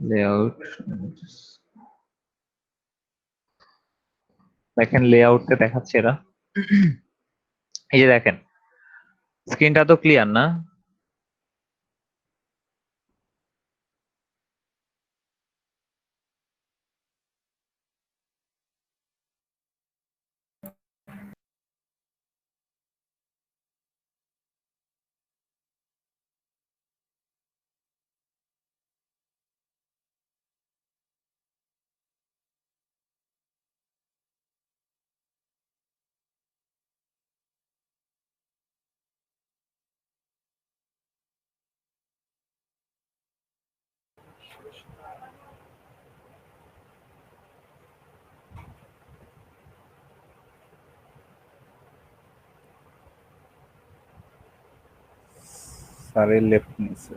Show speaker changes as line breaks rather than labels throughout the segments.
Layout দেখেন, লেআউটটা দেখাচ্ছে এরা। এই যে দেখেন, স্ক্রিনটা তো ক্লিয়ার না?
স্যারের লেফট নিচে।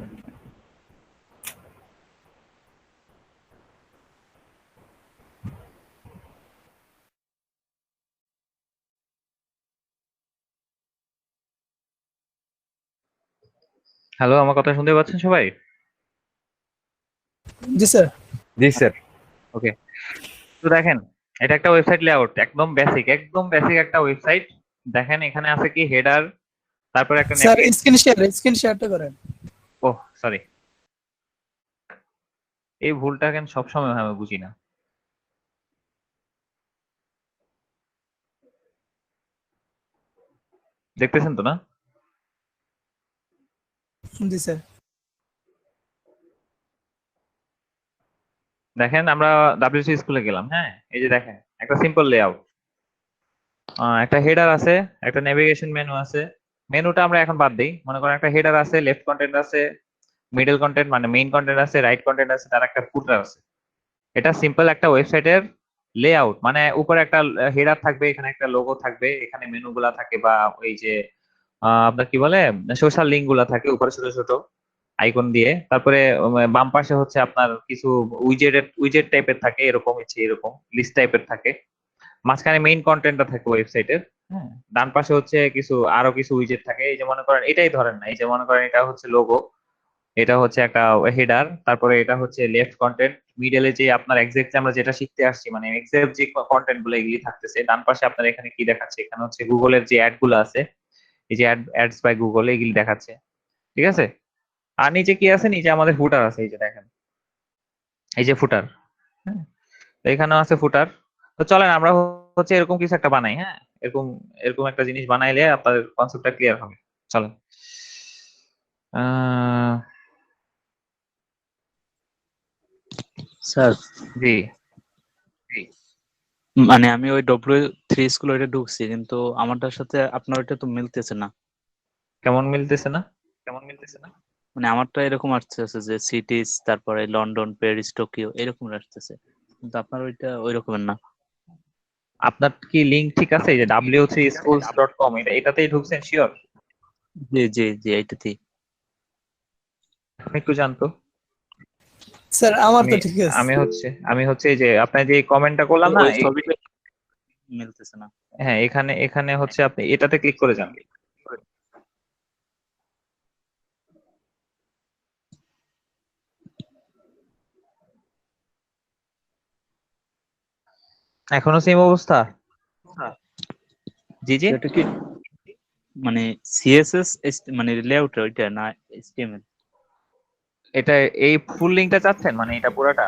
হ্যালো, আমার কথা শুনতে পাচ্ছেন সবাই?
জি স্যার।
জি স্যার।
ওকে, তো দেখেন, এটা একটা ওয়েবসাইট লেআউট, একদম বেসিক একটা ওয়েবসাইট। দেখেন এখানে আছে কি হেডার, তারপরে একটা
স্যার
নেভিগেশন।
স্ক্রিন শেয়ারটা করেন।
ওহ সরি, এই ভুলটা কেন সবসময় হয় আমি বুঝি না। দেখতেছেন তো না?
জি স্যার।
দেখেন আমরা ডাব্লিউসি স্কুলে গেলাম, হ্যাঁ, এই যে দেখেন একটা সিম্পল লেআউট, একটা হেডার আছে, একটা নেভিগেশন মেনু আছে। মেনুটা আমরা এখন বাদ দিই, মনে করেন একটা হেডার আছে, লেফট কন্টেন্ট আছে, মিডল কন্টেন্ট মানে মেইন কন্টেন্ট আছে, রাইট কন্টেন্ট আছে, তার একটা ফুটার আছে। এটা সিম্পল একটা ওয়েবসাইটের লেআউট, মানে উপরে একটা হেডার থাকবে, এখানে একটা লোগো থাকবে, এখানে মেনু গুলা থাকে, বা ওই যে আপনার কি বলে সোশ্যাল লিঙ্ক গুলা থাকে উপরে ছোট ছোট আইকন দিয়ে। তারপরে বাম পাশে হচ্ছে আপনার কিছু উইজেট টাইপের থাকে, এরকম হচ্ছে এরকম লিস্ট টাইপের থাকে। মাঝখানে মেইন কন্টেন্টটা থাকে ওয়েবসাইটের। হ্যাঁ, ডান পাশে হচ্ছে আরো কিছু উইজেট থাকে। এই যে মনে করেন এটাই ধরেন না, এই যে মনে করেন এটা হচ্ছে লোগো, এটা হচ্ছে একটা হেডার, তারপরে এটা হচ্ছে লেফট কন্টেন্ট, মিডলে যে আপনার এক্সাক্টলি আমরা যেটা শিখতে আসছি মানে এক্সাক্ট যে কন্টেন্ট গুলো এগুলি থাকতেছে। ডান পাশে আপনার এখানে কি দেখাচ্ছে, এখানে হচ্ছে গুগলের যে অ্যাড গুলো আছে, এই যে অ্যাডস বাই গুগল এগুলি দেখাচ্ছে, ঠিক আছে। আর নিচে কি আছে, নিচে আমাদের ফুটার আছে, এই যে দেখেন, এই যে ফুটার। হ্যাঁ, তো এখানেও আছে ফুটার। তো চলেন আমরা হচ্ছে এরকম কিছু একটা বানাই, হ্যাঁ, এরকম এরকম একটা জিনিস বানাইলে আপনাদের কনসেপ্টটা ক্লিয়ার হবে। চলেন। আহ
স্যার
জি,
মানে আমি ওই W3 স্কুল ওইটা ঢুকছি, কিন্তু আমারটার সাথে আপনার ওইটা তো মিলতেছে না।
কেমন মিলতেছে না?
মানে আমারটা এরকম আসতেছে যে সিটিজ, তারপরে লন্ডন, প্যারিস, টোকিও এরকম আসতেছে, কিন্তু আপনার ওইটা ওই রকমের না।
আপনার কি লিংক ঠিক আছে? এই যে w3schools.com, এটাতেই ঢুকছেন শিওর?
জি জি জি, এইটাতেই।
আপনি একটু জানতো।
স্যার আমার তো
আমি
ঠিক আছে।
আমি হচ্ছে এই যে আপনার যে কমেন্টটা করলাম না,
ওই ছবিটা মিলতেছে না।
হ্যাঁ, এখানে এখানে হচ্ছে আপনি এটাতে ক্লিক করে যান। এখনো সেম অবস্থা? জি জি,
এটা কি মানে সিএসএস মানে লেআউট ওইটা না এইচটিএমএল?
এটা এই ফুল লিংকটা চাচ্ছেন, মানে এটা পুরাটা?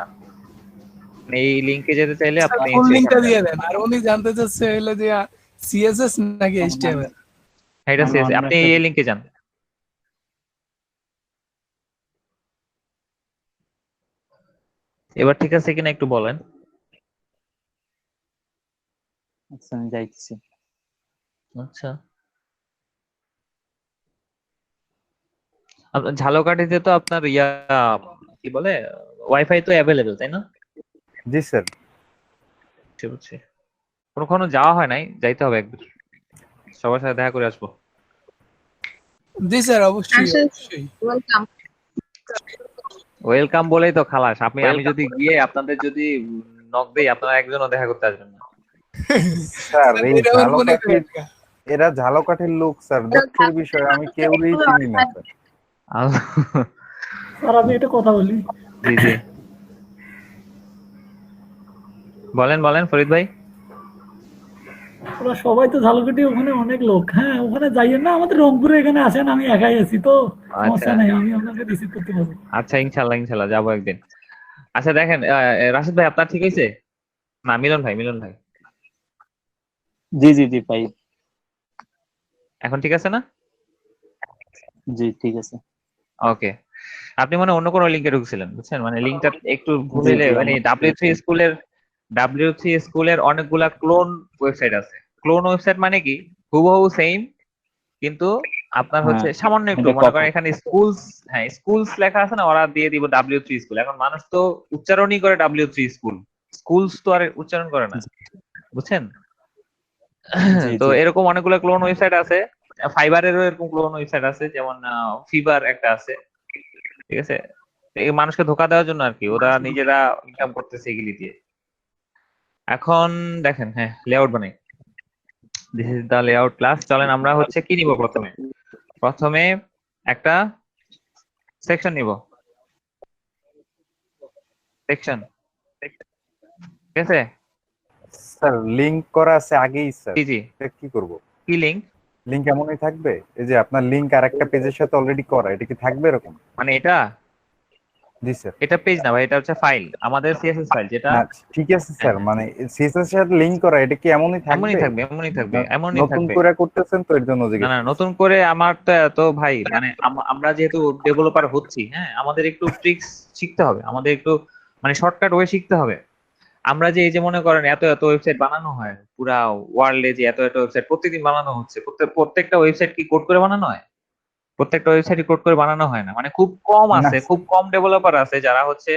মানে এই লিংকে যেতে চাইলে
স্যার
আপনি
ফুল লিংকটা
সেখানে
দিয়ে দেন। আর উনি জানতে চাচ্ছে হলো যে সিএসএস নাকি এইচটিএমএল।
এটা
আমি
শেষ,
অন্য
আপনি
একটা
এই লিংকে যান। এবার ঠিক আছে কিনা একটু বলেন।
আচ্ছা আমি যাইতেছি।
আচ্ছা, ঝালকাঠিতে তো আপনার কি বলে ওয়াইফাই তো অ্যাভেলেবেল, তাই না?
জি স্যার।
বুঝছি বুঝছি। কোনো যাওয়া হয় নাই, যাইতে হবে একবার, সবার সাথে দেখা করে আসবো।
জি স্যার অবশ্যই
আসলে
অবশ্যই।
ওয়েলকাম।
ওয়েলকাম বলেই তো খালাস, আমি যদি গিয়ে আপনাদের যদি নক দেই, আপনারা একজনও দেখা করতে আসবেন না।
স্যার এই
এরকম মনে করেন
ঝালকাঠির
না।
এরা ঝালকাঠির লোক স্যার, দুঃখের বিষয় আমি কেউই চিনি না স্যার।
আল্লাহ।
স্যার আমি একটা কথা বলি।
জি জি, বলেন বলেন ফরিদ ভাই।
ওরা সবাই তো ঝালকাঠি, ওখানে অনেক লোক। হ্যাঁ, ওখানে যাইয়েন না, আমাদের রংপুরে এখানে আসেন, আমি একাই আছি তো,
আচ্ছা
সমস্যা নেই, আমি আপনাকে রিসিভ করতে পারবো।
আচ্ছা, ইনশাল্লাহ ইনশাল্লাহ যাবো একদিন। আচ্ছা দেখেন, রাশিদ ভাই আপনার ঠিক হয়েছে? না, মিলন ভাই
জি জি জি ভাই।
এখন ঠিক আছে না?
জি ঠিক আছে।
ওকে, আপনি মানে অন্য কোনো লিঙ্কে ঢুকছিলেন, বুঝছেন, মানে লিঙ্কটা একটু
জি
ঘুরেলে
জি
মানে ডাব্লিউ থ্রি স্কুলের অনেকগুলা ক্লোন ওয়েবসাইট আছে। ক্লোন ওয়েবসাইট মানে কি, হুবহু সেম, কিন্তু আপনার
হ্যাঁ,
হচ্ছে সামান্য একটু
এটা
মনে
কপি।
করেন এখানে স্কুলস, হ্যাঁ স্কুলস লেখা আছে না, ওরা দিয়ে দিব ডাব্লিউ3 স্কুল। এখন মানুষ তো উচ্চারণই করে ডাব্লিউ3 স্কুল, স্কুলস তো আর উচ্চারণ করে না, বুঝছেন?
জি
তো
জি
এরকম অনেকগুলো ক্লোন ওয়েবসাইট আছে। ফাইবারেরও এরকম ক্লোন ওয়েবসাইট আছে, যেমন ফিবার একটা আছে, ঠিক আছে? এই মানুষকে ধোকা দেওয়ার জন্য আর কি, ওরা নিজেরা ইনকাম করতেছে এগুলি দিয়ে। এখন দেখেন, হ্যাঁ লেআউট বানাই, this is the layout class. চলেন আমরা হচ্ছে কি নিব, প্রথমে প্রথমে একটা সেকশন নিব, সেকশন, ঠিক আছে?
স্যার লিংক করা আছে আগেই স্যার,
জি জি,
এটা কি করব?
কি লিঙ্ক?
লিংক এমনই থাকবে, এই যে আপনার লিংক আর একটা পেজের সাথে অলরেডি করা, এটা কি থাকবে এরকম?
মানে এটা
জি স্যার।
এটা পেজ না ভাই, এটা হচ্ছে ফাইল, আমাদের সিএসএস ফাইল যেটা।
না ঠিক আছে
হ্যাঁ
স্যার,
হ্যাঁ,
মানে সিএসএস এর সাথে লিংক করা, এটা কি এমনই
এমনই
থাকবে?
থাকবে, এমনই থাকবে,
না
এমনই
নতুন
থাকবে।
করে করতেছেন তো এর জন্য
না
জিজ্ঞেস
না,
করছি।
নতুন করে আমার তো এত ভাই, মানে আমরা যেহেতু ডেভেলপার হচ্ছি, হ্যাঁ আমাদের একটু ট্রিক্স শিখতে হবে, আমাদের একটু মানে শর্টকাট ওয়ে শিখতে হবে। আমরা যে এই যে মনে করেন এত এত ওয়েবসাইট বানানো হয় পুরা ওয়ার্ল্ডে, যে এত এত ওয়েবসাইট প্রতিদিন বানানো হচ্ছে, প্রত্যেকটা ওয়েবসাইট কি কোড করে বানানো হয়? প্রত্যেকটা ওয়েবসাইট কোড করে বানানো হয় না, মানে খুব কম
না
আছে, খুব কম ডেভেলপার আছে যারা হচ্ছে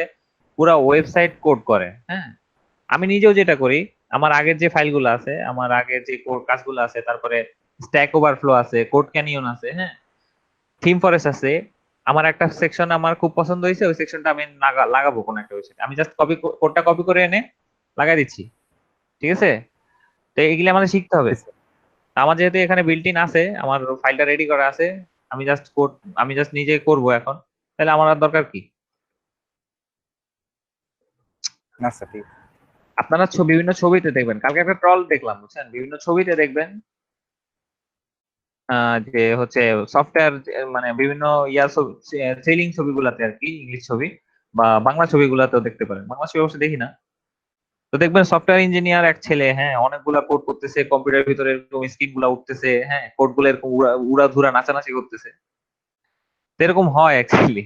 পুরা ওয়েবসাইট কোড করে। হ্যাঁ, আমি নিজেও যেটা করি, আমার আগের যে ফাইলগুলো আছে, আমার আগের যে কাজগুলো আছে, তারপরে স্ট্যাক ওভারফ্লো আছে, কোড ক্যানিয়ন আছে, হ্যাঁ থিম ফরেস্ট আছে, আমার একটা সেকশন আমার খুব পছন্দ হয়েছে, ওই সেকশনটা আমি লাগাবো কোন একটা ওয়েবসাইট, আমি জাস্ট কোডটা কপি করে এনে লাগাই দিচ্ছি, ঠিক আছে? তো এগুলি আমাদের শিখতে হবে। আমার যেহেতু এখানে বিল্ট ইন আছে, আমার ফাইলটা রেডি করা আছে, আমি জাস্ট নিজে করব এখন, তাহলে আমার আর দরকার কি?
না স্যার ঠিক আছে।
আপনারা বিভিন্ন ছবিতে দেখবেন, কালকে একটা ট্রল দেখলাম, বুঝছেন, বিভিন্ন ছবিতে দেখবেন যে হচ্ছে সফটওয়্যার, মানে বিভিন্ন থ্রিলিং ছবিগুলাতে আর কি, ইংলিশ ছবি বা বাংলা ছবিগুলাতেও দেখতে পারেন, বাংলা ছবি অবশ্য দেখি না। তো দেখবেন সফটওয়্যার ইঞ্জিনিয়ার এক ছেলে, হ্যাঁ অনেকগুলা কোড করতেছে, কম্পিউটারের ভিতরে এরকম স্ক্রিন গুলা উঠতেছে, হ্যাঁ কোড গুলো এরকম উড়াধুরা নাচানাচি করতেছে। তো এরকম হয় অ্যাকচুয়ালি,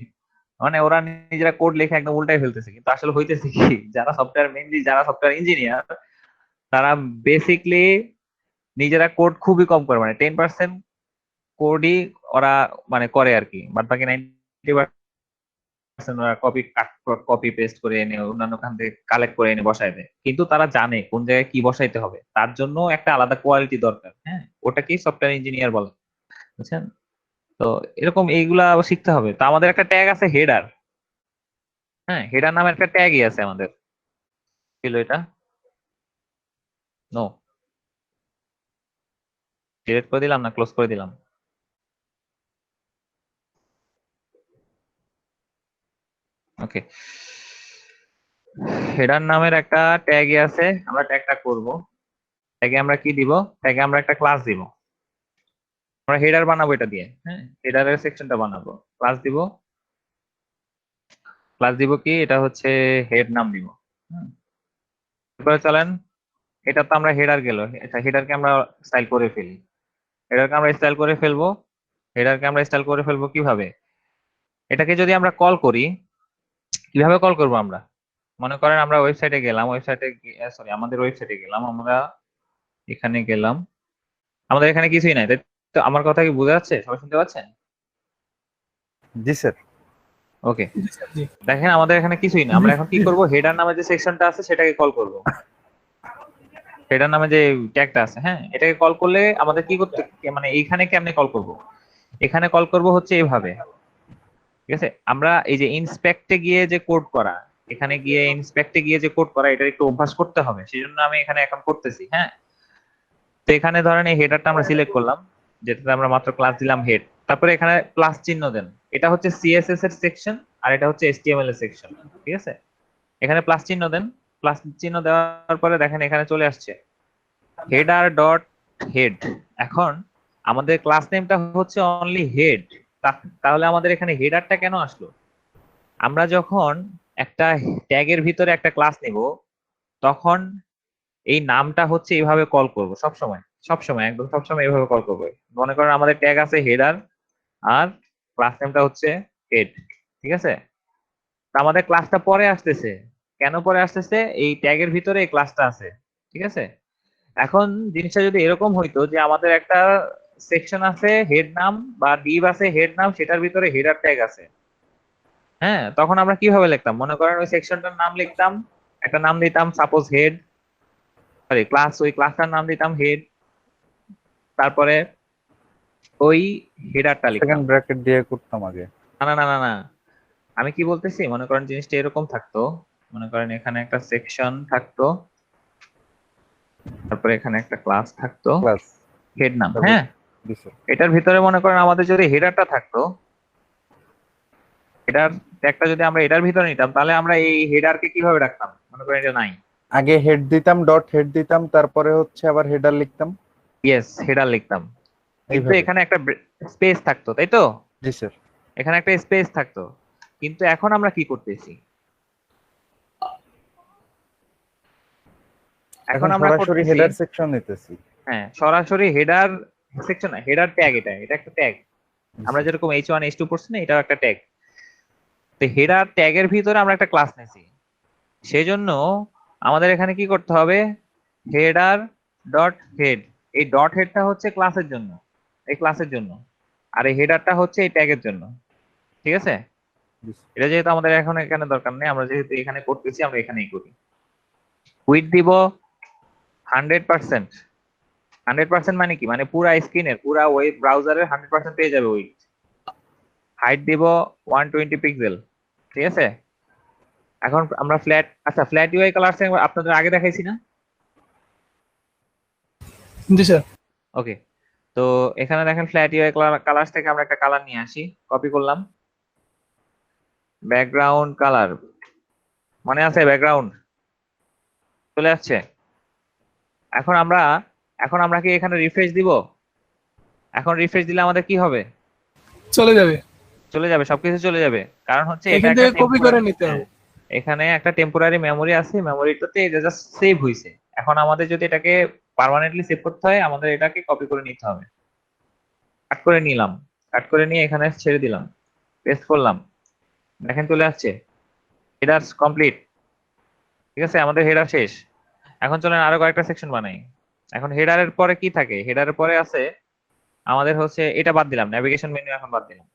মানে ওরা নিজেরা কোড লেখে একদম উল্টাই ফেলতেছে, কিন্তু আসলে হইতেছে কি, যারা সফটওয়্যার ইঞ্জিনিয়ার, তারা বেসিকলি নিজেরা কোড খুবই কম করে, মানে 10% কোডই ওরা মানে করে আর কি, বাদ বাকি 90% ওরা কপি পেস্ট করে এনে অন্যান্য খান থেকে কালেক্ট করে এনে বসায় দেয়, কিন্তু তারা জানে কোন জায়গায় কি বসাইতে হবে, তার জন্য একটা আলাদা কোয়ালিটি দরকার। হ্যাঁ, ওটাকেই সফটওয়্যার ইঞ্জিনিয়ার বলে, বুঝছেন? তো এরকম এইগুলা আবার শিখতে হবে। তো আমাদের একটা ট্যাগ আছে হেডার, হ্যাঁ হেডার নামে একটা ট্যাগই আছে আমাদের, ছিল এটা, নো ডিলিট করে দিলাম না ক্লোজ করে দিলাম? ওকে, হেডার নামের একটা ট্যাগই আছে, আমরা ট্যাগটা করব। ট্যাগে আমরা কি দিব? ট্যাগে আমরা একটা ক্লাস দিব, আমরা হেডার বানাবো এটা দিয়ে, হ্যাঁ হেডারের সেকশনটা বানাবো, ক্লাস দিব। ক্লাস দিব কি, এটা হচ্ছে হেড নাম দিব। হুম, এরপরে চলেন, এটা তো আমরা হেডার গেল, আচ্ছা হেডারকে আমরা স্টাইল করে ফেলি। হেডারকে আমরা স্টাইল করে ফেলবো, হেডারকে আমরা স্টাইল করে ফেলবো কিভাবে? এটাকে যদি আমরা কল করি, কিভাবে কল করব আমরা? মনে করেন আমরা ওয়েবসাইটে গেলাম, সরি আমাদের ওয়েবসাইটে গেলাম, আমরা এখানে গেলাম, আমাদের এখানে কিছুই নাই, তাই তো? আমার কথা কি বোঝা যাচ্ছে? সবাই শুনতে পাচ্ছেন?
জি স্যার।
ওকে,
জি স্যার, জি।
দেখেন আমাদের এখানে কিছুই না, আমরা এখন কি করব, হেডার নামে যে সেকশনটা আছে সেটাকে কল করব, হেডার নামে যে ট্যাগটা আছে, হ্যাঁ এটাকে কল করলে আমাদের কি করতে, মানে এইখানে কেমনে কল করব? এখানে কল করব হচ্ছে এইভাবে, ঠিক আছে? আমরা এই যে ইনস্পেক্টে গিয়ে যে কোড করা, এখানে গিয়ে ইনস্পেক্টে গিয়ে যে কোড করা, এটা একটু অভ্যাস করতে হবে, সেজন্য আমি এখানে এখন করতেছি। হ্যাঁ, তো এখানে ধরেন এই হেডারটা আমরা সিলেক্ট করলাম, যেটাতে আমরা মাত্র ক্লাস দিলাম হেড, তারপরে এখানে প্লাস চিহ্ন দেন, এটা হচ্ছে সিএসএস এর সেকশন আর এটা হচ্ছে এইচটিএমএল এর সেকশন, ঠিক আছে? এখানে প্লাস চিহ্ন দেন, প্লাস চিহ্ন দেওয়ার পরে দেখেন এখানে চলে আসছে হেডার ডট হেড। এখন আমাদের ক্লাস নেমটা হচ্ছে অনলি হেড, তাহলে আমাদের এখানে হেডারটা কেন আসলো? আমরা যখন একটা ট্যাগের ভিতরে একটা ক্লাস নিব তখন এই নামটা হচ্ছে এইভাবে কল করব সবসময়, সবসময় একদম সবসময় এইভাবে কল করবো। মনে করেন আমাদের ট্যাগ আছে হেডার আর ক্লাস নেমটা হচ্ছে হেড, ঠিক আছে? তা আমাদের ক্লাসটা পরে আসতেছে, কেন পরে আসতেছে? এই ট্যাগের ভিতরে এই ক্লাসটা আছে, ঠিক আছে? এখন জিনিসটা যদি এরকম হইতো যে আমাদের একটা সেকশন আছে হেড নাম বা ডিভ আছে হেড নাম, সেটার ভিতরে হেডার ট্যাগ আছে, হ্যাঁ, তখন আমরা কিভাবে লিখতাম? মনে করেন ওই সেকশনটার নাম লিখতাম, একটা নাম দিতাম সাপোজ হেড, সরি ক্লাস, ওই ক্লাসটার নাম দিতাম হেড, তারপরে ওই হেডারটা লিখতাম।
সেকেন্ড ব্র্যাকেট দিয়ে করতাম আগে।
না না না না না, আমি কি বলতেছি, মনে করেন জিনিসটা এরকম থাকতো, মনে করেন এখানে একটা সেকশন থাকতো, তারপরে এখানে একটা ক্লাস থাকতো
ক্লাস
হেড নাম,
তারপর
হ্যাঁ,
দিছে।
এটার ভিতরে মনে করেন আমাদের যদি হেডারটা থাকতো, হেডার ট্যাগটা যদি আমরা এটার ভিতরে নিতাম, তাহলে আমরা এই হেডারকে কিভাবে রাখতাম? মনে করেন এটা নাই,
আগে হেড দিতাম, ডট হেড দিতাম, তারপরে হচ্ছে আবার হেডার লিখতাম
ইয়েস হেডার লিখতাম, কিন্তু
এইভাবে।
এখানে একটা স্পেস থাকতো, তাই তো?
জি স্যার।
এখানে একটা স্পেস থাকতো, কিন্তু এখন আমরা কি করতেছি? এখন
এখন
আমরা
সরাসরি
করতেছি,
হেডার সেকশন নিতেছি।
হ্যাঁ, সরাসরি হেডার সেকশন না, হেডার ট্যাগ, এটা একটা ট্যাগ।
জি
আমরা
স্যার।
যেরকম H1 H2 পড়ছি না, এটাও একটা ট্যাগ। তো হেডার ট্যাগের ভিতরে আমরা একটা ক্লাস নিয়েছি, সেজন্য আমাদের এখানে কি করতে হবে? হেডার ডট হেড, এই ডট হেডটা হচ্ছে ক্লাসের জন্য, এই ক্লাসের জন্য, আর এই হেডারটা হচ্ছে এই ট্যাগের জন্য, ঠিক আছে?
জি স্যার।
এটা যেহেতু আমাদের এখন এখানে দরকার নেই, আমরা যেহেতু এখানে করতেছি আমরা এখানেই করি। উইথ দিব 100%। 100% মানে কি? মানে পুরা স্ক্রিনের, পুরা ওয়েব ব্রাউজারের 100% পেয়ে যাবে উইথ। হাইট দিব 120 পিক্সেল, ঠিক আছে? এখন আমরা ফ্ল্যাট, আচ্ছা ফ্ল্যাট ইউআই কালার আপনাদের আগে দেখাইছি না?
জি স্যার।
ওকে, তো এখানে দেখেন ফ্ল্যাট ইউআই কালার থেকে আমরা একটা কালার নিয়ে আসি, কপি করলাম, ব্যাকগ্রাউন্ড কালার, মনে আছে ব্যাকগ্রাউন্ড চলে আসছে। এখন আমরা, এখন আমরা কি এখানে রিফ্রেশ দিব? এখন রিফ্রেশ দিলে আমাদের কি হবে?
চলে যাবে,
চলে যাবে, সবকিছু চলে যাবে, কারণ হচ্ছে এটা
এখান
একটা
থেকে কপি করে নিতে
হ্যাঁ,
হবে।
এখানে একটা টেম্পোরারি মেমোরি আছে, মেমোরিটাতে এটা জাস্ট সেভ হইছে। এখন আমাদের যদি এটাকে পার্মানেন্টলি সেভ করতে হয়, আমাদের এটাকে কপি করে নিতে হবে। কাট করে নিলাম, কাট করে নিয়ে এখানে ছেড়ে দিলাম, পেস্ট করলাম, দেখেন চলে আসছে, হেডার কমপ্লিট, ঠিক আছে? আমাদের হেডার শেষ। এখন চলেন আরো কয়েকটা সেকশন বানাই। এখন হেডারের পরে কি থাকে? হেডারের পরে আছে আমাদের হচ্ছে, এটা বাদ দিলাম, নেভিগেশন মেনু এখন বাদ দিলাম।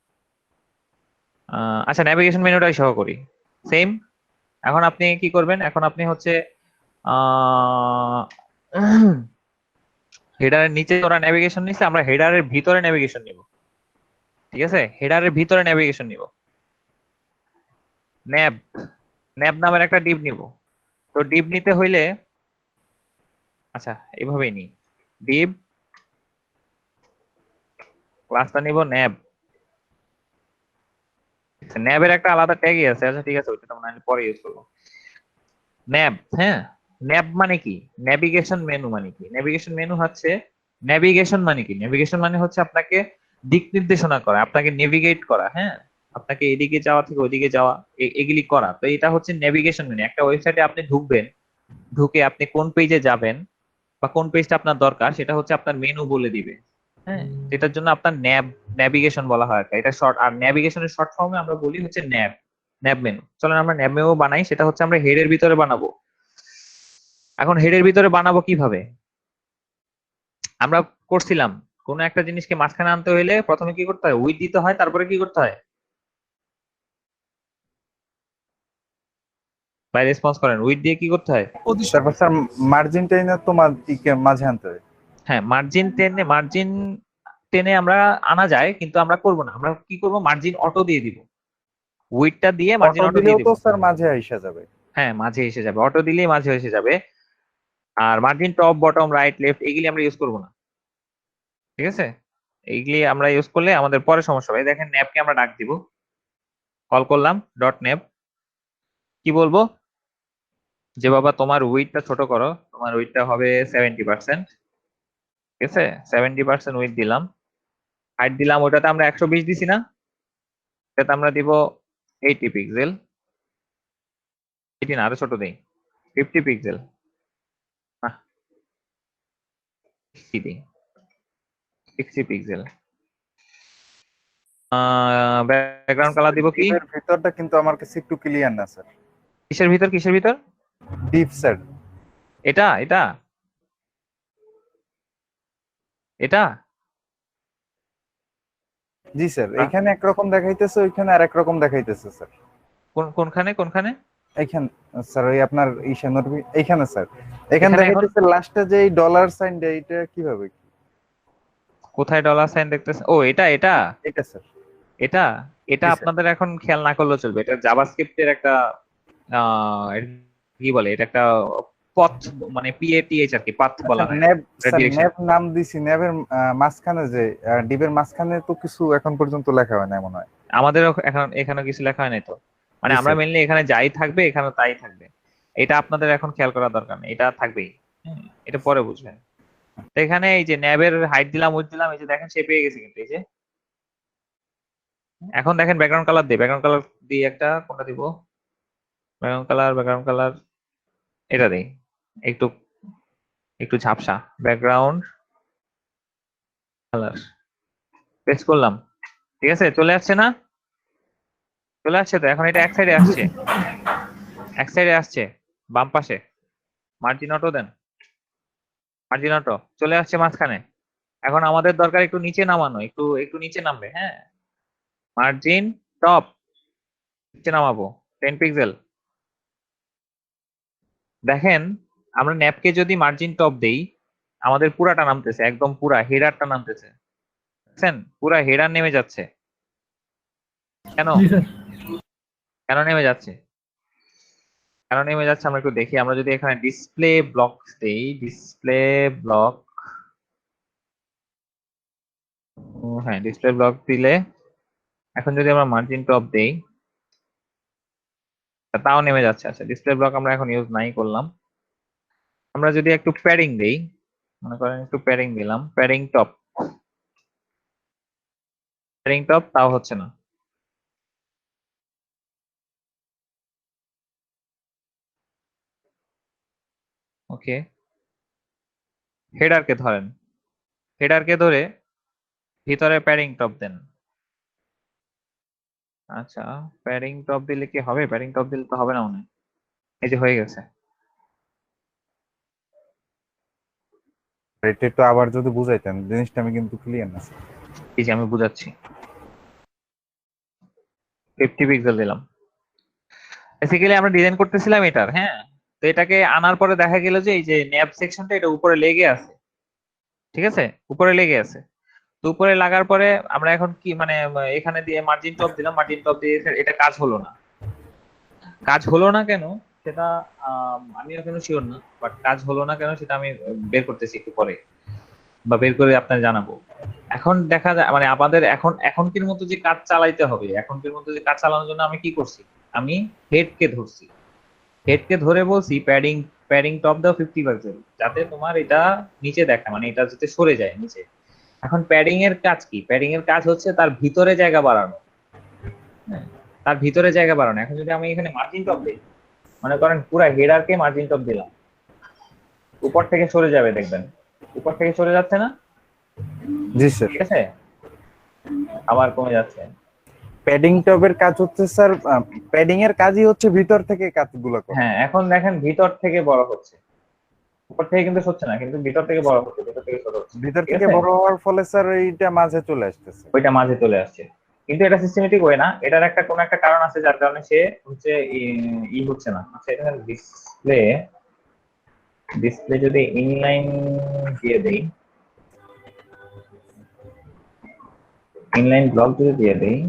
আচ্ছা নেভিগেশন মেনুটাই সহ করি, সেম। এখন আপনি কি করবেন? এখন আপনি হচ্ছে হেডারের নিচে ওরা নেভিগেশন নিচ্ছে, আমরা হেডারের ভিতরে নেভিগেশন নিব, ঠিক আছে? হেডারের ভিতরে নেভিগেশন নিব, ন্যাব, ন্যাব নামের একটা ডিভ নিব। তো ডিভ নিতে হইলে, আচ্ছা এইভাবেই নি, ডিভ ক্লাসটা নিব ন্যাব, ন্যাবের একটা আলাদা ট্যাগই আছে, আচ্ছা ঠিক আছে, ওইটা তো আমি পরে ইউজ করবো। ন্যাব, হ্যাঁ, ন্যাব মানে কি? নেভিগেশন মেনু মানে কি? নেভিগেশন মেনু হচ্ছে, নেভিগেশন মানে কি? নেভিগেশন মানে হচ্ছে আপনাকে দিক নির্দেশনা করা, আপনাকে নেভিগেট করা, হ্যাঁ, আপনাকে এদিকে যাওয়া থেকে ওইদিকে যাওয়া, এগুলি করা। তো এটা হচ্ছে নেভিগেশন মেনু। একটা ওয়েবসাইটে আপনি ঢুকবেন, ঢুকে আপনি কোন পেজে যাবেন বা কোন পেজটা আপনার দরকার, সেটা হচ্ছে আপনার মেনু বলে দিবে, হ্যাঁ, এটার জন্য আপনার নেভিগেশন বলা হয়। এটা শর্ট, আর নেভিগেশনের শর্ট ফর্মে আমরা বলি হচ্ছে ন্যাব, ন্যাব মেনু। চলেন আমরা ন্যাব মেনু বানাই, সেটা হচ্ছে আমরা হেডের ভিতরে বানাবো। এখন হেডের ভিতরে বানাবো কিভাবে? আমরা করছিলাম, কোন একটা জিনিসকে মাঝখানে আনতে হইলে প্রথমে কি করতে হয়? উইথ দিতে হয়, তারপরে কি করতে হয়? ভাই রেসপন্স করেন, উইথ দিয়ে কি করতে হয়?
পজিশন।
তারপর স্যার মার্জিন টেনে তো মাঝে আনতে হয়।
হ্যাঁ, মার্জিন টেনে, মার্জিন টেনে আমরা আনা যায়, কিন্তু আমরা করব না। আমরা কি করব? মার্জিন অটো দিয়ে দিব, উইথটা দিয়ে মার্জিন
অটো
অটো
দিলেও
দিয়ে দিব।
তো স্যার মাঝে আইসা যাবে।
হ্যাঁ, মাঝে এসে যাবে, অটো দিলেই মাঝে এসে যাবে। আর margin top bottom right left এগুলি আমরা ইউজ করব না, ঠিক আছে? এইগুলি আমরা ইউজ করলে আমাদের পরে সমস্যা হবে। এই দেখেন ন্যাবকে আমরা ডাক দিব, কল করলাম ডট ন্যাব, কি বলবো? যে বাবা তোমার উইডটা ছোট করো, তোমার উইডটা হবে 70%, ঠিক আছে? 70% উইড দিলাম, হাইট দিলাম, ওটাতে আমরা 120 দিছি না, এটাতে আমরা দিব 80 পিক্সেল, 80 না আরো ছোট দেই, 50 পিক্সেল, 60 দিই, 60 পিক্সেল। ব্যাকগ্রাউন্ড কালার দিব কি?
ডিপের ভিতরটা কিন্তু আমার কাছে একটু ক্লিয়ার না স্যার।
কিসের ভিতর, কিসের ভিতর?
Deep sir.
এটা এটা এটা
জি স্যার, এখানে একরকম দেখাইতেছে, ওইখানে আর একরকম দেখাইতেছে স্যার।
কোনখানে কোনখানে?
এইখানে স্যার, ওই আপনার ঈশানোর এইখানে স্যার, এখানে
এখানে এখন
দেখাইতেছে লাস্টে যে এই ডলার সাইনটা, এটা কিভাবে?
কোথায় ডলার সাইন দেখতেছে? ও এটা এটা
এটা স্যার।
এটা এটা
জি, স্যার।
আপনাদের এখন খেয়াল না করলেও চলবে, এটা জাভাস্ক্রিপ্টের একটা এর কি বলে, এটা একটা পথ, মানে পিএটিএইচ আর কি, পাথ বলা হয়।
নেব
এটা
স্যার,
direction।
নেব নাম দিছি, নেবের মাঝখানে যে ডিপের মাঝখানে তো কিছু এখন পর্যন্ত লেখা হয় না মনে হয়।
আমাদেরও এখন এখানে কিছু লেখা হয় নাই তো, মানে
জি,
আমরা
স্যার।
মেনলি এখানে যাই থাকবে এখানে তাই থাকবে, এটা আপনাদের এখন খেয়াল করার দরকার নেই, এটা থাকবেই। এটা পরে বুঝবেন। তো এখানে এই যে ন্যাবের হাইট দিলাম, উইডথ দিলাম, এই যে দেখেন সে পেয়ে গেছে কিন্তু, এই যে এখন দেখেন ব্যাকগ্রাউন্ড কালার দিই, ব্যাকগ্রাউন্ড কালার দিয়ে একটা কোনটা দিব, ব্যাকগ্রাউন্ড কালার এটা দেই, একটু একটু ঝাপসা ব্যাকগ্রাউন্ড কালার, পেস্ট করলাম, ঠিক আছে? চলে আসছে না? চলে আসছে তো। এখন এটা এক সাইডে আসছে, এক সাইডে আসছে, বাম পাশে। মার্জিন অটো দেন, মার্জিন অটো চলে আসছে মাঝখানে। এখন আমাদের দরকার একটু নিচে নামানো, একটু একটু নিচে নামবে, হ্যাঁ, মার্জিন টপ, নিচে নামাবো 10 পিক্সেল। দেখেন আমরা ন্যাপকে যদি মার্জিন টপ দেই, আমাদের পুরাটা নামতেছে, একদম পুরা হেডারটা নামতেছে, দেখছেন? পুরা হেডার নেমে যাচ্ছে। কেন?
জি স্যার।
কেন নেমে যাচ্ছে? কেন নেমে যাচ্ছে আমরা একটু দেখি। আমরা যদি এখানে ডিসপ্লে ব্লক দেই, ডিসপ্লে ব্লক, হ্যাঁ ডিসপ্লে ব্লক দিলে, এখন যদি আমরা মার্জিন টপ দেই, তাও নেমে যাচ্ছে। আচ্ছা, ডিসপ্লে ব্লক আমরা এখন ইউজ নাই করলাম। আমরা যদি একটু প্যাডিং দেই, মনে করেন একটু প্যাডিং দিলাম, প্যাডিং টপ, তাও হচ্ছে না। ওকে, হেডারকে ধরেন, হেডারকে ধরে ভিতরে প্যাডিং টপ দেন। আচ্ছা, প্যাডিং টপ দিলে কি হবে? প্যাডিং টপ দিলে তো হবে না মনে হয়। এই যে হয়ে গেছে।
এটা একটু আবার যদি বুঝাইতেন, জিনিসটা আমি কিন্তু ক্লিয়ার না স্যার।
এই যে আমি বুঝাচ্ছি, 50 পিক্সেল দিলাম। বেসিক্যালি আমরা ডিজাইন করতেছিলাম এটার, হ্যাঁ, তো এটাকে আনার পরে দেখা গেল যে এই যে ন্যাব সেকশনটা এটা উপরে লেগে আছে, ঠিক আছে? উপরে লেগে আছে। তো উপরে লাগার পরে আমরা এখন কি মানে এখানে দিয়ে মার্জিন টপ দিলাম, মার্জিন টপ দিয়ে এটা কাজ হলো না। কাজ হলো না কেন সেটা আমি এখনো শিওর না, বাট কাজ হলো না কেন সেটা আমি বের করতেছি একটু পরে, বা বের করে আপনার জানাবো। এখন দেখা যায় মানে আমাদের এখনকার মতো যে কাজ চালাইতে হবে, এখনকার মতো যে কাজ চালানোর জন্য আমি কি করছি, আমি হেডকে ধরছি, হেডকে ধরে বলছি প্যাডিং, প্যাডিং টপ দাও 50%, যাতে তোমার এটা নিচে দেখা, মানে এটা যাতে সরে যায় নিচে। এখন প্যাডিং এর কাজ কি? প্যাডিং এর কাজ হচ্ছে তার ভিতরে জায়গা বাড়ানো, হ্যাঁ, তার ভিতরে জায়গা বাড়ানো। এখন যদি আমি এখানে মার্জিন টপ দিই, মনে করেন পুরো হেডারকে মার্জিন টপ দিলাম, উপর থেকে সরে যাবে, দেখবেন উপর থেকে সরে যাচ্ছে না?
জি স্যার।
ঠিক আছে, আবার কমে যাচ্ছে।
প্যাডিং টপের কাজ হচ্ছে স্যার, প্যাডিং এর কাজই হচ্ছে ভিতর থেকে কাজগুলো করা।
হ্যাঁ, এখন দেখেন ভিতর থেকে বড় হচ্ছে, উপর থেকে কিন্তু হচ্ছে না, কিন্তু ভিতর থেকে বড় হচ্ছে, ভিতর থেকে ছোট হচ্ছে,
ভিতর
ঠিক
থেকে
আছে?
বড় হওয়ার ফলে স্যার এইটা মাঝে চলে আসতেছে।
ওইটা মাঝে চলে আসছে, কিন্তু এটা সিস্টেমেটিক ওয়ে না, এটার একটা কোনো একটা কারণ আছে যার কারণে সে হচ্ছে হচ্ছে না। আচ্ছা, এটা ডিসপ্লে, ডিসপ্লে যদি ইনলাইন দিয়ে দেই, ইনলাইন ব্লক যদি দিয়ে দেই,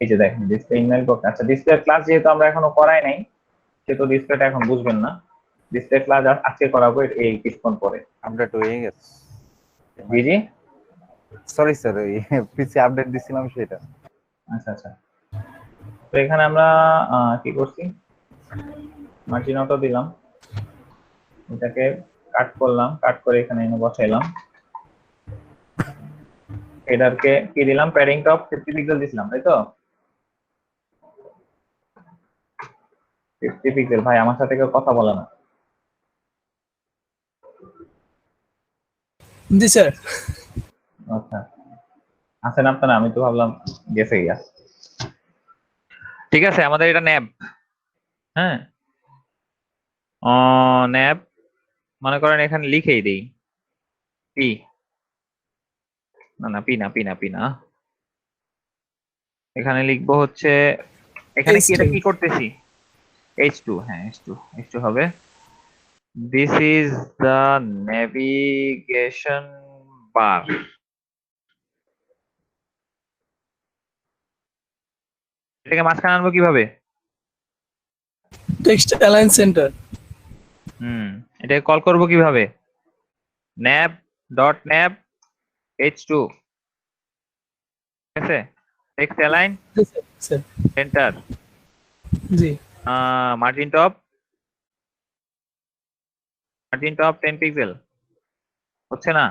এই যে দেখেন ডিসপ্লে ইনলাইন ব্লক। আচ্ছা, ডিসপ্লে ক্লাস যেহেতু আমরা এখনো করাই নাই, সেহেতু ডিসপ্লেটা এখন বুঝবেন না। ডিসপ্লে ক্লাস আজকে করাবো এই কিছুক্ষণ পরে।
আপডেট হয়ে গেছে।
জি জি।
সরি স্যার, ওই পিসি আপডেট দিছিলাম সেটা।
আচ্ছা আচ্ছা। তো এখানে আমরা কি করছি, মার্জিন অটো দিলাম, এটাকে কাট করলাম, কাট করে এখানে এনে বসাইলাম। হেডারকে কি দিলাম, প্যাডিং টপ 50 পিক্সেল দিছিলাম, তাই তো? 50 পিক্সেল। ভাই আমার সাথে কেউ কথা বলে না।
জি স্যার।
আচ্ছা, আছেন আপনারা? আমি তো ভাবলাম গেছে গিয়া। ঠিক আছে, আমাদের এটা ন্যাব। হ্যাঁ, ন্যাব মনে করেন এখানে লিখেই দিই পি, না না পি না, পি না, পি না, এখানে লিখবো হচ্ছে, এখানে কি এটা
H2
কি করতেছি, H2, হ্যাঁ H2 হবে। দিস ইজ দ্য নেভিগেশন বার। এটাকে মাঝখানে আনবো কিভাবে?
Text align centre.
এটাকে কল করব কিভাবে? nav ডট nav h2, ঠিক আছে? টেক্সট অ্যালাইন
জি স্যার।
সেন্টার,
জি
মার্জিন টপ 10 পিক্সেল। হচ্ছে না,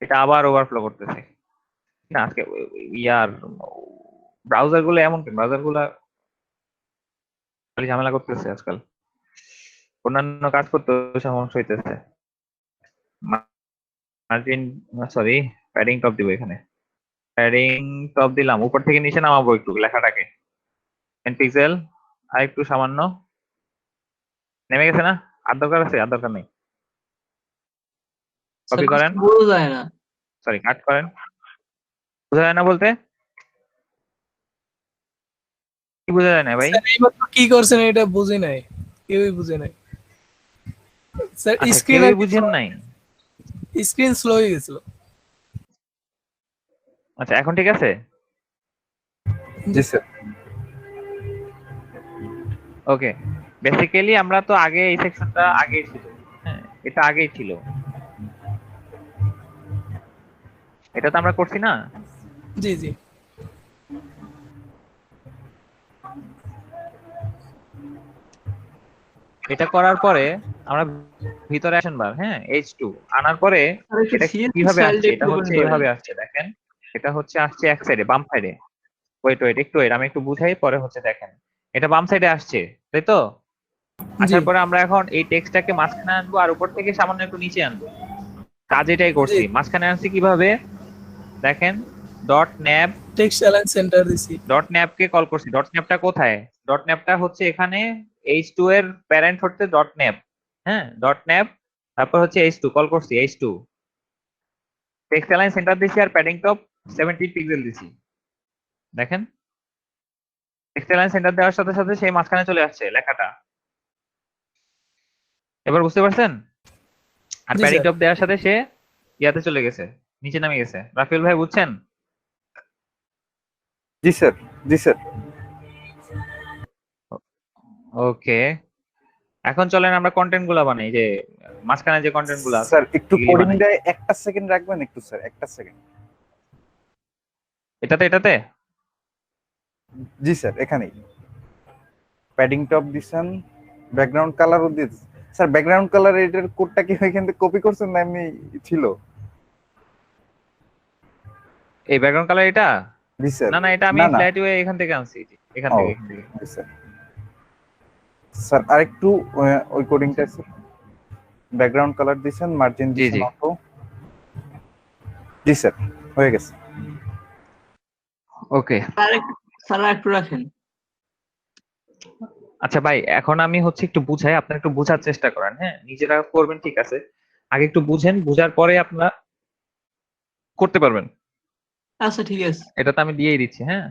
এটা আবার ওভারফ্লো করতেছে না আজকে। ইয়ার ব্রাউজার গুলো এমন, ব্রাউজার গুলা খালি ঝামেলা করতেছে আজকাল, অন্যান্য কাজ করতে সমস্যা হইতেছে। মার্জিন, সরি, প্যাডিং টপ দিব এখানে, প্যাডিং টপ দিলাম, উপর থেকে নিচে নামাবো একটু লেখাটাকে 10 পিক্সেল, আর একটু সামান্য নেমে গেছে না? আর দরকার আছে? আর দরকার নেই, কপি করেন,
বোঝা যায় না।
সরি কাট করেন। বোঝা যায় না বলতে কি বোঝা যায় না ভাই?
স্যার এইমাত্র কি করছেন এটা বুঝি নাই, কেউই বুঝে নাই স্যার।
আচ্ছা,
স্ক্রিন
কেউই বুঝেন নাই?
স্ক্রিন স্লো হয়ে গেছিল।
আচ্ছা, এখন ঠিক আছে?
জি স্যার।
ওকে, বেসিক্যালি আমরা তো আগে এই সেকশনটা আগেই ছিল, হ্যাঁ এটা আগেই ছিল, এটা তো আমরা করছি না?
জি জি
এটা করার পরে আমরা ভিতরে আসেন বার, হ্যাঁ H2 আনার পরে
আর একটু
এটা
CSS
কিভাবে
ফাইলটা
আসছে,
একটু
এটা
open
হচ্ছে
করেন।
এভাবে আসছে, দেখেন এটা হচ্ছে আসছে এক সাইডে, বাম সাইডে। ওয়েট একটু ওয়েট, আমি একটু বুঝাই পরে হচ্ছে, দেখেন এটা বাম সাইডে আসছে, তাই তো? আসার পরে আমরা এখন এই টেক্সটটাকে মাঝখানে আনবো আর উপর থেকে সামান্য একটু নিচে আনবো, কাজ এটাই করছি। মাঝখানে আনছি কিভাবে দেখেন, ডট ন্যাব,
টেক্সট অ্যালাইন সেন্টার দিছি।
ডট ন্যাব কে কল করছি। ডট ন্যাবটা কোথায়? ডট ন্যাবটা হচ্ছে এখানে, H2 এর প্যারেন্ট হচ্ছে ডট ন্যাব, হ্যাঁ ডট ন্যাব, তারপর হচ্ছে H2 কল করছি, H2 টেক্সট অ্যালাইন সেন্টার দিছি আর প্যাডিং টপ 17 পিক্সেল দিছি। দেখেন টেক্সট অ্যালাইন সেন্টার দেওয়ার সাথে সাথে সেই মাঝখানে চলে আসছে লেখাটা, এবার বুঝতে পারছেন? আর
জি,
প্যাডিং
স্যার।
টপ দেওয়ার সাথে সে ইয়াতে চলে গেছে, নিচে নামে গেছে। রাফিউল ভাই বুঝছেন?
জি স্যার। জি স্যার।
ওকে, এখন চলেন আমরা কন্টেন্ট গুলা বানাই, যে মাঝখানে যে কন্টেন্ট গুলো আছে
স্যার একটু
এগুলি বানাই।
কোডিংটা একটা সেকেন্ড রাখবেন একটু স্যার, একটা সেকেন্ড।
এটাতে
জি স্যার, এখানেই প্যাডিং টপ দিছেন, ব্যাকগ্রাউন্ড কালারও দিয়েছেন। স্যার ব্যাকগ্রাউন্ড কালার এটার কোডটা কি এখান থেকে কপি করছেন না এমনি ছিল?
এই ব্যাকগ্রাউন্ড কালার এটা,
জি স্যার।
না না এটা আমি
না, না।
ফ্ল্যাট ওয়ে এখান থেকে আনছি, এখান
ও,
থেকে।
জি স্যার। স্যার আরেকটু ওই কোডিংটা স্যার, ব্যাকগ্রাউন্ড কালার দিছেন, মার্জিন
জি
দিছেন
জি
অটো। জি স্যার, হয়ে গেছে।
ওকে।
স্যার একটু রাখেন।
আচ্ছা ভাই, এখন আমি হচ্ছে একটু বুঝাই, আপনারা একটু বোঝার চেষ্টা করেন, হ্যাঁ নিজেরা করবেন ঠিক আছে, আগে একটু বুঝেন, বুঝার পরে আপনারা করতে পারবেন।
আচ্ছা ঠিক আছে।
এটা তো আমি দিয়েই দিচ্ছি, হ্যাঁ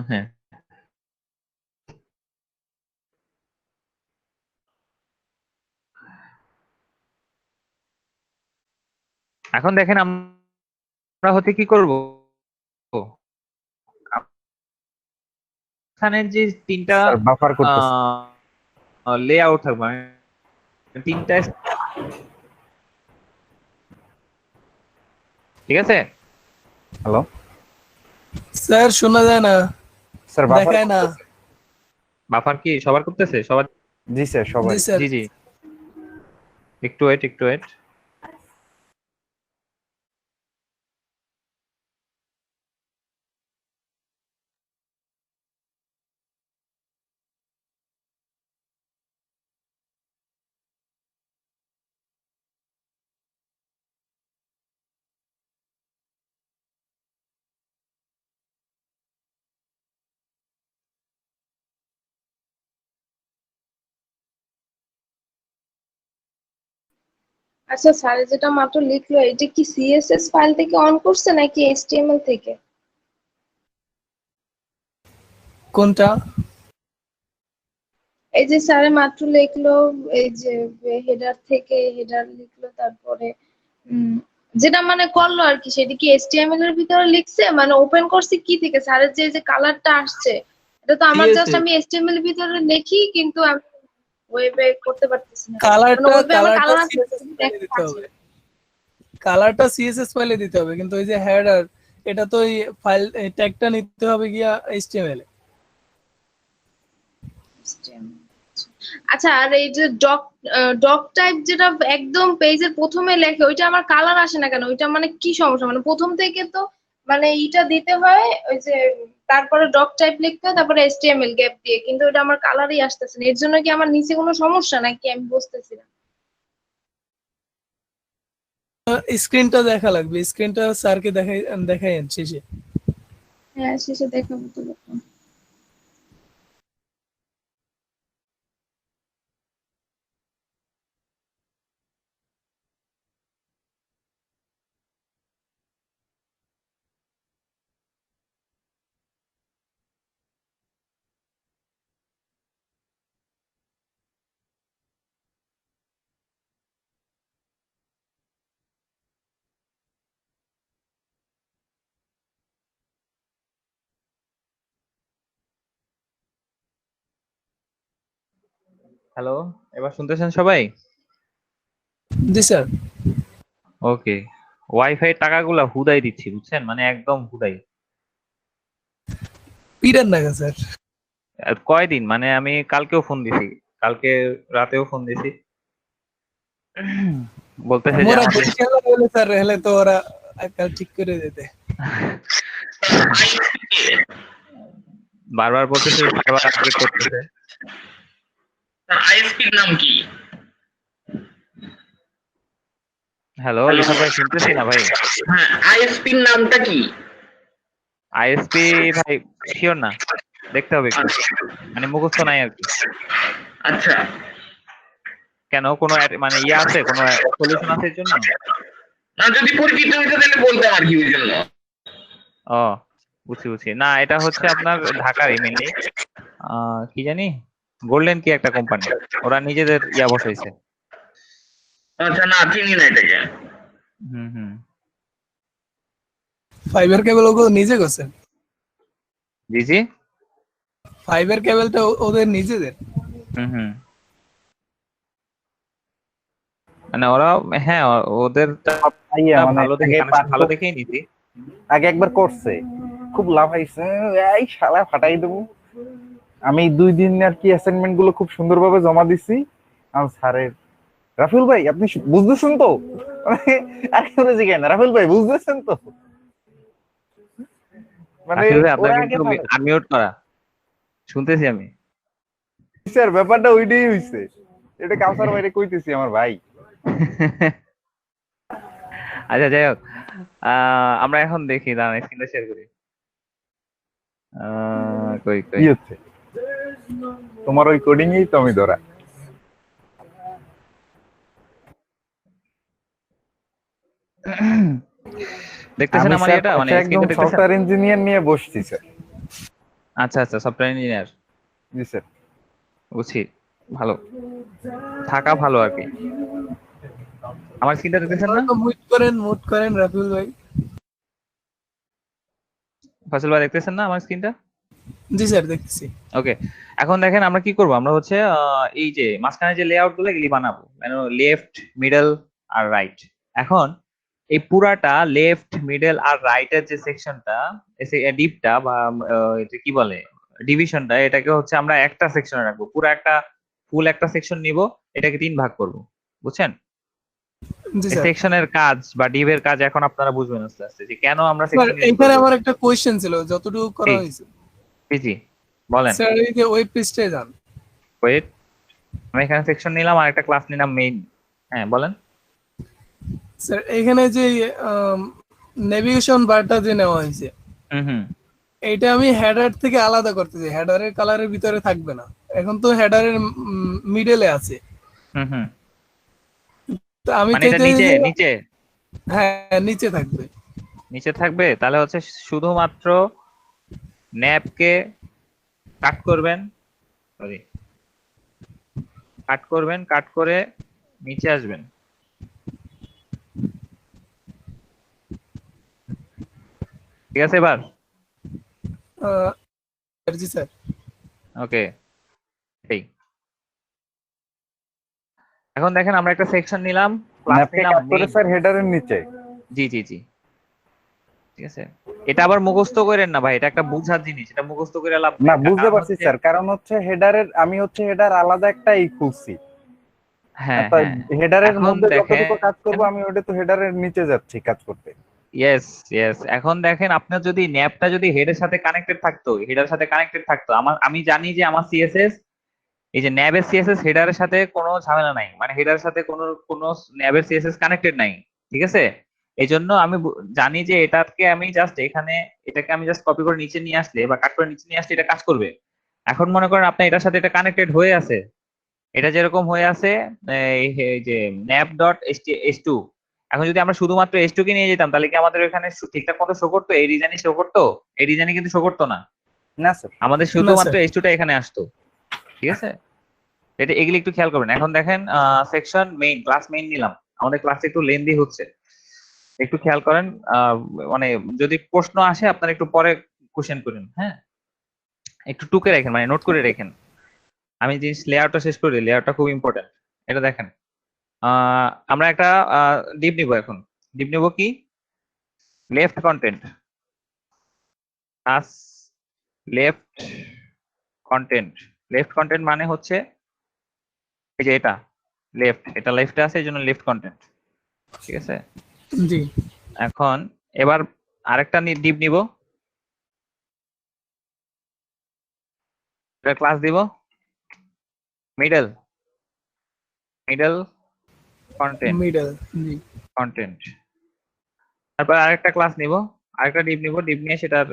হ্যাঁ এখন দেখেন আমরা হচ্ছে কি করব, এখানে যে তিনটা
স্যার বাফার করতেছে।
লেআউট থাকবে মানে তিনটা, ঠিক আছে?
হ্যালো
স্যার শোনা যায় না,
স্যার, বাফার
দেখায় না।
বাফার কি সবার করতেছে সবার?
জি স্যার, সবাই।
জি স্যার।
জি জি, একটু ওয়েট একটু ওয়েট।
আচ্ছা স্যার, যেটা মাত্র লিখলো এটা কি সিএসএস ফাইল থেকে অন করছে নাকি এইচটিএমএল থেকে?
কোনটা?
এই যে স্যার মাত্র লিখলো, এই যে হেডার থেকে হেডার লিখলো, তারপরে উম, যেটা মানে করলো আর কি, সেটা কি এইচটিএমএল এর ভিতরে লিখছে, মানে ওপেন করছে কি থেকে? স্যারের যে কালারটা আসছে, এটা তো আমার জাস্ট
CSS
আমি এইচটিএমএল এর ভিতরে লিখি, কিন্তু আমি ওয়েবে করতে পারতেছি না। মানে
কালারটা
ওয়েবে আমার
কালারটা
কালার আছে
সিএসএস
কিন্তু
ফাইলে
দেখা
দিতে
যাচ্ছে
হবে।
না।
কালারটা সিএসএস ফাইলে দিতে হবে, কিন্তু ওই যে হেডার, এটা তো এই ফাইল ট্যাগটা নিতে হবে গিয়া এইচটিএমএল এ।
HTML আচ্ছা, আর এই যে ডক ডক টাইপ যেটা একদম পেজের প্রথমে লেখে, ওইটা আমার কালার আসে না কেন? ওইটা মানে কি সমস্যা? মানে প্রথম থেকে তো মানে এইটা দিতে হয়, ওই যে তারপরে ডক টাইপ লিখতে হয়, তারপরে এইচটিএমএল গ্যাপ দিয়ে, কিন্তু এটা আমার কালারই আসতেছে না। এর জন্য কি আমার নিচে কোনো সমস্যা নাকি? আমি বুঝতেছি না।
স্ক্রিনটা দেখা লাগবে, স্ক্রিনটা স্যারকে দেখাই শেষে।
হ্যাঁ, শেষে দেখাবো তো।
হ্যালো, এবার শুনতেছেন সবাই?
জি স্যার।
ওকে, ওয়াইফাই টাকাগুলা হুদাই দিচ্ছি বুঝছেন, মানে একদম হুদাই।
পিরান নাগা স্যার।
আর কয়দিন, মানে আমি কালকেও ফোন দিছি, কালকে রাতেও ফোন দিছি, বলতেছে যে
মোরা
আমাদের
বরিশাল হলে স্যার, হলে তো ওরা কাল ঠিক করে দিতে।
বারবার বলতেছে সার্ভার আপগ্রেড করতেছে।
আইএসপির নাম কি?
হ্যালো লিখা ভাই, শুনতেছি না ভাই।
হ্যাঁ, আইএসপির নামটা কি?
আইএসপি ভাই শিওর না, দেখতে হবে একটু, মানে মুখস্থ নাই আর কি।
আচ্ছা,
কেন, কোনো মানে ইয়ে আছে, কোনো সলিউশন আছে এর জন্য?
না যদি পরিচিত হইতো তাহলে বলতাম আর কি ওই জন্য।
ও বুঝছি বুঝছি, না এটা হচ্ছে আপনার ঢাকারই মেনলি, কি জানি গোল্ডেন কি একটা কোম্পানি, ওরা নিজেদের ইয়া বসাইছে।
আচ্ছা, না চিনি না এটাকে।
হুম হুম,
ফাইবার কেবল ওগুলো নিজে করছেন?
জি জি,
ফাইবার কেবলটা ওদের নিজেদের?
হুম হুম, মানে ওরা, হ্যাঁ ওদের
ভাইয়া মানে
ভালো দেখে,
আগে
কানেকশন ভালো দেখেই নিছি।
আগে একবার করছে, খুব লাভ হয়েছে, এই শালা ফাটাই দেবো। আমি 2 দিন আর কি অ্যাসাইনমেন্ট গুলো খুব সুন্দরভাবে জমা দিছি। আমার স্যারের, রাফেল ভাই আপনি বুঝতেছেন তো? মানে আর কেউ জিজ্ঞাসা না, রাফেল ভাই বুঝতেছেন তো? মানে
আসলে ভাই আপনার
ওরা আগে
কিন্তু
পারে।
আনমিউট করা, শুনতেছি আমি।
স্যার ব্যাপারটা ওইটাই হইছে, এটা কাউসার বাইরে কইতেছি আমার ভাই।
আচ্ছা যাই হোক, আমরা এখন দেখি, দাঁড়ান স্ক্রিনটা শেয়ার করি। কই কই,
কি হচ্ছে তোমার ওই কোডিং এই তো আমি ধরা।
দেখতেছেন
আমি
আমার
স্যার
এটা, মানে
একদম
স্ক্রিনটা দেখতেছেন?
সফটওয়্যার ইঞ্জিনিয়ার নিয়ে বসছি স্যার।
আচ্ছা আচ্ছা, সফটওয়্যার ইঞ্জিনিয়ার,
জি স্যার।
বুঝছি, ভালো থাকা ভালো আর কি। আমার স্ক্রিনটা দেখতেছেন না?
মুট করেন রাফিউল ভাই।
ফসল ভাই দেখতেছেন না আমার স্ক্রিনটা?
জি স্যার দেখতেছি।
ওকে, এখন দেখেন আমরা কি করব, আমরা হচ্ছে এই যে মাঝখানে যে লেআউট গুলো এগুলি বানাবো, মানে লেফট, মিডল আর রাইট। এখন এই পুরাটা লেফট, মিডল আর রাইট এর যে সেকশনটা, ডিপটা বা এটা কি বলে ডিভিশনটা, এটাকে হচ্ছে আমরা একটা সেকশনে রাখবো, পুরো একটা ফুল একটা সেকশন নিব, এটাকে 3 ভাগ করব, বুঝছেন?
জি
এই
স্যার।
সেকশনের কাজ বা ডিভের কাজ এখন আপনারা বুঝবেন আস্তে আস্তে যে কেন আমরা
স্যার
সেকশন ইউজ
এখানে
করব।
আমার একটা কোয়েশ্চেন ছিল, যতটুকু করা
জি
হয়েছে।
জি জি, বলেন।
স্যার এই যে ওয়েব পেজটায় যান।
ওয়েট, আমি এখানে সেকশন নিলাম আর একটা ক্লাস নিলাম মেইন। হ্যাঁ বলেন।
স্যার এখানে যে নেভিগেশন বারটা যে নেওয়া হয়েছে,
হুম হুম।
এটা আমি হেডার থেকে আলাদা করতে চাই, হেডারের কালারের ভিতরে থাকবে না। এখন তো হেডারের মিডলে আছে,
হুম হুম,
তো আমি
মানে এটা
চাইতে
নিচে
যে
নিচে
হ্যাঁ নিচে থাকবে।
নিচে থাকবে, তাহলে হচ্ছে শুধুমাত্র ন্যাপকে কাট করবেন, সরি কাট করবেন, কাট করে নিচে আসবেন। ঠিক আছে এবার?
আহ, জি স্যার।
ওকে, এই এখন দেখেন আমরা একটা সেকশন নিলাম, ক্লাস
ন্যাপকে
নিলাম
কাট করে
মেইন।
স্যার হেডারের নিচে।
জি জি জি, ঠিক আছে। এটা আবার মুখস্থ করেন না ভাই, এটা একটা বুঝার জিনিস, এটা মুখস্থ করে লাভ
না
নেই। তার
বুঝতে
কারণ
পারছি
হচ্ছে
স্যার, কারণ হচ্ছে হেডারের আমি হচ্ছে হেডার আলাদা একটা খুলছি।
হ্যাঁ হ্যাঁ,
হেডারের
এখন
মধ্যে যতটুকু কাজ করবো
দেখেন,
আমি ওটা তো হেডারের নিচে যাচ্ছি কাজ করতে।
ইয়েস ইয়েস, এখন দেখেন আপনার যদি ন্যাপটা যদি হেডের সাথে কানেক্টেড থাকতো, হেডার সাথে কানেক্টেড থাকতো, আমি জানি যে আমার সিএসএস, এই যে ন্যাবের সিএসএস হেডারের সাথে কোনো ঝামেলা নাই, মানে হেডারের সাথে কোনো ন্যাবের সিএসএস কানেক্টেড নাই, ঠিক আছে। এই জন্য আমি জানি যে এটাকে আমি জাস্ট এখানে, এটাকে আমি জাস্ট কপি করে নিচে নিয়ে আসলে বা কাট করে নিচে নিয়ে আসলে এটা কাজ করবে। এখন মনে করেন আপনার এটার সাথে এটা কানেক্টেড হয়ে আছে, এটা যেরকম হয়ে আছে এই যে ন্যাপ ডট এস টু, এখন যদি আমরা শুধুমাত্র এস টু কে নিয়ে যেতাম তাহলে কি আমাদের এখানে ঠিকঠাক মতো শো করতো, এই ডিজাইনে শো করতো? এই ডিজাইনে কিন্তু শো করতো না,
না স্যার।
আমাদের
না
শুধুমাত্র
স্যার।
এস টু টা এখানে আসতো, ঠিক আছে। এটা এগুলি একটু খেয়াল করবেন। এখন দেখেন সেকশন মেইন, ক্লাস মেইন নিলাম, আমাদের ক্লাস একটু লেন্দি হচ্ছে, একটু খেয়াল করেন। মানে যদি প্রশ্ন আসে আপনারা একটু পরে কোশ্চেন করেন, হ্যাঁ, একটু টুকে রাখেন, মানে নোট করে রাখেন। আমি জিনিস লেয়ারটা শেষ করে দিই, লেয়ারটা খুব ইম্পর্টেন্ট। এটা দেখেন, আমরা একটা ডিপ নিব, এখন ডিপ নিব কি, left content plus left content. Left content মানে হচ্ছে এই যে এটা লেফট, এটা লেফটে আছে এই জন্য লেফট কন্টেন্ট, ঠিক আছে।
জি
এখন এবার আরেকটা ডিপ নিব, এটা ক্লাস দিব মিডল, মিডল কন্টেন্ট,
মিডল। জি
কন্টেন্ট। তারপর আরেকটা ক্লাস নিব, আরেকটা ডিপ নিব, ডিপ নিয়ে সেটার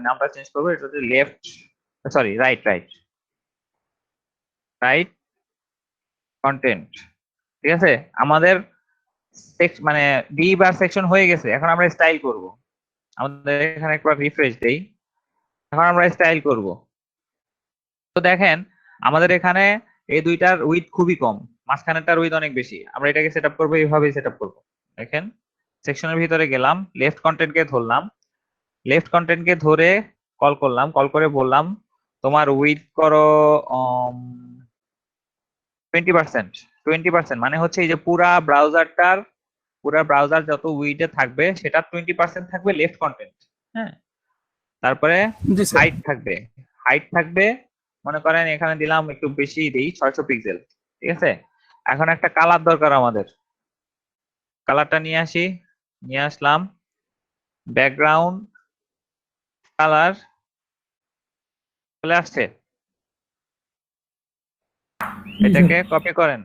নামটা চেঞ্জ করবো, এটা হচ্ছে left, sorry right, right right content, ঠিক আছে। আমাদের মানে ডিপ আর সেকশন হয়ে গেছে, এখন আমরা স্টাইল করব। আমাদের এখানে একবার রিফ্রেশ দেই, এখন আমরা স্টাইল করব। তো দেখেন আমাদের এখানে এই দুইটার উইথ খুবই কম, মাঝখানেরটার উইথ অনেক বেশি। আমরা এটাকে সেট আপ করবো, এইভাবেই সেট আপ করবো। দেখেন সেকশনের ভিতরে গেলাম, লেফট কন্টেন্টকে ধরলাম, লেফট কন্টেন্টকে ধরে কল করলাম, কল করে বললাম তোমার উইথ করো 20%। 20% মানে হচ্ছে এই যে পুরা ব্রাউজার যত উইডে থাকবে সেটা 20% থাকবে লেফট কন্টেন্ট, হ্যাঁ। তারপরে
জি স্যার।
হাইট থাকবে, হাইট থাকবে মনে করেন এখানে দিলাম একটু বেশি দিই 600 পিক্সেল, ঠিক আছে। এখন একটা কালার দরকার আমাদের, কালারটা নিয়ে আসি, নিয়ে আসলাম ব্যাকগ্রাউন্ড কালার, চলে আসছে।
জি স্যার।
এটাকে কপি করেন,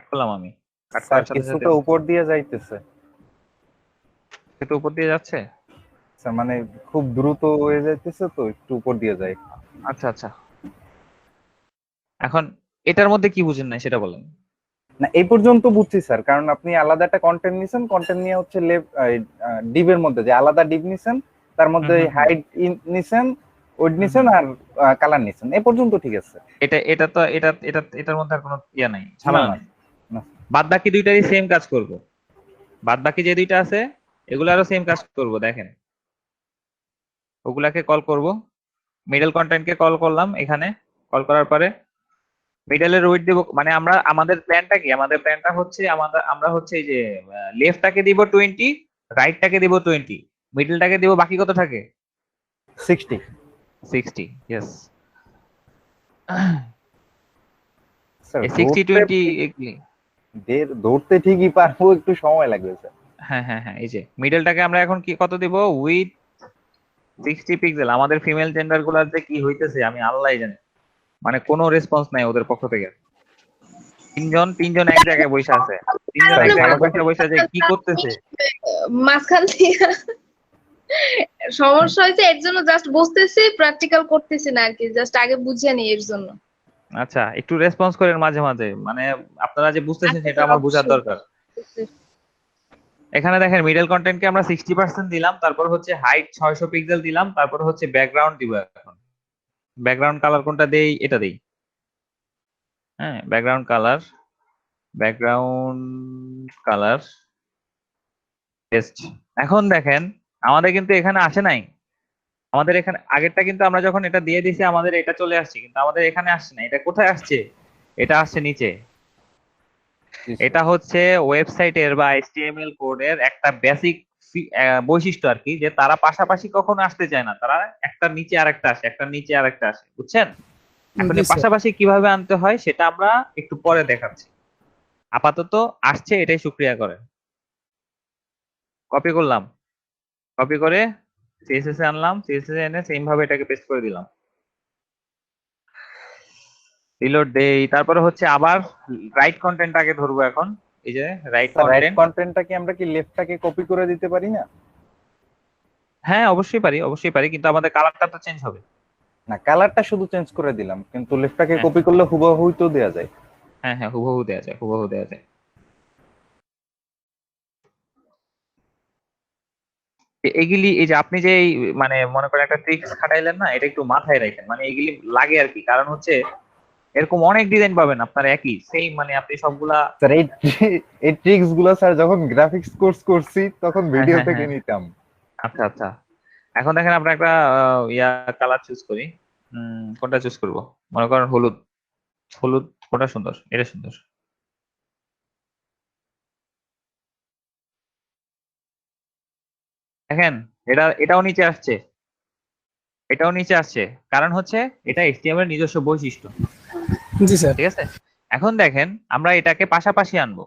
করলাম আমি, কাট
স্যার
করার সাথে সাথে
কিছুটা উপর দিয়ে যাইতেছে
একটু উপর দিয়ে যাচ্ছে।
স্যার, মানে খুব দ্রুত হয়ে যাইতেছে তো একটু উপর দিয়ে যায়।
আচ্ছা আচ্ছা, এখন এটার মধ্যে কি বুঝেন না সেটা বলেন।
না এই পর্যন্ত বুঝছি স্যার, কারণ আপনি আলাদা একটা কন্টেন্ট নিছেন, কন্টেন্ট নিয়ে হচ্ছে ডিবের মধ্যে যে আলাদা ডিব নিছেন, তার মধ্যে
হুম হুম হুম।
হাইট নিছেন, ওয়েট
হুম
নিছেন
হুম।
আর কালার নিছেন, এই পর্যন্ত ঠিক আছে।
এটা এটা তো এটার মধ্যে আর কোনো ইয়া নাই,
না
ঝামেলা
না
নাই।
না।
বাদ বাকি দুইটারই সেম কাজ করব, বাদ বাকি যে দুইটা আছে এগুলো আরো সেম কাজ করব। দেখেন ওগুলাকে কল করব। মিডল কন্টেন্টকে কল করলাম এখানে, কল করার পরে মিডলের ওয়েট দিব, মানে আমরা আমাদের প্ল্যানটা কি, আমাদের প্ল্যানটা হচ্ছে আমরা হচ্ছে এই যে লেফটটাকে দিব 20, রাইটটাকে দিব 20, মিডলটাকে দিব, বাকি কত থাকে?
60।
60। ইয়েস,
স্যার
60 20
ধরতে ঠিকই পারবো, একটু সময় লাগবে স্যার।
হ্যাঁ হ্যাঁ হ্যাঁ, এই যে মিডলটাকে আমরা এখন কি কত দিব? With 60 pixel. আমাদের ফিমেল জেন্ডার গুলার যে কি হইতেছে আমি আল্লাহই জানি, মানে কোনো রেসপন্স নাই ওদের পক্ষ থেকে। তিনজন এক জায়গায় বসে আছে, তিনজন এক জায়গায় বসে যে কি করতেছে।
মাঝখান থেকে সমস্যা হয়েছে, এর জন্য জাস্ট বসতেছি, প্র্যাকটিক্যাল করতেছি না আর কি, জাস্ট আগে বুঝিয়ে নি এর জন্য।
আচ্ছা, একটু রেসপন্স করেন মাঝে মাঝে, মানে আপনারা যে বুঝতেছেন সেটা আমার বোঝার দরকার। এখানে দেখেন মিডল কন্টেন্টকে আমরা 60% দিলাম, তারপর হচ্ছে হাইট 600 পিক্সেল দিলাম, তারপর হচ্ছে ব্যাকগ্রাউন্ড দিব। এখন ব্যাকগ্রাউন্ড কালার কোনটা দেই? এটা দেই। হ্যাঁ, ব্যাকগ্রাউন্ড কালার টেস্ট। এখন দেখেন আমাদের কিন্তু এখানে আসে নাই, আমাদের এখানে আগেরটা কিন্তু আমরা যখন এটা দিয়ে দিছি আমাদের এটা চলে আসছে, কিন্তু আমাদের এখানে আসছে না। এটা কোথায় আসছে? এটা আসছে নিচে। এটা হচ্ছে ওয়েবসাইটের বা HTML কোডের একটা বেসিক বৈশিষ্ট্য আর কি, যে তারা পাশাপাশি কখনো আসতে চায় না, তারা একটা নিচে আরেকটা আসে, একটা নিচে আরেকটা আসে, বুঝছেন? এখন
জি,
এই
স্যার।
পাশাপাশি কিভাবে আনতে হয় সেটা আমরা একটু পরে দেখাচ্ছি। আপাতত আসছে, এটাই শুক্রিয়া করে। কপি করলাম, কপি করে CSS এ আনলাম, CSS এ এনে সেম ভাবে এটাকে পেস্ট করে দিলাম। রিলোড দেই, তারপরে হচ্ছে আবার রাইট কন্টেন্ট আগে ধরবো এখন। এই যে রাইট
রাইট
কন্টেন্ট।
কন্টেন্টটাকে আমরা কি লেফটটাকে কপি করে দিতে পারি না?
হ্যাঁ অবশ্যই পারি, অবশ্যই পারি, কিন্তু আমাদের কালারটা তো চেঞ্জ হবে।
না, কালারটা শুধু চেঞ্জ করে দিলাম, কিন্তু লেফটটাকে
হ্যাঁ
কপি করলে হুবহুই তো দেয়া যায়।
হ্যাঁ হ্যাঁ, হুবহু দেয়া যায়, হুবহু দেয়া যায়। এগুলি এই যে আপনি যে মানে মনে করেন একটা ট্রিক্স খাটাইলেন না, এটা একটু মাথায় রাখেন, মানে এগুলি লাগে আর কি। কারণ হচ্ছে এরকম অনেক ডিজাইন পাবেন আপনার একই সেম, মানে আপনি সবগুলা।
স্যার এই ট্রিক্স গুলো স্যার যখন গ্রাফিক্স কোর্স করছি তখন
হ্যাঁ
ভিডিও
হ্যাঁ
থেকে
হ্যাঁ,
নিতাম।
আচ্ছা আচ্ছা। এখন দেখেন আমরা একটা ইয়া কালার চুজ করি। কোনটা চুজ করব? মনে করেন হলুদ। হলুদ কোনটা সুন্দর? এটা সুন্দর। দেখেন এটাও নিচে আসছে, এটাও নিচে আসছে, কারণ হচ্ছে এটা HTML এর নিজস্ব বৈশিষ্ট্য।
জি, স্যার।
ঠিক আছে, এখন দেখেন আমরা এটাকে পাশাপাশি আনবো,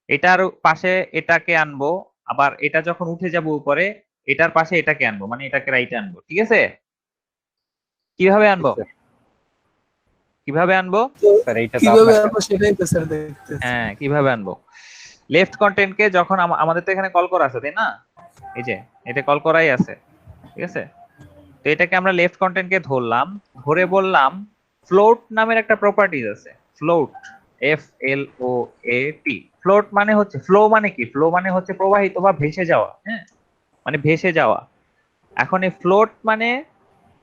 এটার পাশে এটাকে আনবো, আবার এটা যখন উঠে যাব উপরে এটার পাশে এটাকে আনবো, মানে এটাকে রাইটে আনবো। ঠিক আছে, কিভাবে আনবো? কিভাবে আনবো?
তো
স্যার এইটা তো
কিভাবে
আপনার
আনবো সেটাই তো স্যার দেখতেছি।
হ্যাঁ, কিভাবে আনবো? লেফট কন্টেন্টকে যখন আমাদের তো এখানে কল করা আছে তাই না? এই যে এটা কল করাই আছে, ঠিক আছে। তো এটাকে আমরা লেফট কন্টেন্টকে ধরলাম, ধরে বললাম ফ্লোট নামের একটা প্রপার্টিজ আছে। Float, FLOAT। ফ্লোট মানে হচ্ছে, ফ্লো মানে কি? ফ্লো মানে হচ্ছে প্রবাহিত বা ভেসে যাওয়া। হ্যাঁ, মানে ভেসে যাওয়া। এখন এই ফ্লোট মানে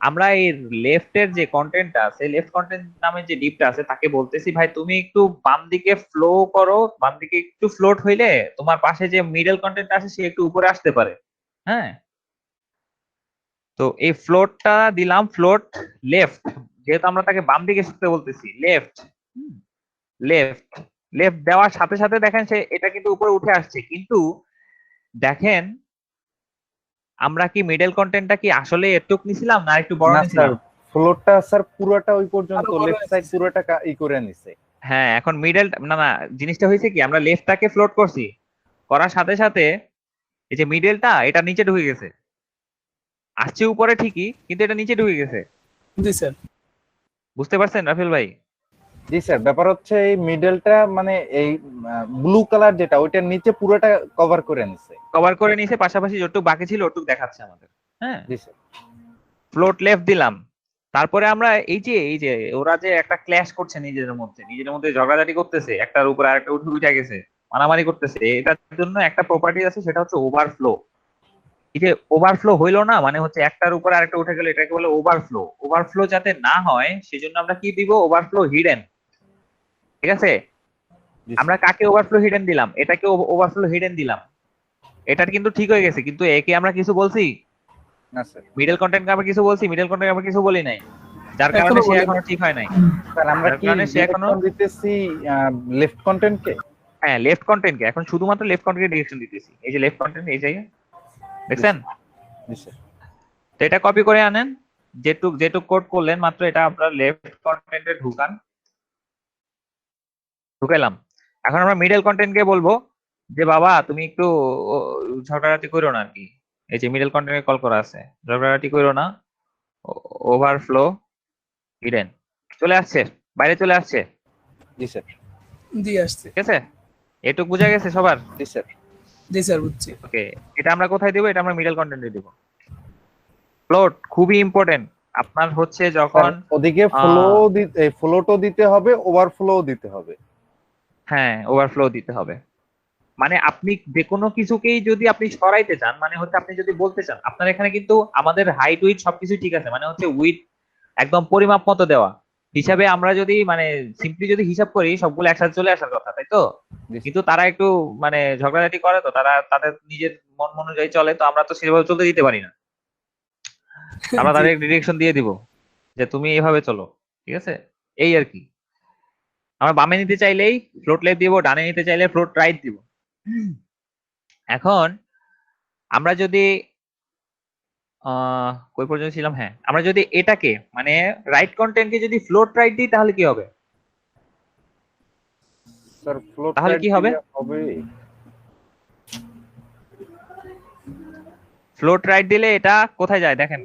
আমরা এই লেফটের যে কন্টেন্টটা আছে, লেফট কন্টেন্ট নামে যে ডিপটা আছে, তাকে বলতেছি ভাই তুমি একটু বাম দিকে ফ্লো করো, বাম দিকে একটু ফ্লোট হইলে তোমার পাশে যে মিডল কন্টেন্ট আছে সে একটু উপরে আসতে পারে। হ্যাঁ, তো এই ফ্লোটটা দিলাম, ফ্লোট লেফট, যেহেতু আমরা তাকে বাম দিকে শুতে বলতেছি, লেফট। লেফট লেফট দেওয়ার সাথে সাথে দেখেন সে এটা কিন্তু উপরে উঠে আসছে, কিন্তু দেখেন আমরা কি মিডল কন্টেন্টটা কি আসলে এটুক নিছিলাম না একটু বড়
না স্যার,
নিছিলাম?
ফ্লোরটা স্যার পুরোটা ওই পর্যন্ত,
আরো বড়
লেফট সাইড
হয়েছে।
পুরোটা ই করে নিছে।
হ্যাঁ, এখন মিডল না না, জিনিসটা হয়েছে কি আমরা লেফটটাকে ফ্লোট করছি, করার সাথে সাথে এই যে মিডলটা এটা নিচে ঢুকে গেছে, আসছে উপরে ঠিকই কিন্তু এটা নিচে ঢুকে গেছে।
জি, স্যার।
বুঝতে পারছেন রাফেল ভাই?
জি স্যার, ব্যাপার হচ্ছে এই মিডলটা মানে এই ব্লু কালার যেটা ওইটার নিচে পুরোটা কভার করে নিছে।
কভার করে নিয়েছে, পাশাপাশি যতটুকু বাকি ছিল ওটুকু দেখাচ্ছে আমাদের। হ্যাঁ,
জি স্যার।
ফ্লোট লেফট দিলাম, তারপরে আমরা এই যে ওরা যে একটা ক্ল্যাশ করছে নিজেদের মধ্যে ঝগড়াঝাটি করতেছে, একটার উপর আরেকটা উঠে গেছে, মারামারি করতেছে, এটার জন্য একটা প্রপার্টি আছে সেটা হচ্ছে ওভারফ্লো। এই যে ওভারফ্লো হইলো না, মানে হচ্ছে একটার উপর আরেকটা উঠে গেল, এটাকে বলে ওভারফ্লো। ওভারফ্লো যাতে না হয় সেজন্য আমরা কি দিব? Overflow hidden. ঠিক আছে,
জি
আমরা কাকে ওভারফ্লো হিডেন দিলাম? এটাকে ওভারফ্লো হিডেন দিলাম। এটা কিন্তু ঠিক হয়ে গেছে, কিন্তু একে আমরা কিছু বলছি?
না স্যার।
মিডল কন্টেন্টকে আমরা কিছু বলছি, মিডল কন্টেন্ট আমরা কিছু বলি নাই, যার কারণে
এখনো
সে
বলি
এখনো ঠিক হয় নাই।
স্যার আমরা
যার
কি
কারণে সে এখনো
ডিরেকশন দিতেছি লেফট কন্টেন্টকে?
হ্যাঁ লেফট কন্টেন্টকে, এখন শুধুমাত্র লেফট কন্টেন্টকে ডিরেকশন দিতেছি। এই যে লেফট কন্টেন্ট, এই জায়গায় দেখছেন?
জি স্যার।
তো এটা কপি করে আনেন, যেটুক কোড করলেন মাত্র এটা আপনার লেফট কন্টেন্টে ঢুকাইলাম। এখন আমরা মিডল কন্টেন্টকে বলবো যে বাবা তুমি একটু ঝগড়াঝাটি করো না আর কি। এই যে মিডল কন্টেন্টে কল করা আছে, ঝগড়াঝাটি করো না, ওভারফ্লো হিডেন চলে আসছে, বাইরে চলে আসছে।
জি স্যার।
দিয়ে আসছে।
ঠিক আছে, এটুক বোঝা গেছে সবার?
জি স্যার।
জি স্যার, বুঝছি।
ওকে, এটা আমরা কোথায় দিব? এটা আমরা মিডল কন্টেন্টে দিব। ফ্লোট খুবই ইম্পর্টেন্ট আপনার হচ্ছে যখন
ওদিকে ফ্লোটও দিতে হবে, ওভারফ্লোও দিতে হবে।
হ্যাঁ ওভারফ্লো দিতে হবে। মানে আপনি যে কোনো কিছুকেই যদি আপনি সরাইতে চান, মানে হচ্ছে আপনি যদি বলতে চান আপনার এখানে কিন্তু আমাদের হাইট উইথ সবকিছু ঠিক আছে, মানে হচ্ছে উইথ একদম পরিমাপ মতো দেওয়া হিসাবে আমরা যদি মানে সিম্পলি যদি হিসাব করি সবগুলো একসাথে চলে আসার কথা, তাই তো? কিন্তু তারা একটু মানে ঝগড়াঝাটি করে, তো তারা তাদের নিজের মন অনুযায়ী চলে, তো আমরা তো সেভাবে চলতে দিতে পারি না। আমরা তাদের ডিরেকশন দিয়ে দিব যে তুমি এইভাবে চলো, ঠিক আছে? এই আর কি। আমরা বামে নিতে চাইলেই ফ্লোট লেফট দিব, ডানে নিতে চাইলে ফ্লোট রাইট দিব। এখন আমরা যদি কই পর্যন্ত ছিলাম? হ্যাঁ, আমরা যদি এটাকে মানে রাইট কন্টেন্টকে যদি ফ্লোট রাইট দিই তাহলে কি হবে?
স্যার ফ্লোট
তাহলে কি হবে? ফ্লোট রাইট দিলে এটা কোথায় যায় দেখেন,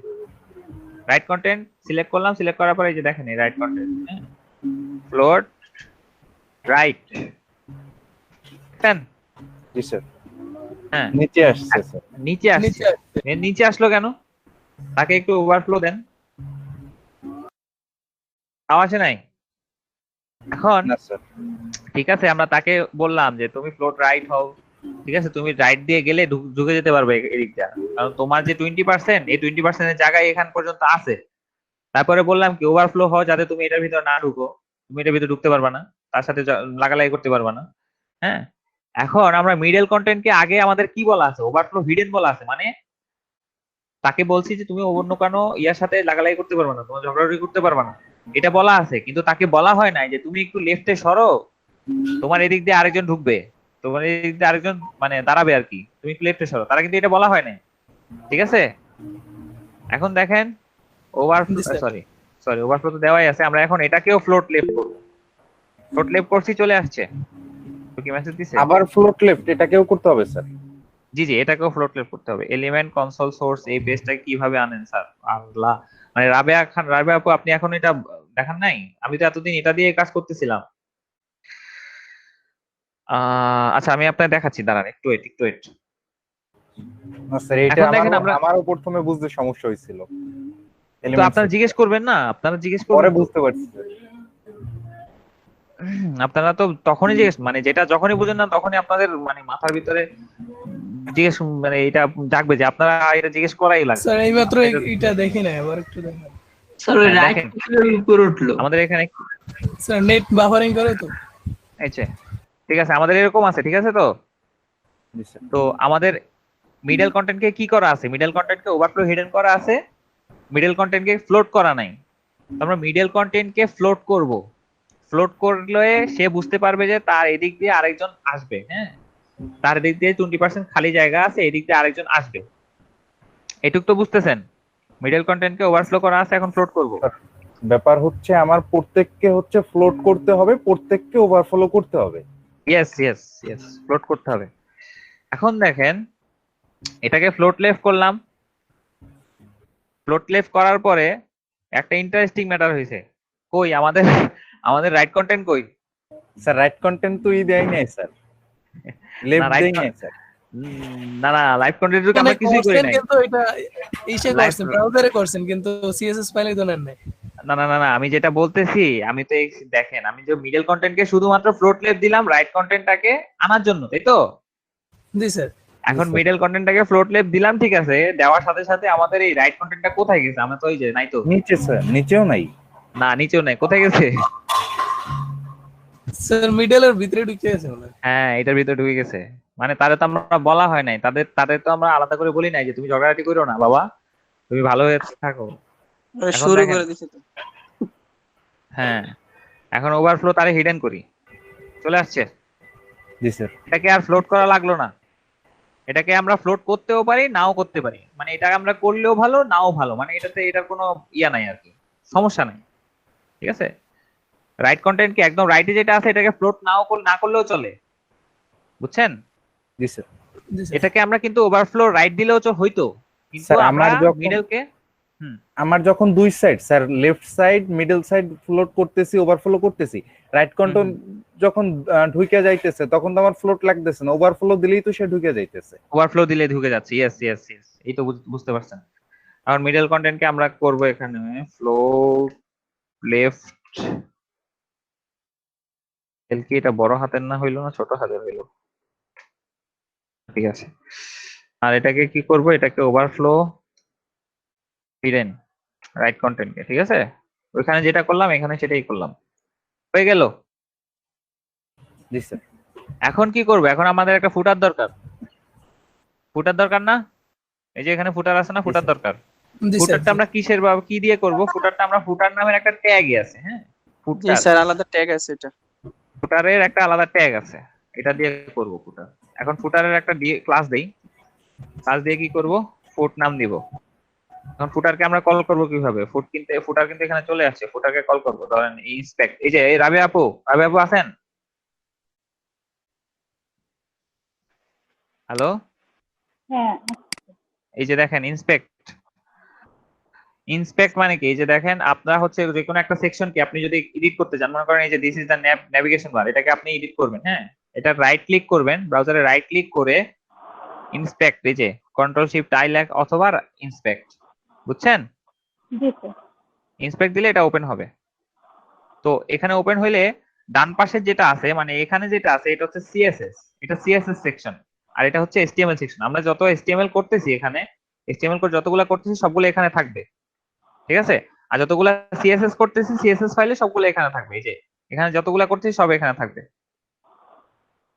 রাইট কন্টেন্ট সিলেক্ট করলাম, সিলেক্ট করার পরে এই যে দেখেন এই রাইট কন্টেন্ট, ফ্লোট রাইট, দেখেন?
জি স্যার।
হ্যাঁ
নিচে আসছে স্যার।
নিচে আসছে। এর নিচে আসলো কেন? তাকে একটু ওভারফ্লো দেন, তাও আসে নাই। এখন
না স্যার।
ঠিক আছে, আমরা তাকে বললাম যে তুমি ফ্লোট রাইট হও, ঠিক আছে, তুমি রাইট দিয়ে গেলে ঢুকে যেতে পারবে এদিকটা, কারণ তোমার যে 20% এই 20% এর জায়গায় এখান পর্যন্ত আছে। তারপরে বললাম কি ওভারফ্লো হও, যাতে তুমি এটার ভিতর না ঢুকো, তুমি এটার ভিতর ঢুকতে পারবা না, তার সাথে লাগালাগি করতে পারবা না। হ্যাঁ, এখন আমরা মিডল কন্টেন্টকে আগে আমাদের কি বলা আছে? ওভারফ্লো হিডেন বলা আছে, মানে তাকে বলছি যে তুমি অন্য কোনো ইয়ার সাথে লাগালাগি করতে পারবা না, তোমার ঝগড়াঝাটি করতে পারবা না, এটা বলা আছে। কিন্তু তাকে বলা হয় নাই যে তুমি একটু লেফটে সরো, তোমার এদিক দিয়ে আরেকজন ঢুকবে, তোমার এদিক দিয়ে আরেকজন মানে দাঁড়াবে আর কি, তুমি একটু লেফটে সরো, তারা কিন্তু এটা বলা হয় নাই। ঠিক আছে, এখন দেখেন ওভারফ্লো তো দেওয়াই আছে, আমরা এখন এটাকেও ফ্লোট লেফট করব। ফ্লোট লেফট করছি, চলে আসছে। তো কি মেসেজ দিছে?
আবার ফ্লোট লেফট এটাকেও করতে হবে স্যার?
জি জি, এটাকেও ফ্লোট লেফট করতে হবে। এলিমেন্ট কনসোল সোর্স এই পেজটা কিভাবে আনেন স্যার? আল্লাহ, মানে রাবেয়া আপু আপনি এখন এটা দেখান নাই? আমি তো এতদিন এটা দিয়ে কাজ করতেছিলাম। আচ্ছা আমি আপনাকে দেখাচ্ছি, দাঁড়ান একটু ওয়েট।
না স্যার, এটা
এখন দেখেন
আমারও প্রথমে বুঝতে সমস্যা হয়েছিল।
তো আপনারা জিজ্ঞেস করবেন না, আপনারা জিজ্ঞেস
পরে
করবেন।
বুঝতে পারছি স্যার।
আপনারা তো তখনই জিজ্ঞেস, মানে যেটা যখনই বুঝেন না তখনই আপনাদের মানে মাথার ভিতরে জিজ্ঞেস মানে এটা জাগবে যে আপনারা এটা জিজ্ঞেস করাই লাগবে।
স্যার এইমাত্র এটা দেখি না, আবার একটু দেখেন।
স্যার ওই
হ্যাঁ,
রাইট
দেখেন।
কন্টেন্টের উপরে উঠলো।
আমাদের এখানে
স্যার নেট বাফারিং করে তো।
আচ্ছা ঠিক আছে, আমাদের এরকম আছে, ঠিক আছে তো?
জি স্যার।
তো আমাদের মিডল কন্টেন্টকে কি করা আছে? মিডল কন্টেন্টকে ওভারফ্লো হিডেন করা আছে, মিডল কন্টেন্টকে ফ্লোট করা নাই। আমরা মিডল কন্টেন্টকে ফ্লোট করব। ফ্লোট করলে সে বুঝতে পারবে যে তার এদিক দিয়ে আরেকজন আসবে। হ্যাঁ, তার এদিক দিয়ে 20% খালি জায়গা আছে, এদিক দিয়ে আরেকজন আসবে। এটুক তো বুঝতেছেন? মিডল কন্টেন্টকে ওভারফ্লো করা আছে, এখন ফ্লোট করব।
ব্যাপার হচ্ছে আমার প্রত্যেককে হচ্ছে ফ্লোট করতে হবে, প্রত্যেককে ওভারফ্লো করতে হবে।
ইয়েস ফ্লোট করতে হবে। এখন দেখেন এটাকে ফ্লোট লেফট করলাম, ফ্লোট লেফট করার পরে একটা ইন্টারেস্টিং ম্যাটার হয়েছে। কই আমাদের রাইট কন্টেন্ট কই?
স্যার রাইট কন্টেন্ট তো দেয় নাই স্যার, লেফট
right
দেই নাই স্যার।
না লাইভ কন্টেন্ট আমরা কিছুই করি নাই।
কিন্তু এটা ইসে করছেন, ব্রাউজারে করছেন, কিন্তু সিএসএস ফাইলে তো নেন নাই।
না আমি যেটা বলতেছি, আমি তো দেখেন আমি যে মিডল কন্টেন্টকে শুধুমাত্র ফ্লোট লেফট দিলাম রাইট কন্টেন্টটাকে আনার জন্য, তাই তো?
জি স্যার।
এখন মিডল কন্টেন্টটাকে ফ্লোট লেফট দিলাম, ঠিক আছে, দেওয়ার সাথে সাথে আমাদের এই রাইট কন্টেন্টটা কোথায় গেছে? আমরা তো ওই যে নাই তো,
নিচে স্যার, নিচেও নাই।
না নিচেও নাই, কোথায় গেছে?
স্যার মিডলের ভিতরে ঢুকে গেছে মনে হয়।
হ্যাঁ এটার ভিতরে ঢুকে গেছে। মানে তাদের তো আমরা বলা হয় নাই, তাদের তো আমরা আলাদা করে বলি নাই যে তুমি ঝগড়াঝাটি করো না বাবা, তুমি ভালো হয়ে থাকো। এখন
শুরু
দেখেন,
করে দিছে তো।
হ্যাঁ এখন ওভারফ্লো তারে হিডেন করি, চলে আসছে।
জি স্যার।
এটাকে আর ফ্লোট করা লাগলো না, এটাকে আমরা ফ্লোট করতেও পারি নাও করতে পারি, মানে এটা আমরা করলেও ভালো নাও ভালো, মানে এটাতে এটার কোনো ইয়া নাই আর কি, সমস্যা নাই। ঠিক আছে, রাইট কন্টেন্ট কি একদম রাইটে যেটা আছে এটাকে ফ্লোট না করলেও চলে, বুঝছেন?
জি স্যার।
জি স্যার।
এটাকে আমরা কিন্তু ওভারফ্লো রাইট দিলেও হইতো, কিন্তু
স্যার,
আমরা
আমার যখন-
মিডলকে
আমার যখন দুই side sir, left side middle side float করতেছি, ওভারফ্লো করতেছি, রাইট কন্ট্রোল যখন ঢুকে যাইতেছে তখন তো আমার ফ্লোট লাগতেছে না, ওভারফ্লো দিলেই তো সে ঢুকে যাইতেছে।
ওভারফ্লো দিলে ঢুকে যাচ্ছে, ইয়েস ইয়েস ইয়েস, এই তো বুঝতে পারছেন। আর মিডল কন্টেন্টকে আমরা করব এখানে ফ্লোট লেফট, কি এটা বড় হাতের না হইলো না ছোট হাতের হইলো, ঠিক আছে। আর এটাকে কি করব, এটাকে ওভারফ্লো হিডেন রাইট কন্টেন্টকে, ঠিক আছে। ওইখানে যেটা করলাম এখানে সেটাই করলাম, হয়ে গেল।
জি স্যার।
এখন কি করব, এখন আমাদের একটা ফুটার দরকার, ফুটার দরকার না? এই যে এখানে ফুটার আছে না, ফুটার দরকার।
জি স্যার।
ফুটারটা আমরা কিসের বা কি দিয়ে করব? ফুটারটা আমরা ফুটার নামের একটা ট্যাগই আছে, হ্যাঁ
জি
ফুটার,
স্যার, আলাদা ট্যাগ আছে এটা।
ফুটারের একটা আলাদা ট্যাগ আছে, এটা দিয়ে করব ফুটার। এখন ফুটারের একটা ক্লাস দেই, ক্লাস দিয়ে কি করব, ফুট নাম দিব। এখন ফুটারকে আমরা কল করব কিভাবে? ফুটার কিন্তু এখানে চলে আসছে, ফুটারকে কল করব, ধরেন ইন্সপেক্ট, এই যে এই রাবি আপু আছেন? হ্যালো,
হ্যাঁ,
এই যে দেখেন ইন্সপেক্ট মানে কি, এই যে দেখেন আপনারা হচ্ছে যে কোনো একটা সেকশন কি আপনি যদি এডিট করতে চান, মনে করেন এই যে দিস ইজ দ্য নেভিগেশন বার, এটাকে আপনি এডিট করবেন, হ্যাঁ এটা রাইট ক্লিক করবেন, ব্রাউজারে রাইট ক্লিক করে ইন্সপেক্ট, এই যে কন্ট্রোল শিফট আই লেখ অথবা ইন্সপেক্ট, বুঝছেন?
জি স্যার।
ইন্সপেক্ট দিলে এটা ওপেন হবে। তো এখানে ওপেন হইলে ডান পাশে যেটা আছে, মানে এখানে যেটা আছে এটা হচ্ছে সিএসএস, এটা সিএসএস সেকশন, আর এটা হচ্ছে এইচটিএমএল সেকশন। আমরা যত এইচটিএমএল করতেছি এখানে, এইচটিএমএল কোড যতগুলো করতেছি সবগুলো এখানে থাকবে, ঠিক আছে। আর যতগুলো সিএসএস করতেছি সিএসএস ফাইলে সবগুলো এখানে থাকবে, এই যে এখানে যতগুলো করতেছি সব এখানে থাকবে,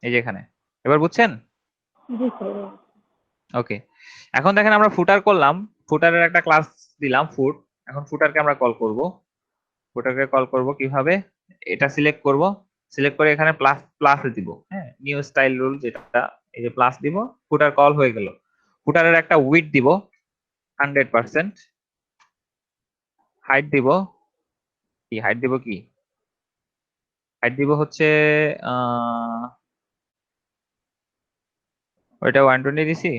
এই যে এখানে। এবার বুঝছেন?
জি স্যার।
ওকে, এখন দেখেন আমরা ফুটার করলাম, ফুটারের একটা ক্লাস দিলাম ফুট। এখন ফুটারকে আমরা কল করব, ফুটারকে কল করব কিভাবে, এটা সিলেক্ট করব, সিলেক্ট করে এখানে প্লাস প্লাস দিব, হ্যাঁ নিউ স্টাইল রুল যেটা, এই যে প্লাস দিব, ফুটার কল হয়ে গেল। ফুটারের একটা উইডথ দিব 100%, হাইট দিব কি, হাইট দিব কি, হাইট দিব হচ্ছে ওইটা 120 দিছি,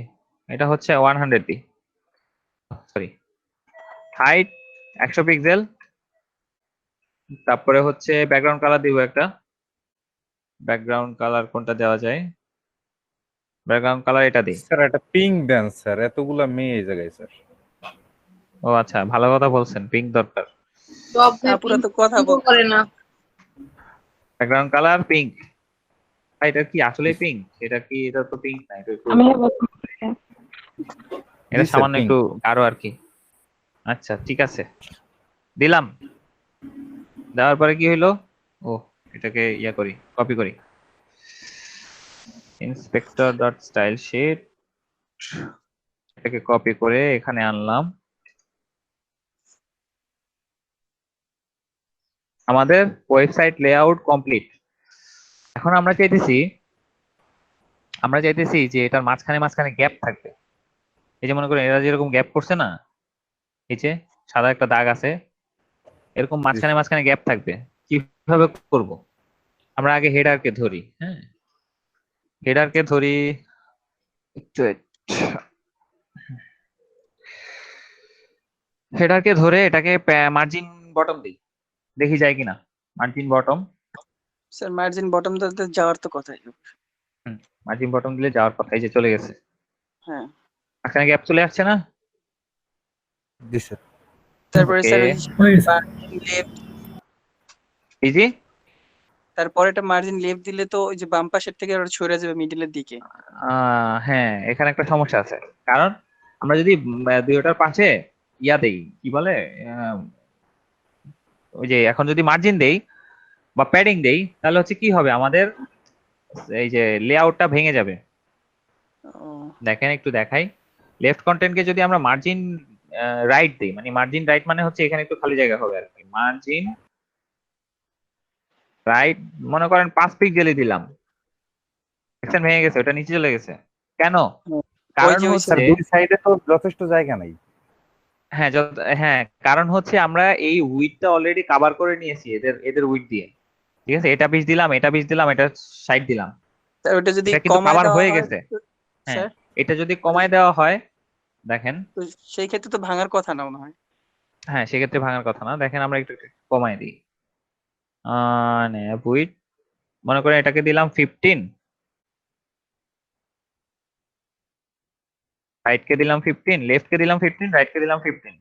এটা হচ্ছে 100 দি, সরি হাইট 100 পিক্সেল। তারপরে হচ্ছে ব্যাকগ্রাউন্ড কালার দিব একটা, ব্যাকগ্রাউন্ড কালার কোনটা দেওয়া যায়, ব্যাকগ্রাউন্ড কালার এটা দিই।
স্যার এটা পিঙ্ক দেন স্যার, এতগুলা মেয়ে এই জায়গায় স্যার।
ও আচ্ছা, ভালো কথা বলছেন, পিঙ্ক দরকার।
সব
আপুরা তো কথা
pink ও করে না।
ব্যাকগ্রাউন্ড কালার পিঙ্ক, এটা কি আসলে পিঙ্ক? এটা কি, এটা তো পিঙ্ক না, এটা একটু,
আমি
এটা
জি স্যার,
সামান্য
pink।
একটু গাঢ় আর কি। আচ্ছা ঠিক আছে, দিলাম। দেওয়ার পরে কি হইলো, ও এটাকে ইয়া করি, কপি করি, ইন্সপেক্টর ডট স্টাইল শিট, এটাকে কপি করে এখানে আনলাম। আমাদের ওয়েবসাইট লেআউট কমপ্লিট। এখন আমরা চাইতেছি যে এটার মাঝখানে মাঝখানে গ্যাপ থাকবে। এই যে মনে করেন এরা যেরকম গ্যাপ করছে না, এই যে সাদা একটা দাগ আছে, এরকম মাঝখানে মাঝখানে গ্যাপ থাকবে। কিভাবে করব? আমরা আগে হেডারকে ধরি, হ্যাঁ হেডারকে ধরি, একটু হেডারকে ধরে এটাকে মার্জিন বটম দিই, দেখি যায় কিনা। Margin bottom,
sir margin bottom দিতে যাওয়ার তো কথাই।
মার্জিন বটম দিলে যাওয়ার কথা, এই যে চলে গেছে,
হ্যাঁ।
মাঝখানে গ্যাপ চলে আসছে না?
জি স্যার।
তারপরে
Okay.
স্যার
হয়েছে।
লেফট,
এই যে
তারপরে এটা মার্জিন লেফট দিলে তো ওই যে বাম পাশের থেকে ওটা সরে যাবে মিডলের দিকে।
হ্যাঁ এখানে একটা সমস্যা আছে, কারণ আমরা যদি দুইটার পাশে ইয়া দেই, কি বলে ওই যে এখন যদি মার্জিন দেই বা প্যাডিং দেই, তাহলে হচ্ছে কি হবে, আমাদের এই যে লেআউটটা ভেঙে যাবে।
ও,
দেখেন একটু দেখাই, লেফট কন্টেন্টকে যদি আমরা মার্জিন রাইট দিই, মানে মার্জিন রাইট মানে হচ্ছে এখানে একটু খালি জায়গা হবে আর কি, মার্জিন রাইট মনে করেন 5 পিক্সেলই দিলাম, দেখছেন ভেঙে গেছে, ওটা নিচে চলে গেছে কেন?
ওই
কারণ
যে ওই
স্যার
হচ্ছে
দুই সাইডে তো যথেষ্ট জায়গা নাই।
হ্যাঁ কারণ হচ্ছে আমরা এই উইডটা অলরেডি কভার করে নিয়েছি এদের এদের উইড দিয়ে, ঠিক আছে, এটা পিস দিলাম, এটা পিস দিলাম, এটা সাইড দিলাম,
তা ওটা যদি
এটা কিন্তু
কমায়
কভার
দেওয়া
হয়ে
হয়
গেছে। হ্যাঁ
স্যার,
এটা যদি কমায় দেওয়া হয়, দেখেন,
তো সেই ক্ষেত্রে তো ভাঙার কথা না মনে হয়।
হ্যাঁ সেক্ষেত্রে ভাঙার কথা না, দেখেন আমরা একটু একটু কমায় দিই, উইড মনে করেন এটাকে দিলাম 15, রাইট কে দিলাম 15, লেফট কে দিলাম 15, রাইট কে দিলাম 15,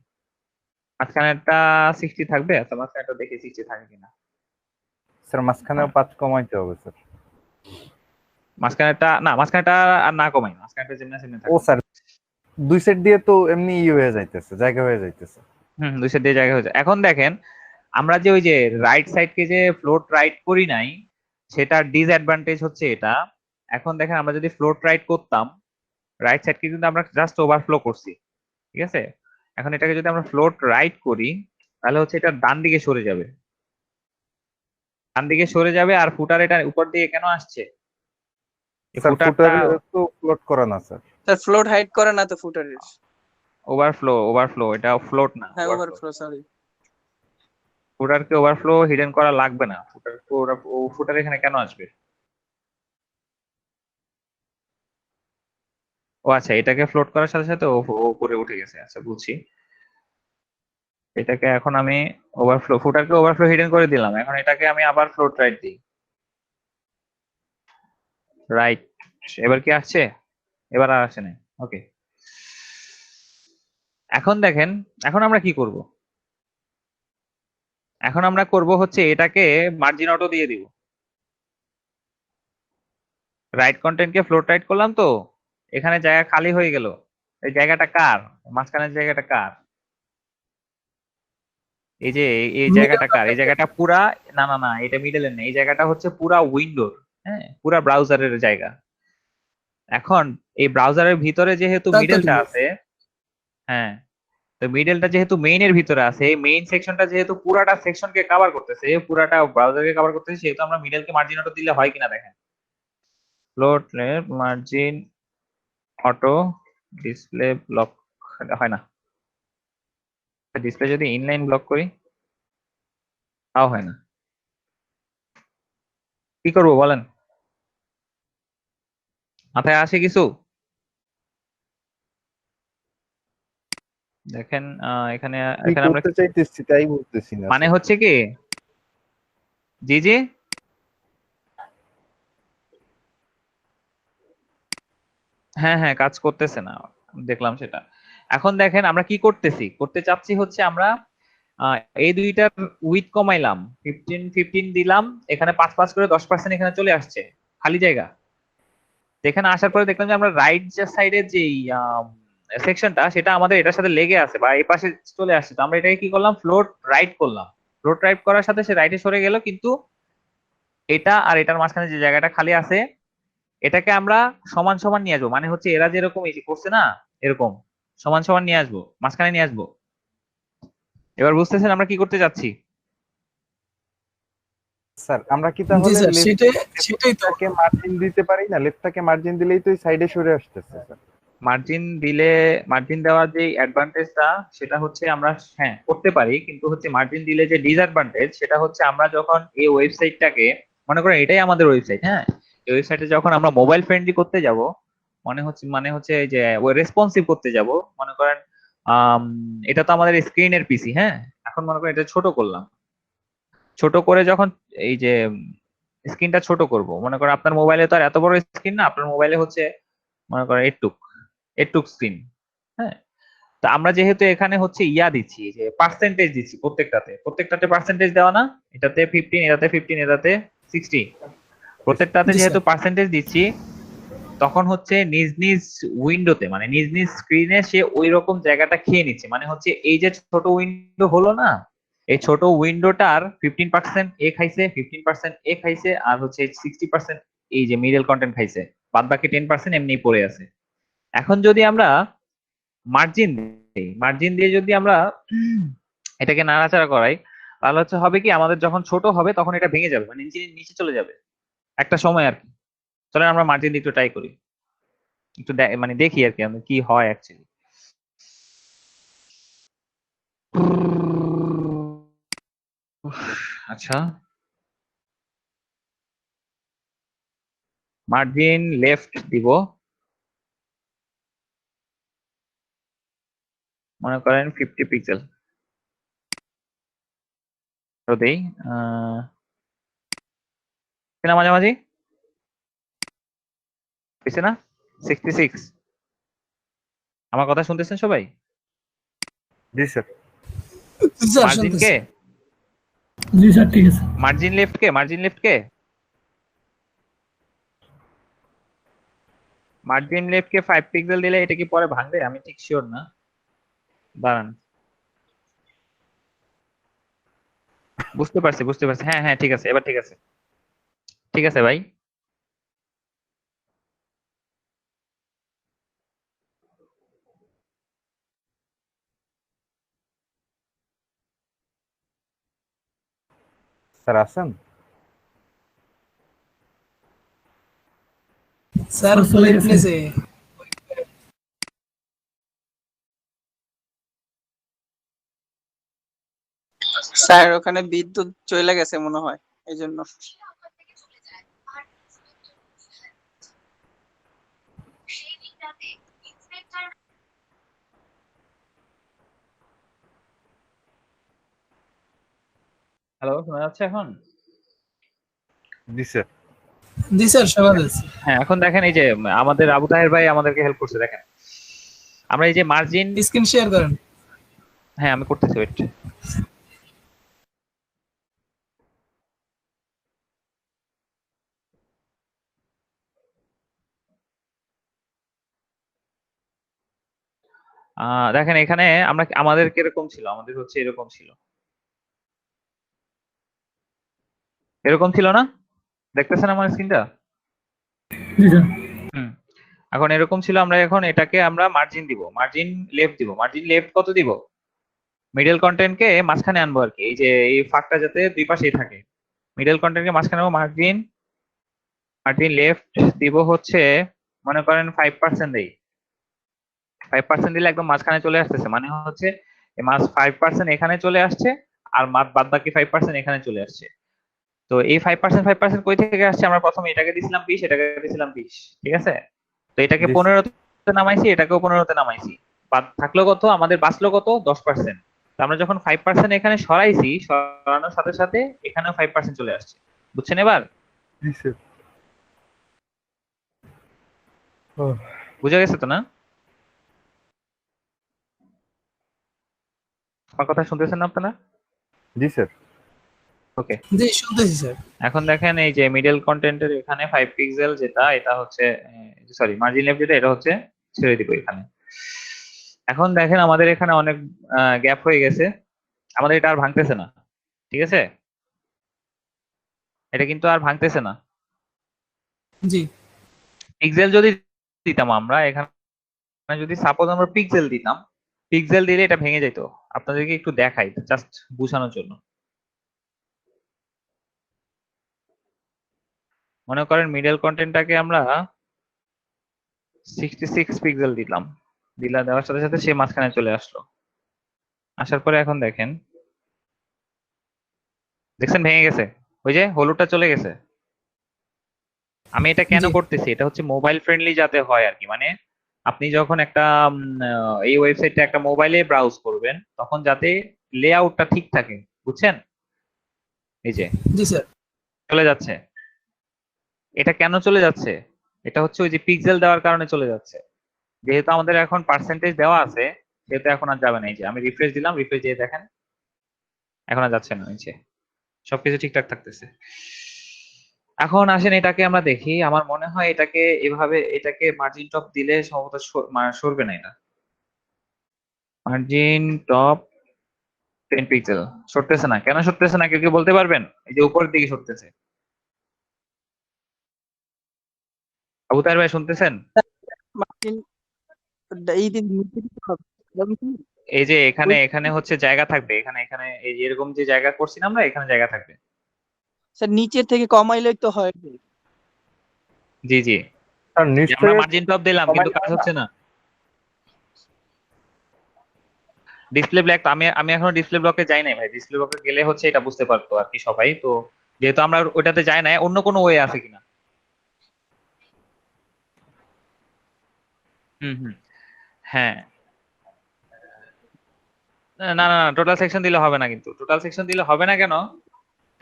মাঝখানেরটা 60 থাকবে, আচ্ছা মাঝখানেরটা দেখি 60 থাকে কিনা,
স্যার মাঝখানেও 5 কমাইতে হবে স্যার।
মাঝখানেরটা আর না কমাই, মাঝখানেরটা যেমনি সেমনি
ও
থাকবে।
স্যার দুই সেট দিয়ে তো এমনি হয়ে যাইতেছে, জায়গা হয়ে যাইতেছে।
দুই সাইড দিয়ে জায়গা হয়েছে। এখন দেখেন আমরা যে ওই যে রাইট সাইডকে যে ফ্লোট রাইট করি নাই, সেটার ডিসঅ্যাডভান্টেজ হচ্ছে এটা। এখন দেখেন আমরা যদি ফ্লোট রাইট করতাম, রাইট সাইডকে কিন্তু আমরা জাস্ট ওভারফ্লো করছি, ঠিক আছে, এখন এটাকে যদি আমরা ফ্লোট রাইট করি তাহলে হচ্ছে এটা ডান দিকে সরে যাবে, ডান দিকে সরে যাবে, আর ফুটার এটা উপর দিকে কেন আসছে, এই
স্যার
ফুটারটা
ফুটার তো ফ্লোট করা না স্যার।
স্যার ফ্লোট হাইড করে না তো ফুটারের।
ওভারফ্লো, এটা ফ্লোট না,
হ্যাঁ
ওভারফ্লো।
Overflow, sorry.
ফুটারকে ওভারফ্লো হিডেন করা লাগবে না, ফুটার এখানে কেন আসবে? ও আচ্ছা, এটাকে ফ্লোট করার সাথে সাথে ও উপরে উঠে গেছে, আচ্ছা বুঝছি। এটাকে এখন আমি ফুটারকে ওভারফ্লো হিডেন করে দিলাম, এখন এটাকে আমি আবার ফ্লোট রাইট দিই, রাইট, এবার কি আসছে? এবার আর আসে না, ওকে। এখন দেখেন এখন আমরা কি করব, এখন আমরা করব হচ্ছে এটাকে মার্জিন অটো দিয়ে দিব, রাইট কন্টেন্টকে ফ্লোট রাইট করলাম, তো এখানে জায়গা খালি হয়ে গেল, এই জায়গাটা কার? মাঝখানের জায়গাটা কার? এই যে এই জায়গাটা কার? এই জায়গাটা পুরা, না না না এটা মিডলের না, এই জায়গাটা হচ্ছে পুরা উইন্ডোর, হ্যাঁ পুরা ব্রাউজারের জায়গা। এখন এই ব্রাউজারের ভিতরে যেহেতু
তা তো
মিডলটা
ঠিক আছে।
আছে, হ্যাঁ তো মিডলটা যেহেতু মেইনের ভিতরে আছে, এই মেইন সেকশনটা যেহেতু পুরাটা সেকশনকে কভার করতেছে, পুরাটা ব্রাউজারকে কভার করতেছে, সেহেতু আমরা মিডলকে মার্জিন অটো দিলে হয় কিনা দেখেন, float left margin auto display block, হয় না, ডিসপ্লে যদি ইনলাইন ব্লক করি তাও হয় না, কি করবো বলেন, মাথায় আসে কিছু? দেখেন এখানে
কি
এখানে আমরা
করতে চাইতেছি তাই বলতেছি না
মানে
স্যার।
হচ্ছে কি, জি জি, হ্যাঁ হ্যাঁ কাজ করতেছে না, দেখলাম সেটা। এখন দেখেন আমরা কি করতে চাচ্ছি হচ্ছে আমরা এই দুইটার উইথ কমাইলাম, 15 দিলাম, এখানে 5 করে 10% এখানে চলে আসছে খালি জায়গা। এখানে আসার পরে দেখলাম যে আমরা রাইট সাইডের যে সেকশনটা সেটা আমাদের এটার সাথে লেগে আছে বা এই পাশে চলে আসছে, তো আমরা এটাকে কি করলাম, ফ্লোট রাইট করলাম, ফ্লোট রাইট করার সাথে সে রাইটে সরে গেল, কিন্তু এটা আর এটার মাঝখানে যে জায়গাটা খালি আছে এটাকে আমরা সমান সমান নিয়ে আসবো, মানে হচ্ছে এরা যেরকম এই যে করছে না এরকম সমান সমান নিয়ে আসবো, মাঝখানে নিয়ে আসবো। এবার বুঝতেছেন আমরা কি করতে যাচ্ছি?
স্যার আমরা কি
জি
তাহলে
স্যার, সেটাই তো।
লেফটটাকে মার্জিন দিতে পারি না? লেফটটাকে মার্জিন দিলেই তো সাইডে সরে আসতেছে স্যার।
মার্জিন দেওয়ার যে অ্যাডভান্টেজটা সেটা হচ্ছে আমরা হ্যাঁ করতে পারি, কিন্তু হচ্ছে মার্জিন দিলে যে ডিসঅ্যাডভান্টেজ সেটা হচ্ছে আমরা যখন এই ওয়েবসাইটটাকে, মনে করেন এটাই আমাদের ওয়েবসাইট, হ্যাঁ এই ওয়েবসাইটে যখন আমরা মোবাইল ফ্রেন্ডলি করতে যাব, মানে হচ্ছে এই যে ওই রেসপন্সিভ করতে যাব, মনে করেন আম, এটা তো আমাদের স্ক্রিনের পিসি, হ্যাঁ এখন মনে করেন এটা ছোট করলাম, ছোট করে যখন এই যে স্ক্রিনটা ছোট করব, মনে করেন আপনার মোবাইলে তো আর এত বড় স্ক্রিন না, আপনার মোবাইলে হচ্ছে মনে করেন এটুক স্ক্রিন, হ্যাঁ তো আমরা যেহেতু এখানে হচ্ছে ইয়া দিচ্ছি যে পার্সেন্টেজ দিচ্ছি, প্রত্যেকটাতে পার্সেন্টেজ দেওয়া না, এটাতে 15, এটাতে 15, এটাতে 60, প্রত্যেকটাতে
জি
যেহেতু
স্যার।
পার্সেন্টেজ দিচ্ছি, তখন হচ্ছে নিজ নিজ উইন্ডোতে মানে নিজ নিজ স্ক্রিনে সে ওই রকম জায়গাটা খেয়ে নিচ্ছে, মানে হচ্ছে এই যে ছোট উইন্ডো হলো না, এই ছোট উইন্ডোটার 15% এ খাইছে, 15% এ খাইছে, আর হচ্ছে 60% এই যে মিডল কন্টেন্ট খাইছে, বাদ বাকি 10% এমনি পড়ে আছে। এখন যদি আমরা মার্জিন মার্জিন দিয়ে যদি আমরা এটাকে নাড়াচাড়া করাই, তাহলে হচ্ছে হবে কি, আমাদের যখন ছোট হবে তখন এটা ভেঙে যাবে, মানে নিচে নিচে চলে যাবে একটা সময় আর কি। চলেন আমরা মার্জিন দিয়ে একটু ট্রাই করি, একটু মানে দেখি আর কি আমাদের কি হয় অ্যাকচুয়ালি। আচ্ছা, মার্জিন লেফট দিব, মনে করেন 50 পিক্সেল দেই। মাঝামাঝি হয়েছে না? 66। আমার কথা শুনতেছেন সবাই?
জি স্যার।
স্যার
মার্জিন
শুনতেছি।
কে?
জি স্যার ঠিক আছে।
মার্জিন লেফট কে? মার্জিন লেফট কে? মার্জিন লেফট কে 5 পিক্সেল দিলে এটা কি পরে ভাঙবে? আমি ঠিক শিওর না, দাঁড়ান। বুঝতে পারছি, বুঝতে পারছি। হ্যাঁ হ্যাঁ, ঠিক আছে, এবার ঠিক আছে, ঠিক আছে ভাই।
স্যার আছেন?
স্যার
চলে গেছে।
প্লেসে
স্যার ওখানে বিদ্যুৎ চলে গেছে মনে হয়, এই জন্য।
হ্যালো, শোনা যাচ্ছে এখন?
জি স্যার।
জি স্যার শোনা যাচ্ছে।
হ্যাঁ, এখন দেখেন এই যে আমাদের আবু তাহের ভাই আমাদেরকে হেল্প করছে। দেখেন আমরা এই যে মার্জিন,
স্ক্রিন শেয়ার করেন।
হ্যাঁ আমি করতেছি, ওয়েট। দেখেন এখানে আমরা আমাদের কিরকম ছিল, আমাদের হচ্ছে এরকম ছিল, এরকম ছিল না? দেখতেছেন আমার স্ক্রিনটা?
জি স্যার।
হুম, এখন এরকম ছিল। আমরা এখন এটাকে আমরা মার্জিন দিব, মার্জিন লেফট দিব। মার্জিন লেফট কত দিব? মিডল কন্টেন্টকে মাঝখানে আনবো আর কি, এই যে এই ফাঁকটা যাতে দুই পাশেই থাকে। মিডল কন্টেন্টকে মাঝখানে আনবো, মার্জিন, মার্জিন লেফট দিব হচ্ছে মনে করেন 5% দেই। 5% দিলে একদম মাঝখানে চলে আসতেছে, মানে হচ্ছে 5% এখানে চলে আসছে, আর বাদ বাকি 5% এখানে চলে আসছে। তো এই 5% কই থেকে আসছে? আমরা প্রথমে এটাকে দিছিলাম 20, এটাকে দিছিলাম 20, ঠিক আছে? তো এটাকে
জি
15-তে নামাইছি, এটাকেও 15-তে নামাইছি। বাদ থাকলো কত? আমাদের বাঁচলো কত? 10%। তো আমরা যখন 5% এখানে সরাইছি, সরানোর সাথে সাথে এখানেও 5% চলে আসছে। বুঝছেন এবার?
জি স্যার।
বুঝা গেছে তো না? আমার কথা শুনতেছেন না আপনারা?
জি স্যার।
ওকে,
জি শুনতেছি স্যার।
এখন দেখেন এই যে মিডল কন্টেন্টের এখানে 5 পিক্সেল যেটা, এটা হচ্ছে সরি মার্জিন লেফট যেটা, এটা হচ্ছে ছেড়ে দিব এখানে। এখন দেখেন আমাদের এখানে অনেক গ্যাপ হয়ে গেছে, আমাদের এটা আর ভাঙতেছে না, ঠিক আছে? এটা কিন্তু আর ভাঙতেছে না।
জি
পিক্সেল যদি দিতাম আমরা এখানে, যদি সাপোজ আমরা পিক্সেল দিতাম, পিক্সেল দিলে এটা ভেঙে যেত। আপনাদেরকে একটু দেখাই জাস্ট বোঝানোর জন্য। মনে করেন মিডল কন্টেন্টটাকে আমরা 66 পিক্সেল দিলাম, দেওয়ার সাথে সাথে সে মাঝখানে চলে আসলো। আসার পরে এখন দেখেন, দেখছেন ভেঙে গেছে, ওই যে হলুদটা চলে গেছে। আমি এটা কেন
জি
করতেছি? এটা হচ্ছে মোবাইল ফ্রেন্ডলি যাতে হয় আর কি, মানে আপনি যখন একটা এই ওয়েবসাইটটা একটা মোবাইলে ব্রাউজ করবেন, তখন যাতে লেআউটটা ঠিক থাকে, বুঝছেন? এই যে
জি স্যার।
চলে যাচ্ছে, এটা কেন চলে যাচ্ছে? এটা হচ্ছে ওই যে পিক্সেল দেওয়ার কারণে চলে যাচ্ছে। যেহেতু আমাদের এখন পার্সেন্টেজ দেওয়া আছে, সেহেতু এখন আর যাবে না। এই যে আমি রিফ্রেশ দিলাম, রিফ্রেশ দিয়ে দেখেন এখন আর যাচ্ছে না, নিচে সবকিছু ঠিকঠাক থাকতেছে। এখন আসেন এটাকে আমরা দেখি। আমার মনে হয় এটাকে এভাবে, এটাকে মার্জিন টপ দিলে সম্ভবত সরবে না এটা। মার্জিন টপ 10 পিক্সেল সরতেছে না, কেন সরতেছে না কেউ কি বলতে পারবেন? এই যে উপরের দিকে সরতেছে। আবু তাহের ভাই শুনতেছেন?
মার্জিন এই দিন নিচে দিতে হবে।
এই যে এখানে এখানে হচ্ছে জায়গা থাকবে, এখানে এখানে এই যে এরকম যে জায়গা করছি না আমরা, এখানে জায়গা থাকবে।
স্যার নিচের থেকে কমাইলেই তো হয়।
জি জি,
স্যার
যে আমরা
নিশ্চয়ই
মার্জিন টপ দিলাম কিন্তু কাজ হচ্ছে না। ডিসপ্লে ব্লক আমি আমি এখনো ডিসপ্লে ব্লকে যাই নাই ভাই, ডিসপ্লে ব্লকে গেলে হচ্ছে এটা বুঝতে পারতো আর কি সবাই। তো যেহেতু আমরা ওইটাতে যাই নাই, অন্য কোনো ওয়ে আছে কিনা। হুম হুম, হ্যাঁ। না না না, টোটাল সেকশন দিলে হবে না, কিন্তু টোটাল সেকশন দিলে হবে না কেন,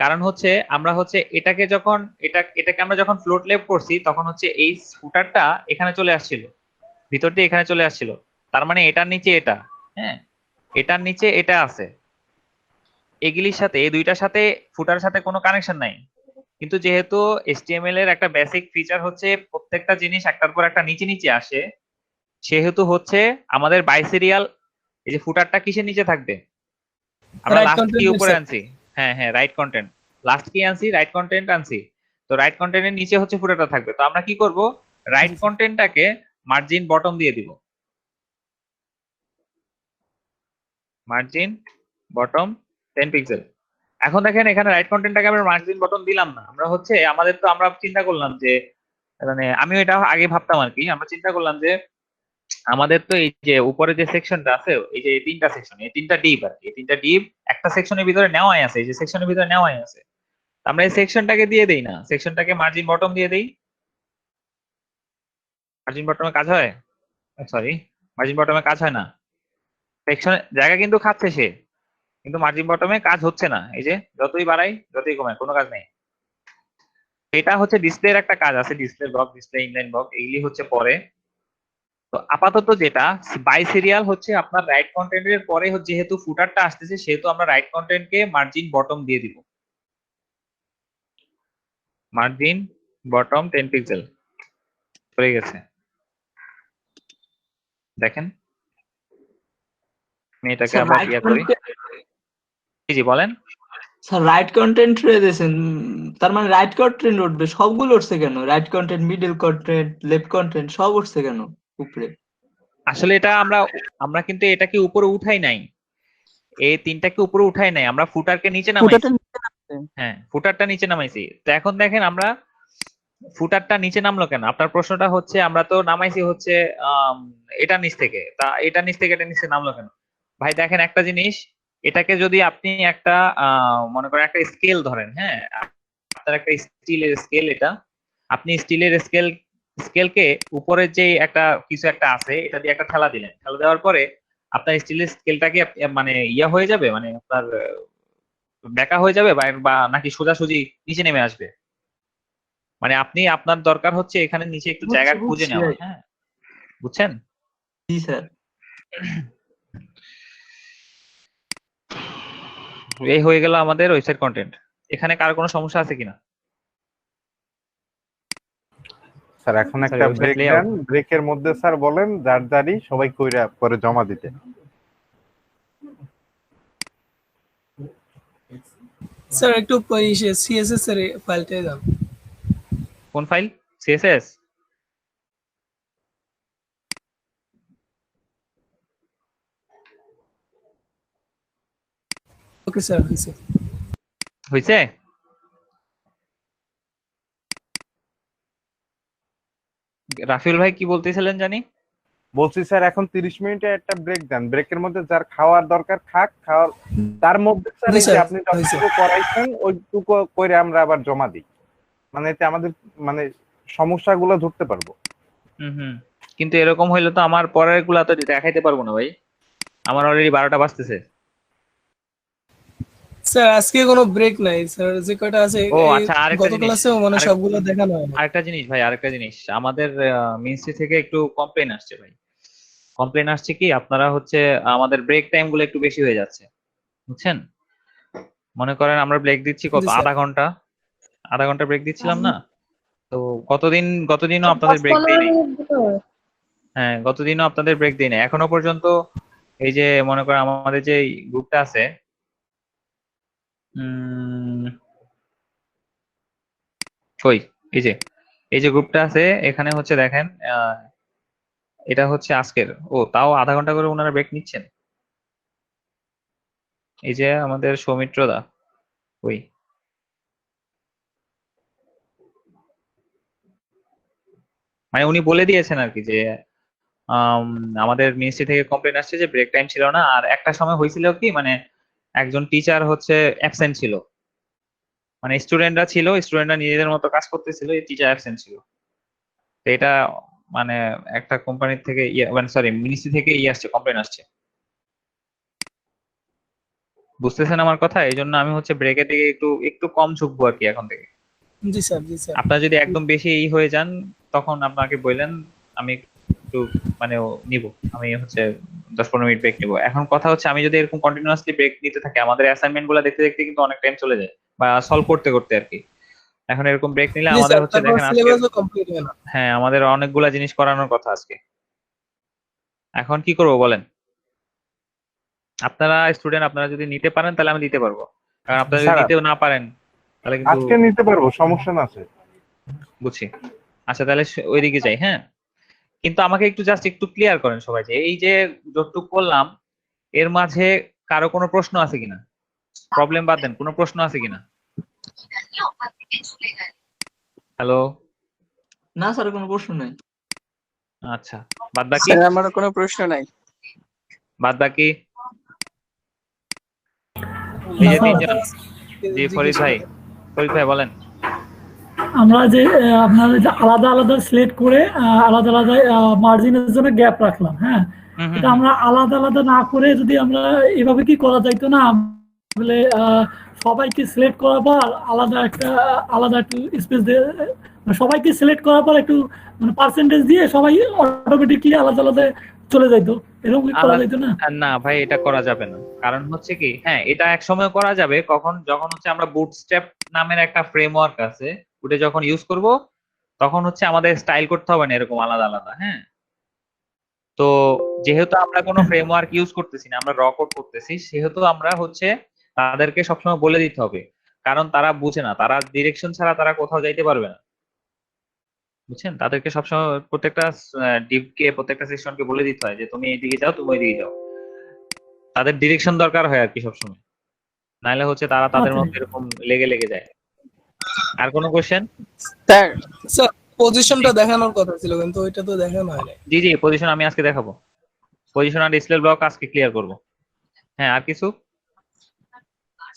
কারণ হচ্ছে আমরা হচ্ছে এটাকে যখন এটাকে আমরা যখন ফ্লোট লেপ করছি তখন হচ্ছে এই ফুটারটা এখানে চলে আসছিল, ভিতর দিয়ে এখানে চলে আসছিল। তার মানে এটার নিচে এটা, হ্যাঁ, এটার নিচে এটা আছে, এগুলির সাথে এই দুইটার সাথে ফুটার সাথে কোনো কানেকশন নাই। কিন্তু যেহেতু HTML এর একটা বেসিক ফিচার হচ্ছে প্রত্যেকটা জিনিস একটার পর একটা নিচে নিচে আসে, সেহেতু হচ্ছে আমাদের বাইসিরিয়াল এই যে ফুটারটা কিসের নিচে থাকবে, আমরা
রাইট
লাস্ট কি
কন্টেন্ট
উপরে আনছি, হ্যাঁ হ্যাঁ রাইট কন্টেন্ট, লাস্ট কি আনছি, রাইট কন্টেন্ট আনছি। তো রাইট কন্টেন্টের নিচে হচ্ছে ফুটারটা থাকবে। তো আমরা কি করব, রাইট কন্টেন্টটাকে মার্জিন বটম দিয়ে দিব, মার্জিন বটম 10 পিক্সেল। এখন দেখেন এখানে রাইট কন্টেন্টটাকে আমরা মার্জিন বটম দিলাম না, আমরা হচ্ছে আমাদের তো আমরা চিন্তা করলাম যে মানে আমিও এটা আগে ভাবতাম আর কি, আমরা চিন্তা করলাম যে আমাদের তো এই যে উপরে যে সেকশনটা আছে, এই যে তিনটা সেকশন, এই তিনটা ডিপ আর কি, এই তিনটা ডিপ একটা সেকশনের ভিতরে নেওয়াই আছে, এই যে সেকশনের ভিতরে নেওয়াই আছে। আমরা এই সেকশনটাকে দিয়ে দেই না, সেকশনটাকে মার্জিন বটম দিয়ে দেই। মার্জিন বটমে কাজ হয়, সরি, মার্জিন বটমে কাজ হয় না, সেকশনে জায়গা কিন্তু খাচ্ছে সে, কিন্তু মার্জিন বটমে কাজ হচ্ছে না। এই যে যতই বাড়াই যতই কমাই কোনো কাজ নেই। এটা হচ্ছে ডিসপ্লের একটা কাজ আছে, display block, display inline block, এইগুলি হচ্ছে পরে। তো আপাতত যেটা বাই সিরিয়াল হচ্ছে আপনার রাইট কন্টেন্টের পরে যেহেতু ফুটারটা আসতেছে, সেহেতু আমরা রাইট কন্টেন্টকে মার্জিন বটম দিয়ে দিব, মার্জিন বটম 10 পিক্সেল হয়ে গেছে। দেখেন আমি এটাকে
স্যার
আবার
রাইট
ইয়া করি। জি জি বলেন।
স্যার রাইট কন্টেন্ট দিয়েছেন, তার মানে রাইট কন্টেন্ট উঠবে, সবগুলো উঠছে কেন? Right content, middle content, left content সব উঠছে কেন উপরে?
আসলে এটা আমরা আমরা কিন্তু এটাকে উপরে উঠাই নাই, এই তিনটাকে উপরে উঠাই নাই, আমরা ফুটারকে নিচে
ফুটাটা
নামাইছি।
নিচে নামছে।
হ্যাঁ ফুটারটা নিচে নামাইছি। তো এখন দেখেন আমরা ফুটারটা নিচে নামলো কেন, আপনার প্রশ্নটা হচ্ছে আমরা তো নামাইছি হচ্ছে আম, এটার নিচ থেকে, তা এটার নিচ থেকে এটা নিচে নামলো কেন। ভাই দেখেন একটা জিনিস, এটাকে যদি আপনি একটা মনে করেন একটা স্কেল ধরেন, হ্যাঁ, আপনার একটা স্টিলের স্কেল, এটা আপনি স্টিলের স্কেলকে উপরের যে একটা কিছু একটা আছে এটা দিয়ে একটা ঠেলা দিলেন, ঠেলা দেওয়ার পরে আপনার স্টিলের স্কেলটাকে মানে ইয়া হয়ে যাবে, মানে আপনার বেঁকা হয়ে যাবে, বা নাকি সোজাসুজি নিচে নেমে আসবে। মানে আপনি আপনার দরকার হচ্ছে এখানে নিচে একটু জায়গা
বুঝছি
খুঁজে
বুঝছি
নেওয়া,
ভাই।
হ্যাঁ বুঝছেন।
জি স্যার।
এই হয়ে গেল আমাদের ওয়েবসাইট কন্টেন্ট। এখানে কার কোনো সমস্যা আছে কিনা?
স্যার এখন
সরি,
একটা
ওয়েবসাইট
ব্রেক
লেআউট।
দেন, ব্রেকের মধ্যে স্যার বলেন যার যারই সবাই কইরা পরে জমা দিতে।
স্যার একটু সিএসএস এর ফাইলটাই দাও।
কোন ফাইল? সিএসএস?
ওকে স্যার, হয়েছে।
হয়েছে? রাফিউল ভাই কি বলতেছিলেন জানি?
বলছি স্যার এখন 30 মিনিটে একটা ব্রেক দেন, ব্রেকের মধ্যে যার খাওয়ার দরকার খাক, খাওয়ার তার মধ্যে স্যার
জি
এই যে
স্যার,
আপনি
হয়েছে।
যতটুকু করাইছেন ওইটুকু করে আমরা আবার জমা দিই, মানে এতে আমাদের মানে সমস্যাগুলো ধরতে পারবো।
হুম হুম, কিন্তু এরকম হইলে তো আমার পরের গুলা তো দেখাইতে পারবো না ভাই, আমার অলরেডি 12টা বাজতেছে।
স্যার আজকে কোনো ব্রেক নাই স্যার, যে কয়টা আছে
ও
এই
আচ্ছা, আরেকটা
গত
জিনিস,
ক্লাসেও মানে সবগুলো দেখানো হয় না।
আরেকটা জিনিস ভাই, আরেকটা জিনিস, আমাদের মিনসি থেকে একটু কমপ্লেন আসছে ভাই। কমপ্লেন আসছে কি আপনারা হচ্ছে আমাদের ব্রেক টাইম গুলো একটু বেশি হয়ে যাচ্ছে, বুঝছেন। মনে করেন আমরা ব্রেক দিচ্ছি কত,
জি স্যার।
আধা ঘন্টা ব্রেক দিচ্ছিলাম না। তো গতদিনও আপনাদের
10
ব্রেক
15
দেই নাই।
মিনিট দিতে হয়।
হ্যাঁ গতদিনও আপনাদের ব্রেক দেই নাই এখনো পর্যন্ত। এই যে মনে করেন আমাদের যে গ্রুপটা আছে, উম কই, এই যে গ্রুপটা আছে এখানে হচ্ছে দেখেন এটা হচ্ছে আজকের। ও তাও আধা ঘন্টা করে ওনারা ব্রেক নিচ্ছেন। এই যে আমাদের সৌমিত্র দা, ওই মানে উনি বলে দিয়েছেন আর কি যে আম, আমাদের মিনিস্ট্রি থেকে কমপ্লেন আসছে যে ব্রেক টাইম ছিল না। আর একটা সময় হয়েছিল কি মানে একজন টিচার হচ্ছে অ্যাবসেন্ট ছিল, মানে স্টুডেন্টরা ছিল, স্টুডেন্টরা নিজেদের মতো কাজ করতেছিল, এই টিচার অ্যাবসেন্ট ছিল। তো এটা মানে একটা কোম্পানির থেকে মানে সরি মিনিস্ট্রি থেকে আসছে, কমপ্লেন আসছে। বুঝতেছেন আমার কথা? এই জন্য আমি হচ্ছে ব্রেকের দিকে একটু একটু কম ঝুঁকবো আর কি এখন থেকে।
জি স্যার, জি স্যার।
আপনার যদি একদম বেশি হয়ে যান তখন আপনাকে বললেন, আমি একটু মানে নিব, আমি হচ্ছে 10-15 মিনিট ব্রেক নিবো। এখন কথা হচ্ছে আমি যদি এরকম কন্টিনিউয়াসলি ব্রেক নিতে থাকি আমাদের অ্যাসাইনমেন্ট গুলো দেখতে দেখতে কিন্তু অনেক টাইম চলে যায়, বা সলভ করতে করতে আর কি। এখন এরকম ব্রেক নিলে
জি
আমাদের
স্যার,
হচ্ছে
তারপর
দেখেন আজকে,
সিলেবাসও কমপ্লিট হয় না।
হ্যাঁ আমাদের অনেকগুলা জিনিস করানোর কথা আজকে। এখন কি করবো বলেন? আপনারা স্টুডেন্ট, আপনারা যদি নিতে পারেন তাহলে আমি দিতে পারবো, কারণ আপনারা যদি
স্যার
নিতেও না পারেন তাহলে কিন্তু
আজকে নিতে পারবো, সমস্যা না আছে।
বুঝছি। আচ্ছা তাহলে ওইদিকে যাই। হ্যাঁ, কিন্তু আমাকে একটু জাস্ট একটু ক্লিয়ার করেন সবাই যে এই যে যতটুকু করলাম এর মাঝে কারো কোনো প্রশ্ন আছে কিনা? প্রবলেম বাদ দেন, কোনো প্রশ্ন আছে কিনা? হ্যালো?
না স্যার, কোনো প্রশ্ন নাই।
আচ্ছা, বাদ বাকি?
স্যার আমারও কোনো প্রশ্ন নাই।
বাদ বাকি?
না
এই যে
স্যার,
তিনজন। জি ফরিদ ভাই, ফরিদ ভাই বলেন।
আমরা যে আপনার যে আলাদা আলাদা সিলেক্ট করে আলাদা আলাদা মার্জিনের জন্য গ্যাপ রাখলাম, হ্যাঁ,
হুম হুম
এটা
হুম।
আমরা আলাদা আলাদা না করে যদি আমরা এভাবে কি করা যাইতো না, বলে সবাইকে সিলেক্ট করার পর আলাদা একটু স্পেস দিয়ে, মানে সবাইকে সিলেক্ট করার পর একটু মানে পার্সেন্টেজ দিয়ে সবাই অটোমেটিকলি আলাদা আলাদা চলে যাইতো, এরকম কি করা যাইতো না?
না ভাই, এটা করা যাবে না। কারণ হচ্ছে কি, হ্যাঁ এটা এক সময় করা যাবে, কখন যখন হচ্ছে আমরা বুটস্ট্র্যাপ নামের একটা ফ্রেমওয়ার্ক আছে, ওটা যখন ইউজ করব তখন হচ্ছে আমাদের স্টাইল করতে হবে না এরকম আলাদা আলাদা। হ্যাঁ, তো যেহেতু আমরা কোনো ফ্রেমওয়ার্ক ইউজ করতেছি না, আমরা র কোড করতেছি, সেহেতু আমরা হচ্ছে তাদেরকে সবসময় বলে দিতে হবে, কারণ তারা বুঝে না, তারা ডিরেকশন ছাড়া তারা কোথাও যাইতে পারবে না। বুঝছেন? তাদেরকে সবসময় প্রত্যেকটা ডিপকে, প্রত্যেকটা সেকশনকে বলে দিতে হয় যে তুমি এইদিকে যাও, তুমি ওইদিকে যাও। তাদের ডিরেকশন দরকার হয় আর কি সবসময়, নাহলে হচ্ছে তারা তাদের
আচ্ছা,
মধ্যে এরকম লেগে লেগে যায়। আর কোনো কোশ্চেন?
স্যার
স্যার পজিশনটা দেখানোর কথা ছিল কিন্তু ওইটা তো দেখানো হয় নাই।
জি জি, পজিশন আমি আজকে দেখাবো, পজিশন আর ডিসপ্লে ব্লক আজকে ক্লিয়ার করব। হ্যাঁ, আর কিছু?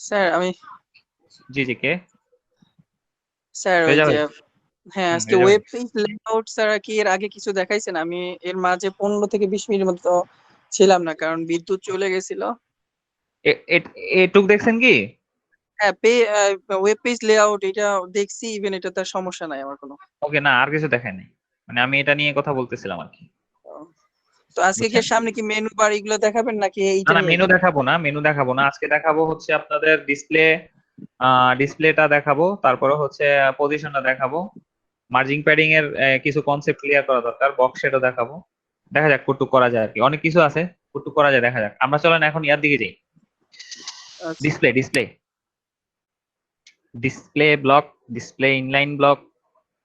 স্যার আমি
জি জি, কে?
স্যার ওই
রেজা
যে
ভাই?
হ্যাঁ,
হুম,
আজকে
রেজা ভাই।
ওয়েব পেজ লেআউট স্যার কি এর আগে কিছু দেখাইছেন? আমি এর মাঝে 15 থেকে 20 মিনিট মতো ছিলাম না, কারণ বিদ্যুৎ চলে গেছিল।
এটুক দেখছেন কি?
হ্যাঁ, ওয়েব পেজ লেআউট এটা দেখছি, ইভেন এটা তার সমস্যা নাই আমার কোনো।
ওকে, না আর কিছু দেখায় নাই, মানে আমি এটা নিয়ে কথা বলতেছিলাম আর কি।
তো আজকে কি
বুঝছেন?
সামনে কি মেনু বার এগুলো দেখাবেন নাকি
না
এইটা
না,
নিয়ে?
মেনু দেখাবো না, মেনু দেখাবো না আজকে। দেখাবো হচ্ছে আপনাদের ডিসপ্লেটা দেখাবো, তারপরে হচ্ছে পজিশনটা দেখাবো, মার্জিং প্যাডিং এর কিছু কনসেপ্ট ক্লিয়ার করা দরকার, বক্স সেটও দেখাবো। দেখা যাক কতটুকু করা যায় আর কি, অনেক কিছু আছে, কতটুকু করা যায় দেখা যাক। আমরা চলেন এখন ইয়ার দিকে যাই।
আচ্ছা
display display display block, display inline block,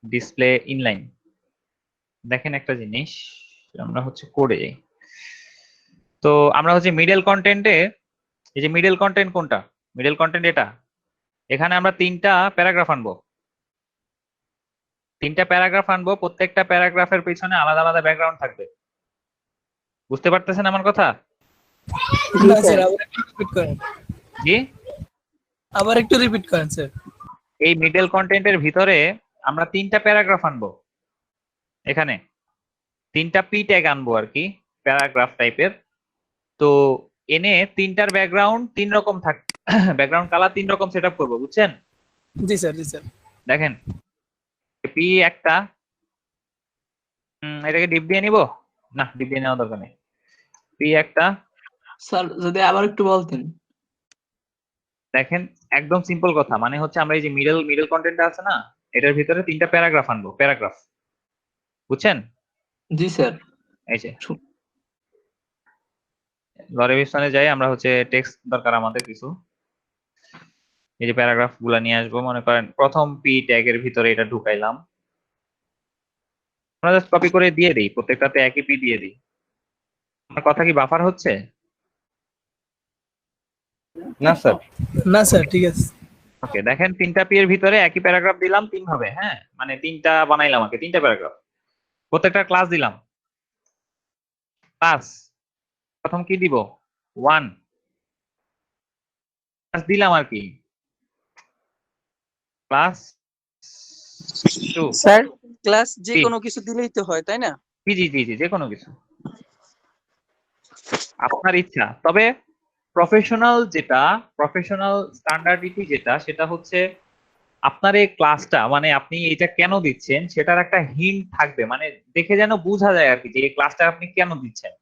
display inline. দেখেন একটা জিনিস, আমরা হচ্ছে কোডে যাই। তো আমরা হচ্ছে মিডল কন্টেন্টে, এই যে মিডল কন্টেন্ট কোনটা, মিডল কন্টেন্ট এটা, এখানে আমরা তিনটা প্যারাগ্রাফ আনবো, তিনটা প্যারাগ্রাফ আনবো, প্রত্যেকটা প্যারাগ্রাফের পিছনে আলাদা আলাদা ব্যাকগ্রাউন্ড থাকবে। বুঝতে পারতেছেন আমার কথা?
না স্যার, আবার একটু রিপিট করেন।
জি,
আবার একটু রিপিট করেন স্যার।
এই মিডল কন্টেন্টের ভিতরে আমরা তিনটা প্যারাগ্রাফ আনবো, এখানে তিনটা পি ট্যাগ আনবো আর কি, প্যারাগ্রাফ টাইপের। তো এনে তিনটার ব্যাকগ্রাউন্ড তিন রকম থাক, ব্যাকগ্রাউন্ড কালার তিন রকম সেট আপ করবো, বুঝছেন?
জি স্যার, জি স্যার।
দেখেন, পি একটা, এটাকে ডিপ দিয়ে নিবো, না ডিপ দিয়ে নেওয়া দরকার নেই। পি একটা,
স্যার যদি আবার একটু বলতেন।
দেখেন একদম সিম্পল কথা, মানে হচ্ছে আমরা এই যে মিডল মিডল কন্টেন্টটা আছে না, এটার ভিতরে তিনটা প্যারাগ্রাফ আনবো, প্যারাগ্রাফ, বুঝছেন?
জি স্যার।
এই যে লরে বিস্তানে যাই, আমরা হচ্ছে টেক্সট দরকার আমাদের কিছু, এই যে প্যারাগ্রাফ গুলা নিয়ে আসবো। মনে করেন প্রথম পি ট্যাগের ভিতরে এটা ঢুকাইলাম, আমরা জাস্ট কপি করে দিয়ে দিই, প্রত্যেকটাতে একই পি দিয়ে দিই। আমার কথা কি বাফার হচ্ছে?
না স্যার।
না স্যার, ঠিক আছে।
ওকে, দেখেন 3টা পি এর ভিতরে একই প্যারাগ্রাফ দিলাম 3 ভাবে, হ্যাঁ মানে 3টা বানাইলাম, আমাকে 3টা প্যারাগ্রাফ, প্রত্যেকটা ক্লাস দিলাম। ক্লাস প্রথম কি দিব? 1 ক্লাস দিলাম আর কি, ক্লাস 2
স্যার ক্লাস যে
জি
কোনো কিছু দিলেই তো হয়, তাই না?
জি জি জি জি, যে কোনো কিছু আপনার ইচ্ছা। তবে প্রফেশনাল যেটা, প্রফেশনাল স্ট্যান্ডার্ডিটি যেটা, সেটা হচ্ছে আপনার এই ক্লাসটা মানে আপনি এটা কেন দিচ্ছেন সেটার একটা হিন্ট থাকবে, মানে দেখে যেন বোঝা যায় আর কি যে এই ক্লাসটা আপনি কেন দিচ্ছেন।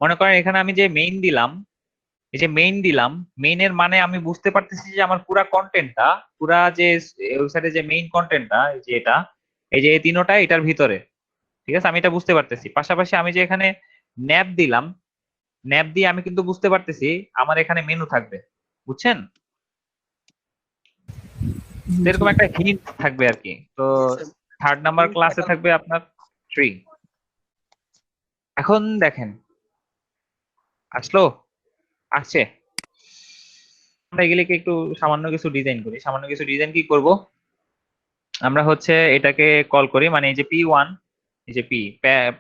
মনে করেন এখানে আমি যে মেইন দিলাম, এই যে মেইন দিলাম, মেইনের মানে আমি বুঝতে পারতেছি যে আমার পুরা কন্টেন্টটা, পুরা যে ওয়েবসাইটে যে মেইন কন্টেন্টটা, এই যে এটা, এই যে এই তিনোটা এটার ভিতরে, ঠিক আছে, আমি এটা বুঝতে পারতেছি। পাশাপাশি আমি যে এখানে ন্যাপ দিলাম, ন্যাপ দিয়ে আমি কিন্তু বুঝতে পারতেছি আমার এখানে মেনু থাকবে, বুঝছেন? তো এরকম একটা হিন্ট থাকবে আর কি। তো
জি স্যার।
3rd নাম্বার ক্লাসে থাকবে আপনার 3। এখন দেখেন আসলো, আসছে, আমরা এগুলিকে একটু সামান্য কিছু ডিজাইন করি। সামান্য কিছু ডিজাইন কি করব, আমরা হচ্ছে এটাকে কল করি, মানে এই যে P1, এই যে পি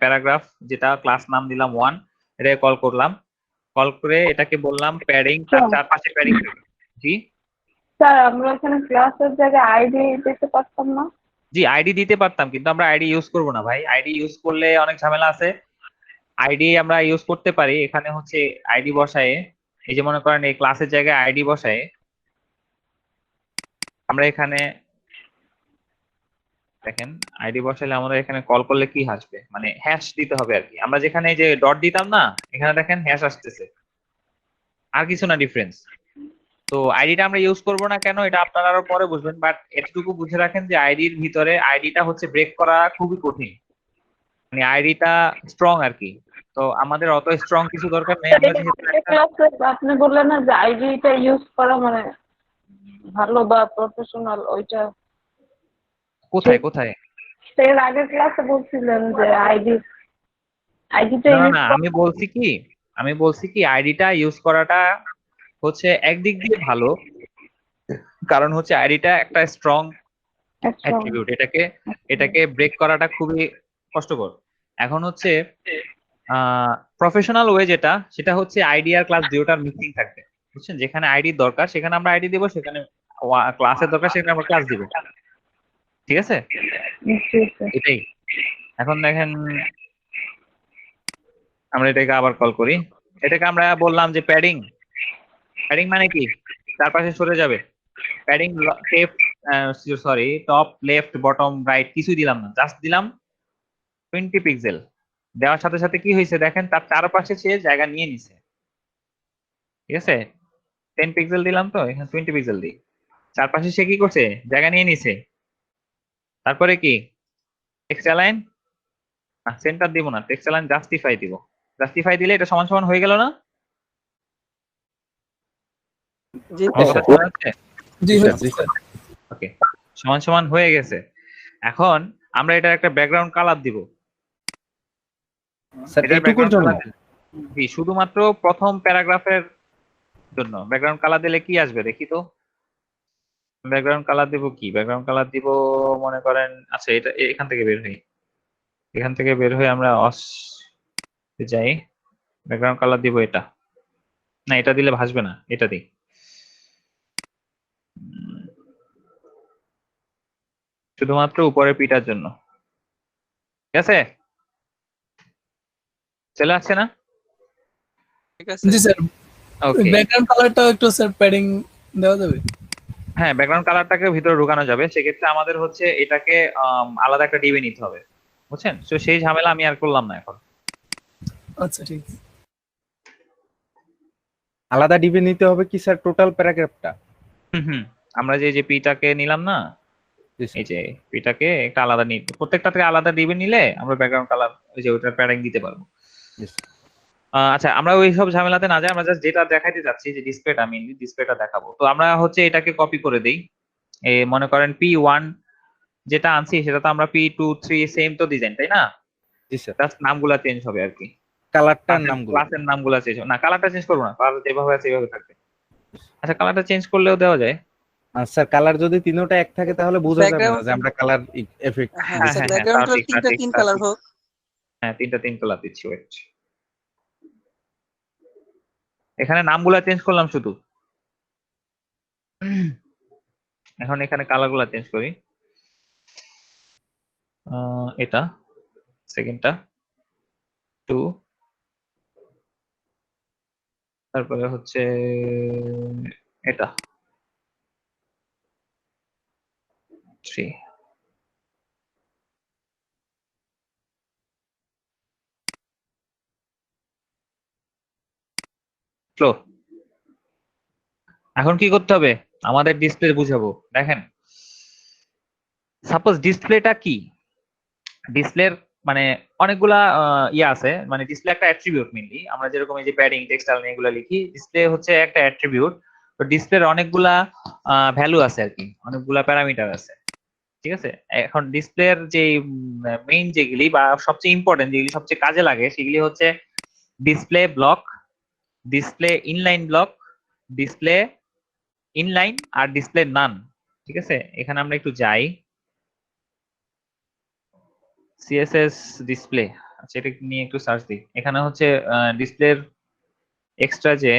প্যারাগ্রাফ, যেটা ক্লাস নাম দিলাম 1, এটাকে কল করলাম, কল করে এটাকে বললাম প্যাডিং, তার চারপাশে প্যাডিং। জি
স্যার আমরা এখানে ক্লাসের জায়গায় আইডি দিতে পারতাম না?
জি, আইডি দিতে পারতাম, কিন্তু আমরা আইডি ইউজ করব না ভাই। আইডি ইউজ করলে অনেক ঝামেলা আছে। আইডি আমরা ইউজ করতে পারি, এখানে হচ্ছে আইডি বসায়ে, এই যে মনে করেন এই ক্লাসের জায়গায় আইডি বসায়ে আমরা এখানে দেখেন আইডি বসালে আমাদের এখানে কল করলে কি আসবে, মানে হ্যাশ দিতে হবে আর কি। আমরা যেখানে যে ডট দিতাম না, এখানে দেখেন হ্যাশ আসতেছে, আর কিছু না ডিফারেন্স। তো আইডিটা আমরা ইউজ করব না কেন, এটা আপনারা আরো পরে বুঝবেন, বাট এতটুকু বুঝে রাখেন যে আইডির ভিতরে আইডিটা হচ্ছে ব্রেক করা খুবই কঠিন, মানে আইডিটা স্ট্রং আর কি। তো আমাদের অত স্ট্রং কিছু দরকার নেই, আমরা যেহেতু একটা
ক্লাসে আপনি বললেন না যে আইডিটা ইউজ করা মানে ভালো বা প্রফেশনাল, ওইটা
কোথায় কোথায়
এর আগের ক্লাসে বলছিলেন যে আইডিটা
না না
ইউজ
না, আমি বলছি কি আইডিটা ইউজ করাটা হচ্ছে একদিক দিয়ে ভালো, কারণ হচ্ছে আইডিটা একটা স্ট্রং অ্যাট্রিবিউট, এটাকে ব্রেক করাটা খুবই কষ্টকর। এখন হচ্ছে প্রফেশনাল ওয়ে যেটা, সেটা হচ্ছে আইডি আর ক্লাস দুটোটার মিক্সিং থাকবে, বুঝছেন? যেখানে আইডি দরকার সেখানে আমরা আইডি দিব, সেখানে ক্লাসের দরকার সেখানে আমরা ক্লাস দিব, ঠিক আছে? এটাই। এখন দেখেন আমরা এটাকে আবার কল করি, এটাকে আমরা বললাম যে প্যাডিং। প্যাডিং মানে কি, চারপাশে সরে যাবে। Padding left, sorry top left bottom right কিছুই দিলাম না, জাস্ট দিলাম 20 পিক্সেল। দেওয়ার সাথে সাথে কি হয়েছে দেখেন, তার চারপাশে সে জায়গা নিয়ে নিছে, ঠিক আছে? 10 পিক্সেল দিলাম, তো এখানে 20 পিক্সেল দিই, চারপাশে সে কি করছে, জায়গা নিয়ে নিছে। তারপরে কি টেক্সট অ্যালাইন, সেন্টার দিব না, টেক্সট অ্যালাইন জাস্টিফাই দিব। জাস্টিফাই দিলে এটা সমান সমান হয়ে গেল না?
জি
আমার কথা শোনা যাচ্ছে?
জি
ওকে, সমান সমান হয়ে গেছে। এখন আমরা এটার একটা ব্যাকগ্রাউন্ড কালার দিব।
স্যার
এটার
এইটুকুর
background
জন্য
colour জি, শুধুমাত্র প্রথম প্যারাগ্রাফের জন্য ব্যাকগ্রাউন্ড কালার দিলে কি আসবে দেখি তো। ব্যাকগ্রাউন্ড কালার দিব কি, ব্যাকগ্রাউন্ড কালার দিব মনে করেন, আচ্ছা এটা এখান থেকে বের হই, এখান থেকে বের হয়ে আমরা যাই, ব্যাকগ্রাউন্ড কালার দিব এটা, না এটা দিলে ভাসবে না, এটা দিই। শুধুমাত্র উপরের পিটার জন্য, ঠিক আছে? চলে আসছে না?
ঠিক আছে।
জি স্যার,
ওকে,
ব্যাকগ্রাউন্ড কালারটাও একটু স্যার প্যাডিং দেওয়া যাবে?
হ্যাঁ ব্যাকগ্রাউন্ড কালারটাকে ভিতরে ঢুকানো যাবে, সেক্ষেত্রে আমাদের হচ্ছে এটাকে আলাদা একটা ডিবি নিতে হবে, বুঝছেন? তো সেই ঝামেলা আমি আর করলাম না এখন।
আচ্ছা ঠিক আছে।
আলাদা ডিবি নিতে হবে কি স্যার টোটাল প্যারাগ্রাফটা?
হুম, আমরা যে পিটাকে নিলাম না, এই যে পিটাকে একটা আলাদা নিই, প্রত্যেকটাতে আলাদা ডিবি নিলে আমরা ব্যাকগ্রাউন্ড কালার ওই যে ওটার প্যাডিং দিতে পারবো। আচ্ছা আমরা ওই সব ঝামেলাতে না যাই, আমরা জাস্ট যেটা দেখাইতে যাচ্ছি যে ডিসপ্লেটা, মেইনলি ডিসপ্লেটা দেখাবো। তো আমরা হচ্ছে এটাকে কপি করে দেই, মনে করেন P1 যেটা আনছি সেটা তো আমরা P2 3 সেম তো ডিজাইন, তাই না?
জি স্যার।
জাস্ট নামগুলা চেঞ্জ হবে আর কি,
কালারটার নামগুলো।
ক্লাসের নামগুলা চেঞ্জ হবে না, কালারটা চেঞ্জ করবো না, কালার যেভাবে আছে এইভাবে থাকবে। আচ্ছা কালারটা চেঞ্জ করলেও দেওয়া যায়।
স্যার কালার যদি তিনটা এক থাকে তাহলে বোঝা যাবে না
ব্যাকগ্রাউন্ড,
যে আমরা কালার এফেক্ট
হ্যাঁ
হ্যাঁ
স্যার
হ্যাঁ হ্যাঁ,
ব্যাকগ্রাউন্ড
তাও ঠিক, তা
তিনটা
ঠিক,
তিন
তা
কালার
ঠিক।
হোক।
হ্যাঁ তিন কালার দিচ্ছি, ওয়েট। এখানে নামগুলা চেঞ্জ করলাম শুধু, এখন এখানে কালার গুলা চেঞ্জ করি। এটা সেকেন্ডটা 2, তারপরে হচ্ছে এটা 3। ফ্লো। এখন কি করতে হবে, আমাদের ডিসপ্লে বুঝাবো। দেখেন সাপোজ ডিসপ্লেটা কি, ডিসপ্লের মানে অনেকগুলা ইয়ে আছে, মানে ডিসপ্লে একটা অ্যাট্রিবিউট মেইনলি। আমরা যেরকম এই যে প্যাডিং টেক্সটাইল এগুলো লিখি, ডিসপ্লে হচ্ছে একটা অ্যাট্রিবিউট। তো ডিসপ্লের অনেকগুলা ভ্যালু আছে আর কি, অনেকগুলা প্যারামিটার আছে, ঠিক আছে? এখন ডিসপ্লের যে মেইন যেগুলি বা সবচেয়ে ইম্পর্টেন্ট যেগুলি সবচেয়ে কাজে লাগে সেগুলি হচ্ছে display block, display inline block, display inline আর ডিসপ্লে নান। ঠিক আছে, এখানে আমরা একটু যাই, সিএসএস ডিসপ্লে, আচ্ছা এটা নিয়ে একটু সার্চ দিই। এখানে হচ্ছে ডিসপ্লের এক্সট্রা যে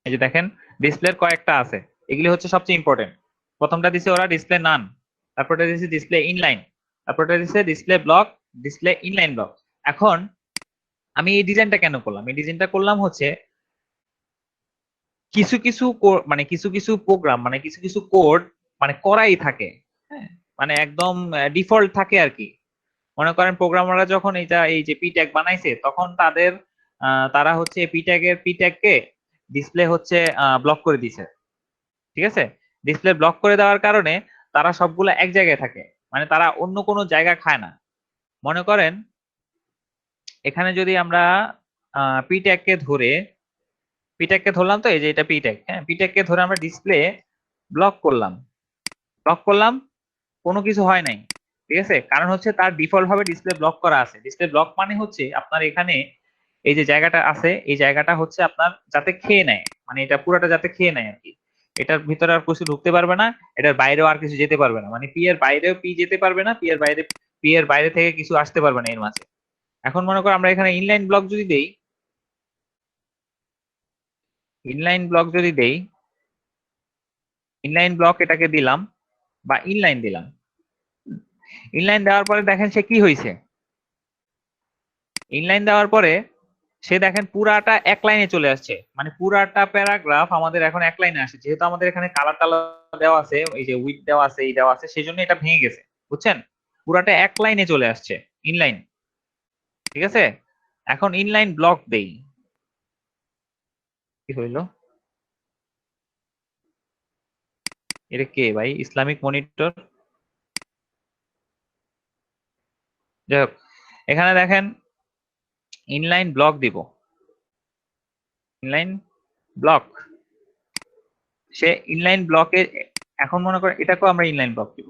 এই যে দেখেন ডিসপ্লের কয়েকটা আছে, এগুলি হচ্ছে সবচেয়ে ইম্পর্টেন্ট। প্রথমটা দিছে ওরা ডিসপ্লে নান, তারপরটা দিছে ডিসপ্লে ইনলাইন, তারপরটা দিছে display block, display inline block. এখন আমি এই ডিজাইনটা কেন করলাম, এই ডিজাইনটা করলাম হচ্ছে কিছু কিছু মানে কিছু কিছু প্রোগ্রাম মানে কিছু কিছু কোড মানে করাই থাকে, হ্যাঁ মানে একদম ডিফল্ট থাকে আর কি। মনে করেন প্রোগ্রামাররা যখন এই যে পি ট্যাগ বানাইছে তখন তারা হচ্ছে পি ট্যাগকে ডিসপ্লে হচ্ছে ব্লক করে দিছে, ঠিক আছে? ডিসপ্লে ব্লক করে দেওয়ার কারণে তারা সবগুলা এক জায়গায় থাকে, মানে তারা অন্য কোনো জায়গা খায় না। মনে করেন এখানে যদি আমরা পি ট্যাগকে ধরলাম, তো এই যে এটা পি ট্যাগ, হ্যাঁ পি ট্যাগকে ধরে আমরা ডিসপ্লে ব্লক করলাম, কোনো কিছু হয় নাই, ঠিক আছে? কারণ হচ্ছে তার ডিফল্ট ভাবে ডিসপ্লে ব্লক করা আছে। ডিসপ্লে ব্লক মানে হচ্ছে আপনার এখানে এই যে জায়গাটা আছে, এই জায়গাটা হচ্ছে আপনার যাতে খেয়ে নেয়, মানে এটা পুরোটা যাতে খেয়ে নেয় আর কি। এটার ভিতরে আর কিছু ঢুকতে পারবে না, এটার বাইরেও আর কিছু যেতে পারবে না, মানে পি এর বাইরেও পি যেতে পারবে না, পি এর বাইরে থেকে কিছু আসতে পারবে না এর মাঝে। এখন মনে করো আমরা এখানে ইনলাইন ব্লক যদি দেই, ইনলাইন ব্লক এটাকে দিলাম বা ইনলাইন দিলাম, ইনলাইন দেওয়ার পরে দেখেন সে কি হয়েছে, ইনলাইন দেওয়ার পরে সে দেখেন পুরাটা এক লাইনে চলে আসছে, মানে পুরাটা প্যারাগ্রাফ আমাদের এখন এক লাইনে আসে। যেহেতু আমাদের এখানে কালার টালার দেওয়া আছে, এই যে উইথ দেওয়া আছে, এই দেওয়া আছে, সেই জন্য এটা ভেঙে গেছে, বুঝছেন? পুরাটা এক লাইনে চলে আসছে ইনলাইন, ঠিক আছে? এখন ইনলাইন ব্লক দেই, কি হইলো? এটা কে ভাই, ইসলামিক মনিটর? যাই হোক, এখানে দেখেন ইনলাইন ব্লক দিব, ইনলাইন ব্লক, সে ইনলাইন ব্লকে এখন মনে করেন এটাকেও আমরা ইনলাইন ব্লক দিব,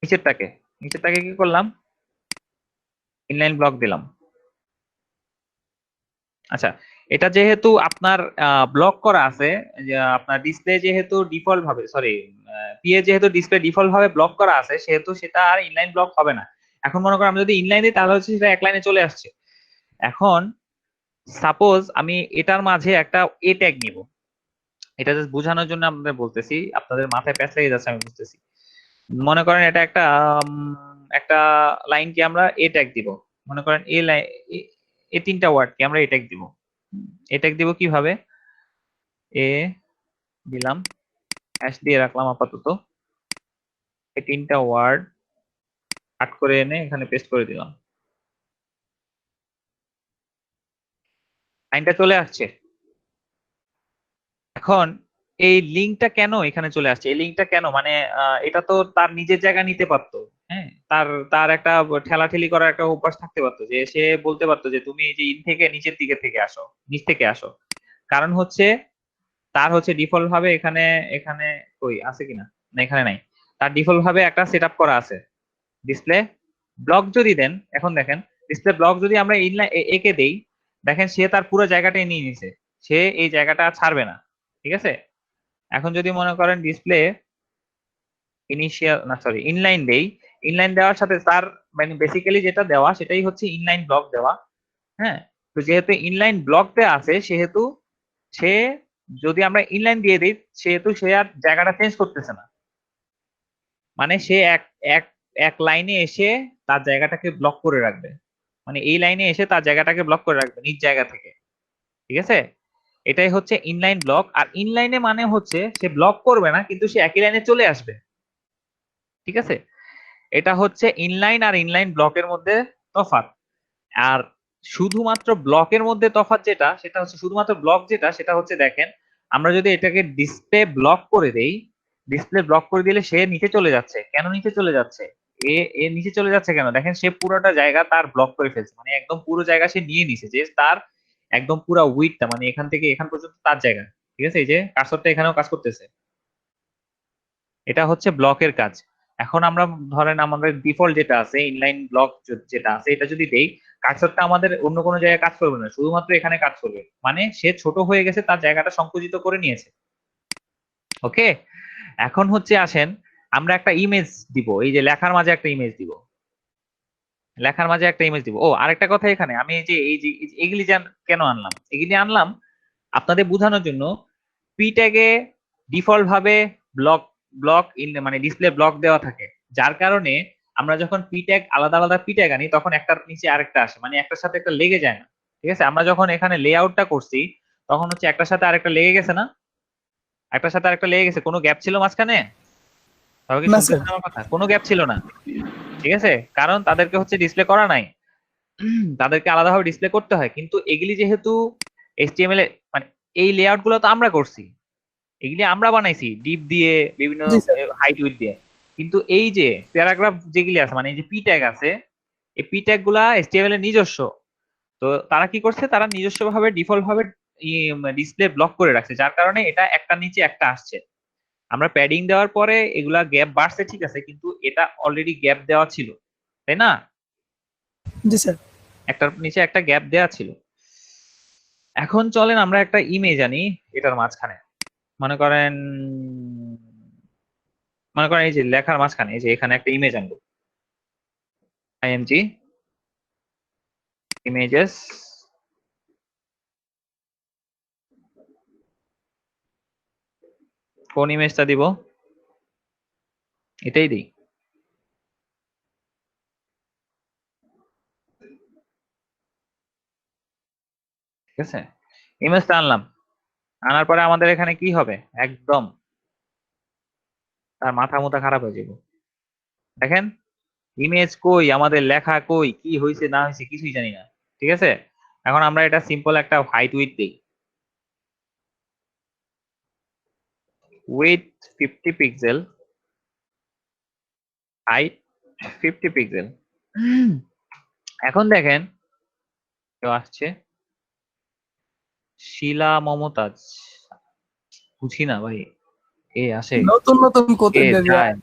নিচেরটাকে কি করলাম, ইনলাইন ব্লক দিলাম। আচ্ছা এটা যেহেতু আপনার ব্লক করা আছে, আপনার ডিসপ্লে যেহেতু ডিফল্ট ভাবে পিএ যেহেতু ডিসপ্লে ডিফল্ট ভাবে ব্লক করা আছে, সেহেতু সেটা আর ইনলাইন ব্লক হবে না। এখন মনে করেন আমি যদি ইনলাইন দিই তাহলে হচ্ছে সেটা এক লাইনে চলে আসছে। এখন সাপোজ আমি এটার মাঝে একটা এ ট্যাগ নিব, এটা জাস্ট বোঝানোর জন্য আপনাদের বলতেছি, আপনাদের মাথায় প্যাঁচ লেগে যাচ্ছে আমি বুঝতেছি। মনে করেন এটা একটা লাইনকে আমরা এ ট্যাগ দিব, মনে করেন এই তিনটা ওয়ার্ডকে আমরা এ ট্যাগ দিব। এ ট্যাগ দিব কিভাবে, এ দিলাম, হ্যাশ দিয়ে রাখলাম আপাতত, এই তিনটা ওয়ার্ড কাট করে এনে এখানে পেস্ট করে দিলাম, লাইনটা চলে আসছে। এখন এই লিঙ্কটা কেন এখানে চলে আসছে, এই লিঙ্কটা কেন, মানে এটা তো তার নিজের জায়গা নিতে পারতো, হ্যাঁ, তার তার একটা ঠেলাঠেলি করার একটা অভ্যাস থাকতে পারতো, যে সে বলতে পারতো যে তুমি এই যে ইন থেকে নিচের দিকে থেকে আসো, নিচ থেকে আসো। কারণ হচ্ছে তার হচ্ছে ডিফল্ট ভাবে এখানে এখানে কই আছে কিনা, না এখানে নাই। তার ডিফল্ট ভাবে একটা সেট আপ করা আছে ডিসপ্লে ব্লক। যদি দেন, এখন দেখেন ডিসপ্লে ব্লক যদি আমরা ইনলাইন একে দেই, দেখেন সে তার পুরো জায়গাটাই নিয়ে নিছে, সে এই জায়গাটা আর ছাড়বে না। ঠিক আছে, এখন যদি মনে করেন ডিসপ্লে ইনিশিয়াল না সরি ইনলাইন দেই, ইনলাইন দেওয়ার সাথে তার মানে বেসিক্যালি যেটা দেওয়া সেটাই হচ্ছে ইনলাইন ব্লক দেওয়া। হ্যাঁ, তো যেহেতু ইনলাইন ব্লক দেওয়া আছে সেহেতু সে, যদি আমরা ইনলাইন দিয়ে দিই সেহেতু সে আর জায়গাটা চেঞ্জ করতেছে না, মানে সে এক এক এক লাইনে এসে তার জায়গাটাকে ব্লক করে রাখবে, মানে এই লাইনে এসে তার জায়গাটাকে ব্লক করে রাখবে নিজ জায়গা থেকে। ঠিক আছে, এটাই হচ্ছে ইনলাইন ব্লক। আর ইনলাইনে মানে হচ্ছে সে ব্লক করবে না কিন্তু সে একই লাইনে চলে আসবে। ঠিক আছে, এটা হচ্ছে ইনলাইন আর ইনলাইন ব্লকের মধ্যে তফাৎ। আর শুধুমাত্র ব্লকের মধ্যে তফাৎ যেটা, সেটা হচ্ছে শুধুমাত্র ব্লক যেটা, সেটা হচ্ছে দেখেন আমরা যদি এটাকে ডিসপ্লে ব্লক করে দেই, ডিসপ্লে ব্লক করে দিলে সে নিচে চলে যাচ্ছে। কেন নিচে চলে যাচ্ছে? এ নিচে চলে যাচ্ছে কেন? দেখেন সে পুরোটা জায়গা তার ব্লক করে ফেলছে, মানে একদম পুরো জায়গা সে নিয়ে নিছে, যে তার একদম পুরো উইডটা, মানে এখান থেকে এখান পর্যন্ত তার জায়গা। ঠিক আছে, এই যে কার্সরটা এখানেও কাজ করতেছে, এটা হচ্ছে ব্লকের কাজ। এখন আমরা ধরেন আমাদের ডিফল্ট যেটা আছে ইনলাইন ব্লক যেটা আছে, এটা যদি দেই, কার্সরটা আমাদের অন্য কোনো জায়গায় কাজ করবে না, শুধুমাত্র এখানে কাজ করবে, মানে সে ছোট হয়ে গেছে, তার জায়গাটা সংকুচিত করে নিয়েছে। ওকে, এখন হচ্ছে আসেন আমরা একটা ইমেজ দিব, এই যে লেখার মাঝে একটা ইমেজ দিব, লেখার মাঝে একটা ইমেজ দিব। ও আরেকটা কথা, এখানে আমি এই যে এগুলি কেন আনলাম, এগুলি আনলাম আপনাদের বোঝানোর জন্য। পি ট্যাগে ডিফল্ট ভাবে ব্লক ব্লক মানে ডিসপ্লে ব্লক দেওয়া থাকে, যার কারণে আমরা যখন পি ট্যাগ আলাদা আলাদা পি ট্যাগ আনি তখন একটার নিচে আরেকটা আসে, মানে একটার সাথে একটা লেগে যায় না। ঠিক আছে, আমরা যখন এখানে লেআউটটা করছি তখন হচ্ছে একটার সাথে আরেকটা লেগে গেছে না, একটার সাথে আরেকটা লেগে গেছে, কোনো গ্যাপ ছিল মাঝখানে? তবে কি
না
শুনতেছেন
স্যার।
আমার কথা? কোনো গ্যাপ ছিল না। ঠিক আছে, কারণ তাদেরকে হচ্ছে ডিসপ্লে করা নাই, তাদেরকে আলাদাভাবে ডিসপ্লে করতে হয়। কিন্তু এগুলি যেহেতু এইচটিএমএল এ, মানে এই লেআউট গুলো তো আমরা করছি, এগুলি আমরা বানাইছি ডিপ দিয়ে, বিভিন্ন
জি স্যার।
হাইট উইডথ দিয়ে। কিন্তু এই যে প্যারাগ্রাফ যেগুলি আছে, মানে এই যে পি ট্যাগ আছে, এই পি ট্যাগ গুলা এইচটিএমএল এর নিজস্ব। তো তারা কি করছে, তারা নিজস্ব ভাবে ডিফল্ট ভাবে ডিসপ্লে ব্লক করে রাখছে, যার কারণে এটা একটা নিচে একটা আসছে। আমরা প্যাডিং দেওয়ার পরে এগুলা গ্যাপ বাড়ছে, ঠিক আছে, কিন্তু এটা অলরেডি গ্যাপ দেওয়া ছিল, তাই না?
জি স্যার।
একটার নিচে একটা গ্যাপ দেওয়া ছিল। এখন চলেন আমরা একটা ইমেজ আনি এটার মাঝখানে, মনে করেন এই যে লেখার মাঝখানে, এই যে এখানে একটা ইমেজ আনবো, আইএমজি ইমেজেস, কোন ইমেজটা দিব? এটাই দিই। ঠিক আছে, ইমেজটা আনলাম, আনার পরে আমাদের এখানে কি হবে, একদম তার মাথা মুথা খারাপ হয়ে যাবে। দেখেন ইমেজ কই, আমাদের লেখা কই, কি হয়েছে না হয়েছে কিছুই জানি না। ঠিক আছে, এখন আমরা এটা সিম্পল একটা হাইট উইডথ দিই, উইথ 50 পিক্সেল, হাইট 50 পিক্সেল। এখন দেখেন কেউ আসছে, শিলা মমতাজ, বুঝি না ভাই, কে আসে
নতুন নতুন
কে
কোথায়
যায়।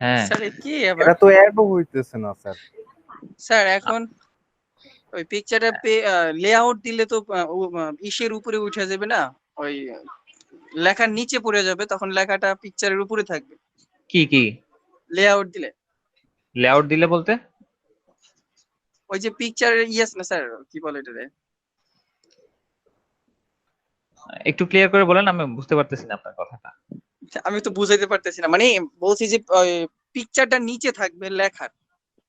হ্যাঁ,
স্যার কি আবার
এটা তো অ্যাডও হইতেছে না স্যার।
স্যার এখন ওই পিকচারটা লেআউট দিলে তো ইসের উপরে উঠে যাবে না, ওই লেখার নিচে পড়ে যাবে, তখন লেখাটা পিকচারের উপরে থাকবে
কি কি
লেআউট দিলে।
লেআউট দিলে বলতে?
ওই যে পিকচারের ইয়েস না স্যার, কি বলে এটারে,
একটু ক্লিয়ার করে বলেন, আমি বুঝতে পারতেছি না আপনার কথাটা।
আমি তো বুঝাইতে পারতেছি না, মানে বলছি যে পিকচারটা নিচে থাকবে লেখার,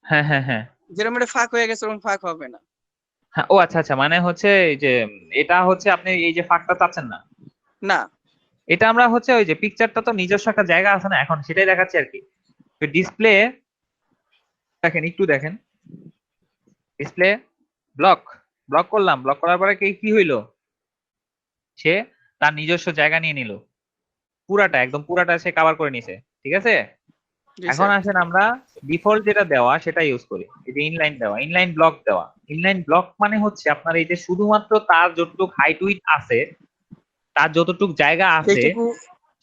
হ্যাঁ হ্যাঁ হ্যাঁ
যেরকম এটা ফাঁক হয়ে গেছে ওরকম ফাঁক হবে না।
হ্যাঁ, ও আচ্ছা আচ্ছা, মানে হচ্ছে এই যে এটা হচ্ছে আপনি এই যে ফাঁকটা চাচ্ছেন না।
না
এটা আমরা হচ্ছে ওই যে পিকচারটা তো নিজস্ব একটা জায়গা আছে না, এখন সেটাই দেখাচ্ছি আর কি। ডিসপ্লে দেখেন, একটু দেখেন, ডিসপ্লে ব্লক ব্লক করলাম, ব্লক করার পরে কি হইলো, সে তার নিজস্ব জায়গা নিয়ে নিল, পুরাটা একদম পুরাটা সে কভার করে নিছে। ঠিক আছে,
জি
এখন
স্যার।
আসেন আমরা ডিফল্ট যেটা দেওয়া সেটা ইউজ করি, এই যে ইনলাইন দেওয়া, ইনলাইন ব্লক দেওয়া। ইনলাইন ব্লক মানে হচ্ছে আপনার এই যে শুধুমাত্র তার যতটুকু হাইট উইডথ আছে, তার যতটুকু জায়গা আছে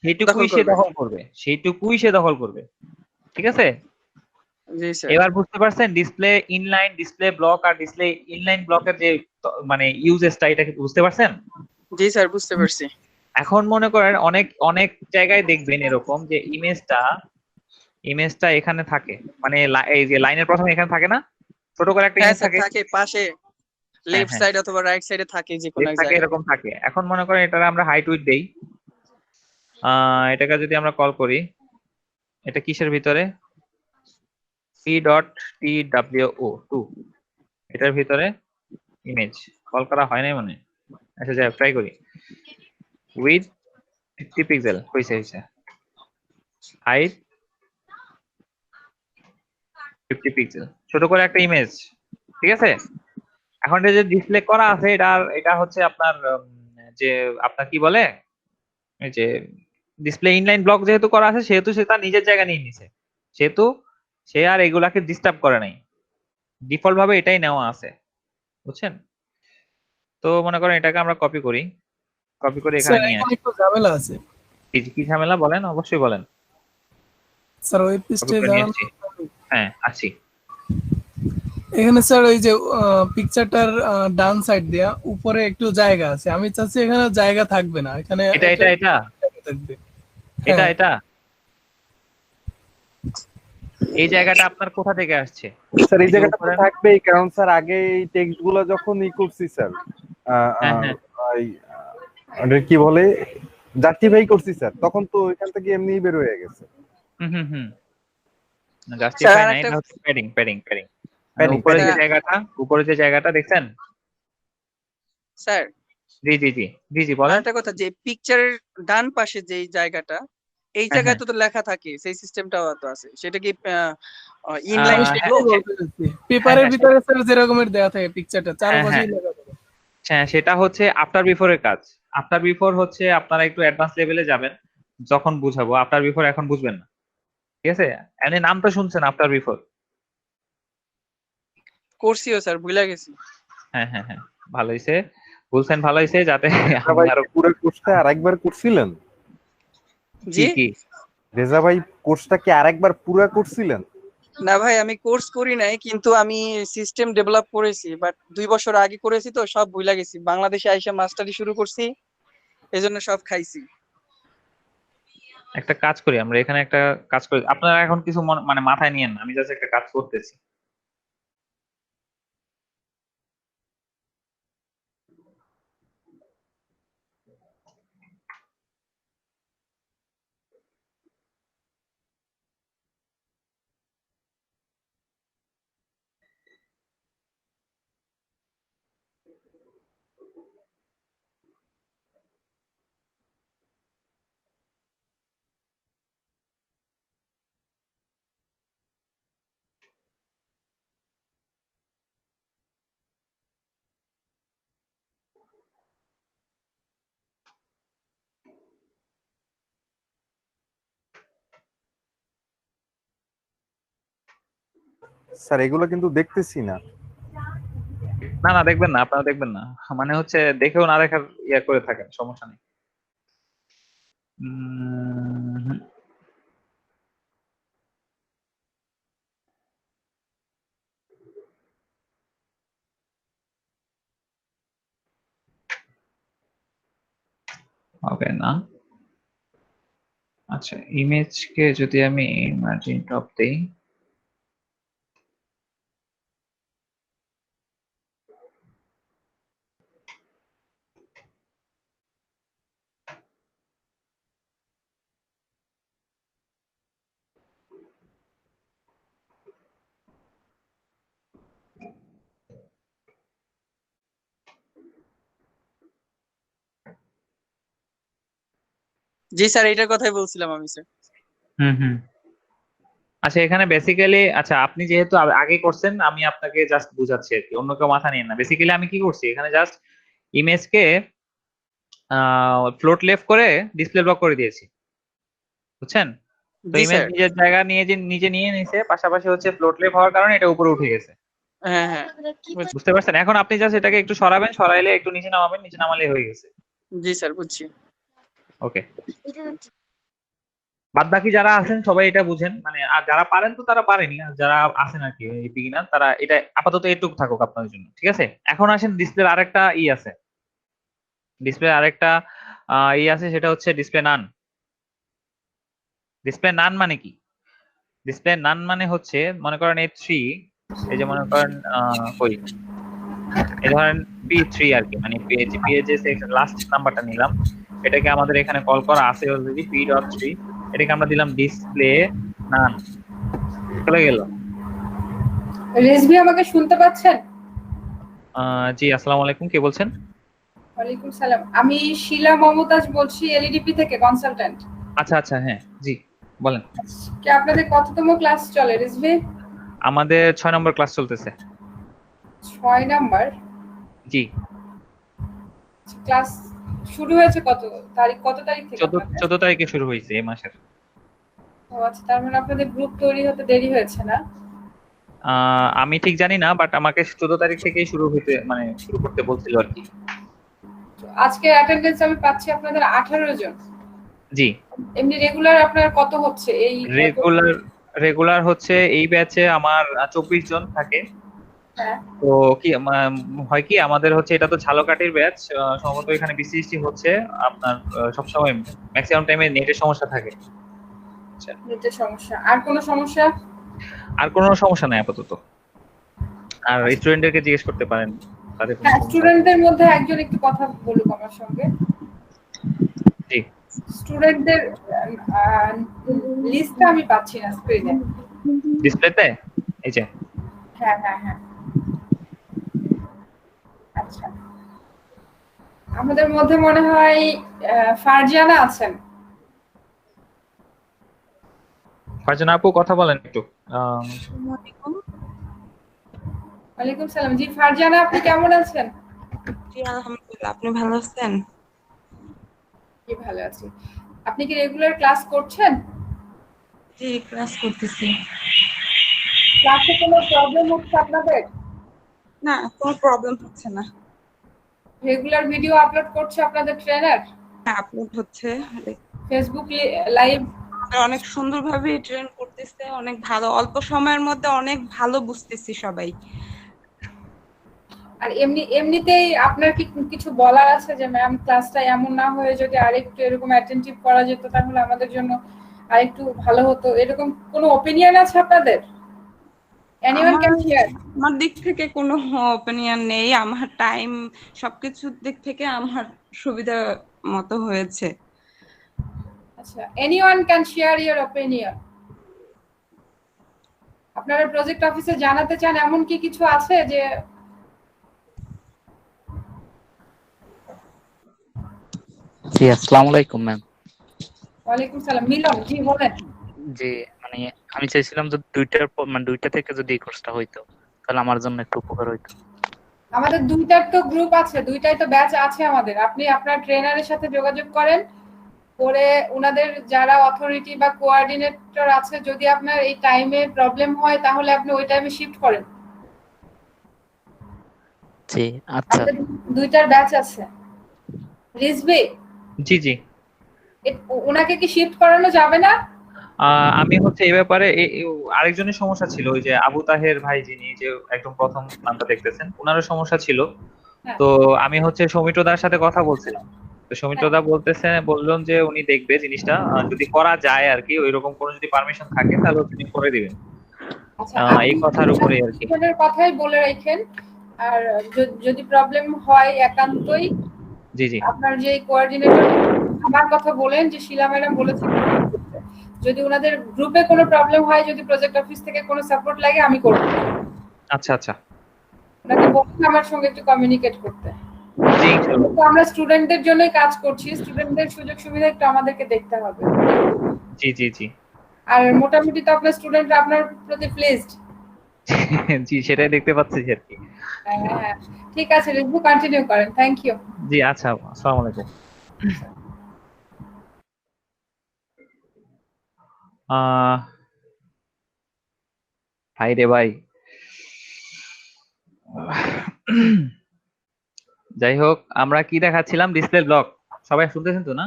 এইটুকু দখল
সেইটুকুই সে
করবে।
দখল করবে, সেইটুকুই সে দখল করবে। ঠিক আছে?
জি স্যার।
এবার বুঝতে পারছেন ডিসপ্লে ইনলাইন, ডিসপ্লে ব্লক আর ডিসপ্লে ইনলাইন ব্লকের যে মানে ইউজেসটা, এটা কি বুঝতে পারছেন?
জি স্যার, বুঝতে পারছি।
এখন মনে করেন অনেক অনেক জায়গায় দেখবেন এরকম যে ইমেজটা এখানে থাকে, মানে এই যে লাইনের প্রথমে এখানে থাকে না, ছোট করে একটা
হ্যাঁ
ইমেজ
স্যার,
থাকে।
থাকে পাশে
হ্যাঁ
লেফট
হ্যাঁ,
সাইড অথবা রাইট সাইডে থাকে যে কোনো
লেফট
এক
থাকে,
জায়গায়।
এরকম থাকে। এখন মনে করেন এটা আমরা হাইট উইডথ দেই, এটাকে যদি আমরা কল করি, এটা কিসের ভিতরে, p.twO2, এটার ভিতরে ইমেজ কল করা হয় নাই মনে হয়। আচ্ছা যাই ট্রাই করি, উইথ 50 পিক্সেল, হয়েছে হাইট 50 পিক্সেল, ছোট করে একটা ইমেজ। ঠিক আছে? এখন এটা যে ডিসপ্লে করা আছে, এটা হচ্ছে আপনার যে আপনার কি বলে, এই যে ডিসপ্লে ইনলাইন ব্লক যেহেতু করা আছে, সেহেতু সে তার নিজের জায়গা নিয়ে নিছে, সেহেতু সে আর এগুলাকে ডিস্টার্ব করে নাই, ডিফল্ট ভাবে এটাই নেওয়া আছে। বুঝছেন? তো মনে করেন এটাকে আমরা কপি করি, কপি করে এখানে
স্যার
নিয়ে
এখানে
আসি।
একটু ঝামেলা আছে।
কি ঝামেলা বলেন, অবশ্যই বলেন।
স্যার ওয়েব
কপি
পেজে
করে নিয়ে
যান।
আসছি, হ্যাঁ আছি।
এখানে স্যার ওই যে পিকচারটার ডান সাইড দিয়া উপরে একটু জায়গা আছে, আমি চাচ্ছি এখানে জায়গা থাকবে না, এখানে
এটা
একটা
এটা এটা
জায়গা থাকবে।
এটা
হ্যাঁ
এটা এই জায়গাটা আপনার কোথা থেকে আসছে?
স্যার এই
এই যে
জায়গাটা তো
উপরে,
থাকবেই, কারণ স্যার আগে এই টেক্সট গুলো যখন করছি স্যার,
হ্যাঁ হ্যাঁ,
ওটা কি বলে, জাস্টিফাই করছি স্যার, তখন তো ওইখান থেকে এমনি বের হয়ে গেছে।
হুম,
স্যার
জাস্টিফাই
আর
না,
একটা
এটা হচ্ছে প্যাডিং প্যাডিং প্যাডিং।
প্যাডিং
উপরে যে
প্যাডিং।
জায়গাটা, উপরে যে জায়গাটা দেখছেন?
স্যার,
জি জি জি জি জি,
আর
বলেন।
একটা কথা, যে পিকচারের ডান পাশে যে জায়গাটা, এই
হ্যাঁ
জায়গায়
হ্যাঁ,
তো লেখা থাকে, সেই সিস্টেমটাও তো আছে, সেটা কি
আমি
ইনলাইন
হ্যাঁ
সেটাই
ব্লক?
বলতে চাচ্ছি,
হ্যাঁ
পেপারের
হ্যাঁ
ভিতরে স্যার যেরকমের দেওয়া থাকে পিকচারটা
হ্যাঁ
চারপাশেই
হ্যাঁ
লেখা থাকে।
হ্যাঁ, সেটা হচ্ছে আফটার বিফোরের কাজ। আফটার বিফোর হচ্ছে আপনারা একটু অ্যাডভান্স লেভেলে যাবেন যখন বুঝাবো, আফটার বিফোর এখন বুঝবেন না। ঠিক আছে? এমনি নামটা শুনছেন আফটার বিফোর?
করছিও স্যার, ভুলে গেছি।
হ্যাঁ, ভালো হয়েছে, বলছেন ভালো হয়েছে, যাতে
রেজা
আমি
ভাই
আরো
পুরো কোর্সটা আরেকবার করছিলেন?
কি
জি
কি
রেজা ভাই কোর্সটা কি আরেকবার পুরো করছিলেন?
না ভাই, আমি কোর্স করি নাই, কিন্তু আমি সিস্টেম ডেভেলপ করেছি, বাট 2 বছর আগে করেছি তো সব ভুলে গেছি। বাংলাদেশে আইসা মাস্টারি শুরু করছি, এজন্য সব খাইছি।
একটা কাজ করি আমরা, এখানে একটা কাজ করি, আপনারা এখন কিছু মানে মাথায় নিয়েন না, আমি জাস্ট একটা কাজ করতেছি।
স্যার এগুলো কিন্তু দেখতেছি না।
না না, দেখবেন না, আপনারা দেখবেন না, মানে হচ্ছে দেখেও না দেখার ইয়া করে থাকেন, সমস্যা নেই। হুম, হবে না। আচ্ছা, ইমেজকে যদি আমি মার্জিন টপ দেই,
জি স্যার, এইটার কথাই বলছিলাম আমি স্যার।
হুম, আচ্ছা এখানে বেসিক্যালি, আচ্ছা আপনি যেহেতু আগে করছেন, আমি আপনাকে জাস্ট বুঝাচ্ছি আর কি, অন্য কেউ মাথা নিয়ে না। বেসিক্যালি আমি কি করছি এখানে, জাস্ট ইমেজকে ফ্লোট লেফট করে ডিসপ্লে ব্লক করে দিয়েছি। বুঝছেন? তো
জি
ইমেজ
স্যার।
নিজের জায়গা নিজে নিয়ে নিছে, পাশাপাশি হচ্ছে ফ্লোট লেফট হওয়ার কারণে এটা উপরে উঠে গেছে।
হ্যাঁ হ্যাঁ
বুঝতে পারছেন? এখন আপনি জাস্ট এটাকে একটু সরাবেন, সরাইলে একটু নিচে নামাবেন, নিচে নামালে হয়ে গেছে।
জি স্যার বুঝছি।
ওকে। বাদ বাকি যারা আছেন সবাই এটা বুঝেন, মানে আর যারা পারেন তো তারা পারেনি, আর যারা আছেন আর কি এই বিগিনার, তারা এটা আপাতত এটুক থাকুক আপনাদের জন্য, ঠিক আছে? এখন আসেন ডিসপ্লের আরেকটা আছে, ডিসপ্লের আরেকটা আছে, সেটা হচ্ছে ডিসপ্লে নান। ডিসপ্লে নান মানে কি? ডিসপ্লে নান মানে হচ্ছে, মনে করেন A3, এই যে মনে করেন কই, এই ধরেন P3 আর কি, মানে পেজে লাস্ট নাম্বারটা নিলাম, এটাকে আমাদের এখানে কল করা আছে অলরেডি P.3, এটাকে আমরা দিলাম ডিসপ্লে নান, চলে গেল।
রেজভি আমাকে শুনতে পাচ্ছেন?
জি, আসসালামু আলাইকুম, কে বলছেন?
ওয়ালাইকুম সালাম, আমি শিলা মমতাজ বলছি, এলইডিপি থেকে কনসালট্যান্ট।
আচ্ছা আচ্ছা, হ্যাঁ জি বলেন।
কি আপনাদের কততম ক্লাস চলে রেজভি?
আমাদের 6 নম্বর ক্লাস চলতেছে।
6 নাম্বার?
জি।
ক্লাস শুরু হয়েছে কত তারিখ থেকে?
14 তারিখে শুরু হয়েছে এই মাসের।
ও আচ্ছা, তার মানে আপনাদের গ্রুপ তৈরি হতে দেরি হয়েছে না?
আমি ঠিক জানি না, বাট আমাকে 14 তারিখ থেকেই শুরু করতে বলছিল আর কি।
আজকে অ্যাটেন্ডেন্স আমি পাচ্ছি আপনাদের 18 জন।
জি।
এমনি রেগুলার আপনার কত হচ্ছে? এই
রেগুলার হচ্ছে এই ব্যাচে আমার 24 জন থাকে।
হ্যাঁ।
তো কি হয় কি, আমাদের হচ্ছে এটা তো ঝালকাঠির ব্যাচ, সম্ভবত এখানে বিসিএসটি হচ্ছে আপনার সবসময় ম্যাক্সিমাম টাইমে নেটের সমস্যা থাকে।
নেটের সমস্যা, আর কোনো সমস্যা?
আর কোনো সমস্যা নাই আপাতত। আর স্টুডেন্টদেরকে জিজ্ঞেস করতে পারেন, তাদের কোনো সমস্যা।
স্টুডেন্টদের মধ্যে একজন একটু কথা বলুক আমার সঙ্গে।
জি।
স্টুডেন্টদের লিস্টটা আমি পাচ্ছি না স্ক্রিনে।
ডিসপ্লেতে এই যে।
হ্যাঁ হ্যাঁ হ্যাঁ, আচ্ছা। আমাদের মধ্যে মনে হয় ফারজানা আছেন।
ফারজানা আপু কথা বলেন একটু।
ওয়ালাইকুম সালাম। জি ফারজানা, আপনি কেমন আছেন?
জি আলহামদুলিল্লাহ, আপনি ভালো আছেন?
জি ভালো আছি। আপনি কি রেগুলার ক্লাস করছেন?
জি ক্লাস করতেছি।
ক্লাসে কোনো প্রবলেম হচ্ছে আপনাদের?
না, কোনো প্রবলেম হচ্ছে না।
রেগুলার ভিডিও আপলোড করছে আপনাদের ট্রেনার?
হ্যাঁ, আপলোড হচ্ছে।
ফেসবুক লাইভ
অনেক সুন্দরভাবে ট্রেন করতেছে, অনেক ভালো, অল্প সময়ের মধ্যে অনেক ভালো বুঝতেছি সবাই।
আর এমনিতেই আপনার কি কিছু বলার আছে যে ম্যাম ক্লাসটা এমন না হয়ে যদি আরেকটু এরকম অ্যাটেনটিভ করা যেত তাহলে আমাদের জন্য আরেকটু ভালো হতো, এরকম কোনো অপিনিয়ন আছে আপনাদের? Anyone can share?
আমার দিক থেকে কোনো অপিনিয়ন নেই, আমার টাইম সবকিছুর দিক থেকে আমার সুবিধা মতো হয়েছে।
আচ্ছা, anyone can share your opinion. আপনারা প্রজেক্ট অফিসে জানাতে চান এমন কি কিছু আছে যে?
জি আসসালামু আলাইকুম ম্যাম।
ওয়ালাইকুম সালাম। মিলন জি বলেন।
জি মানে আমি চাইছিলাম যে দুইটা থেকে যদি এই কোর্সটা হইতো তাহলে আমার জন্য একটু উপকার হইতো।
আমাদের দুইটার তো গ্রুপ আছে, দুইটাই তো ব্যাচ আছে আমাদের। আপনি আপনার ট্রেনারের সাথে যোগাযোগ করেন, করে ওনাদের যারা অথরিটি বা কোঅর্ডিনেটর আছে, যদি আপনার এই টাইমে প্রবলেম হয় তাহলে আপনি ওই টাইমে শিফট করেন।
জি আচ্ছা।
দুইটার ব্যাচ আছে। রিজভি
জি জি।
ওনাকে কি শিফট করানো যাবে না?
আমি হচ্ছে এই ব্যাপারে আরেকজনের সমস্যা ছিল, ওই যে আবু তাহের ভাই, যিনি যে একদম প্রথম নামটা দেখতেছেন, ওনারও সমস্যা ছিল। তো আমি হচ্ছে সৌমিত্রদার সাথে কথা বলছিলাম, তো সৌমিত্রদা বললেন যে উনি দেখবে জিনিসটা, যদি করা যায় আর কি, ওইরকম কোনো যদি পারমিশন থাকে তাহলে তিনি করে দিবেন। এই কথার উপরে আর কি।
আপনাদের কথাই বলে রাখেন, আর যদি প্রবলেম হয় একান্তই
জি জি
আপনার যে কোঅর্ডিনেটর আমার কথা বলেন যে শিলা ম্যাডাম বলেছেন, যদি ওনাদের গ্রুপে কোনো প্রবলেম হয়, যদি প্রজেক্ট অফিস থেকে কোনো সাপোর্ট লাগে আমি করব।
আচ্ছা আচ্ছা,
ওনাকে বলুন আমার সঙ্গে একটু কমিউনিকেট করতে।
জি ইনশাআল্লাহ।
আমরা স্টুডেন্টদের জন্যই কাজ করছি, স্টুডেন্টদের সুযোগ সুবিধা একটু আমাদেরকে দেখতে হবে।
জি জি জি।
আর মোটামুটি তো আপনার স্টুডেন্টরা আপনার প্রতি প্লেসড।
জি সেটাই দেখতে পাচ্ছি আর কি।
হ্যাঁ ঠিক আছে, রিভিউ কন্টিনিউ করেন। Thank you.
জি আচ্ছা, আসসালামু আলাইকুম। আহ ভাই রে ভাই, যাই হোক, আমরা কি দেখাচ্ছিলাম? Display block. সবাই শুনতেছেন তো না?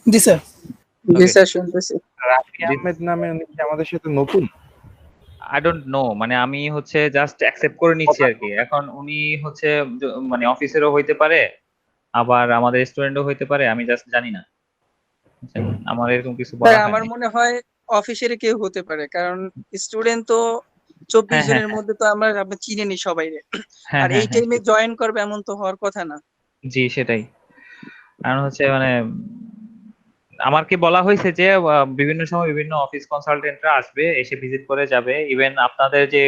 জি স্যার।
জি
Okay.
স্যার শুনতেছি।
রাফি আহমেদ নামে উনি কি আমাদের সাথে নতুন?
আই ডোন্ট নো, মানে আমি হচ্ছে জাস্ট অ্যাকসেপ্ট করে নিচ্ছি আর কি। এখন উনি হচ্ছে মানে অফিসেরও হইতে পারে, আবার আমাদের স্টুডেন্টও হইতে পারে, আমি জাস্ট জানি না, বুঝছেন? আমার এরকম কিছু
স্যার
বলা
আমার
হয়নি।
মনে হয় অফিসের কেউ হতে পারে, কারণ স্টুডেন্ট তো 24
হ্যাঁ, হ্যাঁ,
জনের মধ্যে তো আমরা চিনি সবাই।
হ্যাঁ,
আর
হ্যাঁ,
এই
হ্যাঁ,
টাইমে জয়েন করবে এমন তো হওয়ার কথা না।
জি সেটাই। কারণ হচ্ছে মানে আমাকে বলা হয়েছে যে বিভিন্ন সময় বিভিন্ন অফিস কনসালটেন্টরা আসবে, এসে ভিজিট করে যাবে। ইভেন আপনাদের যে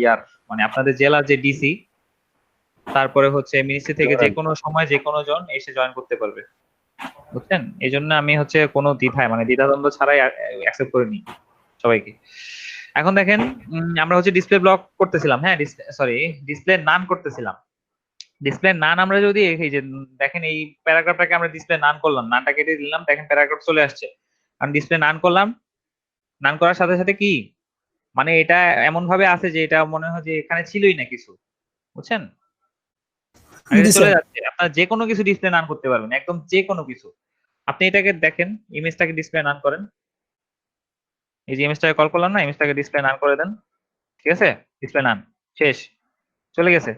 ইয়ার মানে আপনাদের জেলার যে ডিসি, তারপরে হচ্ছে মিনিস্ট্রি থেকে যে কোনো সময় যে কোনো জন এসে জয়েন করতে পারবে, বুঝছেন? এই জন্য আমি হচ্ছে কোনো দ্বিধাদ্বন্দ্ব ছাড়াই অ্যাকসেপ্ট করে নিই সবাইকে। এখন দেখেন, আমরা হচ্ছে ডিসপ্লে ব্লক করতেছিলাম, হ্যাঁ সরি ডিসপ্লে নান করতেছিলাম। ডিসপ্লে নান আমরা যদি এই যে দেখেন এই প্যারাগ্রাফটাকে আমরা ডিসপ্লে নান করলাম, নানটা কেটে দিলাম, দেখেন প্যারাগ্রাফ চলে আসছে। কারণ ডিসপ্লে নান করলাম, নান করার সাথে সাথে কি মানে এটা এমন ভাবে আছে যে এটা মনে হয় যে এখানে ছিলই না কিছু, বুঝছেন? আর এটা
জি
চলে
স্যার।
যাচ্ছে, আপনার যে কোনো কিছু ডিসপ্লে নান করতে পারবেন, একদম যে কোনো কিছু। আপনি এটাকে দেখেন, ইমেজটাকে ডিসপ্লে নান করেন, এই যে ইমেজটাকে কল করলাম না, ইমেজটাকে ডিসপ্লে নান করে দেন, ঠিক আছে? ডিসপ্লে নান, শেষ, চলে গেছে।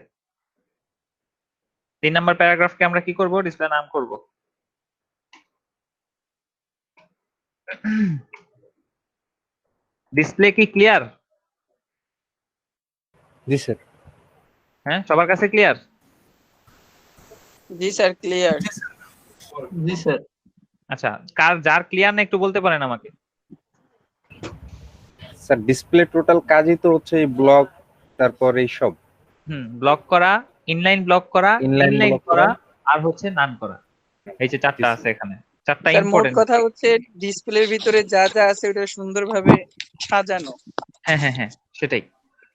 3 নাম্বার প্যারাগ্রাফকে আমরা কি করব? ডিসপ্লে নাম করব। ডিসপ্লে কি ক্লিয়ার?
জি স্যার।
হ্যাঁ, সবার কাছে ক্লিয়ার?
জি স্যার ক্লিয়ার।
জি স্যার।
আচ্ছা, যার ক্লিয়ার না একটু বলতে পারেন আমাকে।
স্যার ডিসপ্লে টোটাল কাজই তো হচ্ছে এই ব্লক, তারপর এই সব
ব্লক করা, ইনলাইন ব্লক করা,
ইনলাইন
ইনলাইন
ব্লক
করা,
করা,
আর হচ্ছে নান করা। এই যে চারটা আছে এখানে, চারটা
স্যার মোট
ইম্পর্টেন্ট।
কথা হচ্ছে ডিসপ্লের ভিতরে যা যা আছে ওটা সুন্দরভাবে সাজানো।
হ্যাঁ, হ্যাঁ, হ্যাঁ, সেটাই।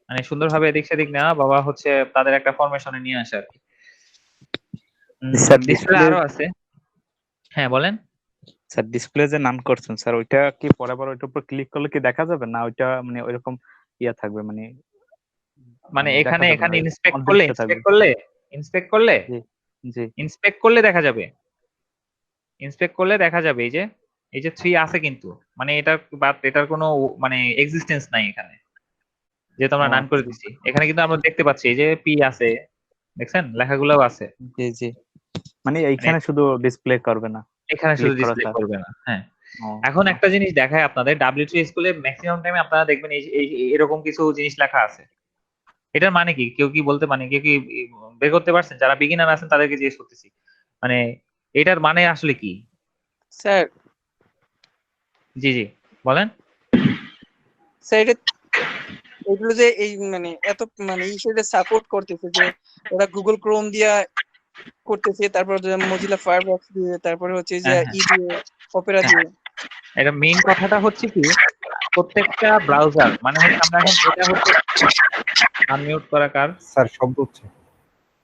মানে সুন্দরভাবে এদিক সেদিক নেওয়া, বাবা হচ্ছে তাদের একটা ফরমেশনে নিয়ে আসা আর কি।
স্যার
ডিসপ্লে আরো আছে। হ্যাঁ বলেন।
স্যার ডিসপ্লে যে নাম করছেন স্যার, ওইটা কি পরে পরে ওইটার উপর ক্লিক করলে কি দেখা যাবে না? ওইটা মানে ওইরকম ইয়া থাকবে মানে
মানে এখানে
দেখা যাবে
এখানে
না,
ইন্সপেক্ট করলে
অদৃশ্য থাকবে। জি জি
ইন্সপেক্ট করলে দেখা যাবে। ইন্সপেক্ট করলে দেখা যাবে এই যে 3 আছে কিন্তু, মানে এটার কোনো মানে এক্সিস্টেন্স নাই এখানে, যেহেতু আমরা
ও
নান করে
আচ্ছা।
দিছি। এখানে কিন্তু আমরা দেখতে পাচ্ছি এই যে পি আছে, দেখছেন লেখাগুলোও আছে।
জি জি, মানে
মানে
এইখানে শুধু ডিসপ্লে করবে না,
এখানে শুধু
ক্লিক করা
ডিসপ্লে
ছাড়া।
করবে না। হ্যাঁ,
ও
এখন একটা জিনিস দেখায় আপনাদের, W3 স্কুলে ম্যাক্সিমাম টাইমে আপনারা দেখবেন এরকম কিছু জিনিস লেখা আছে। এটার মানে কি? কেউ কি বলতে, মানে কেউ কি বের করতে পারছেন? যারা বিগিনার আছেন তাদেরকে জিজ্ঞেস করতেছি, মানে এটার মানে আসলে কি?
স্যার
জি জি বলেন।
স্যার এটা এগুলো যে এই মানে এত মানে ইসেটা সাপোর্ট করতেছে যে ওরা গুগল ক্রোম দিয়া করতেছে, তারপর মজিলা ফায়ারফক্স দিয়ে, তারপরে হচ্ছে যে
হ্যাঁ, হ্যাঁ,
দিয়ে অপেরা
হ্যাঁ।
দিয়ে।
এটা মেইন কথাটা হচ্ছে কি, প্রত্যেকটা ব্রাউজার মানে হচ্ছে আমরা এখন এটা হচ্ছে আনমিউট করা কার?
স্যার শব্দ হচ্ছে।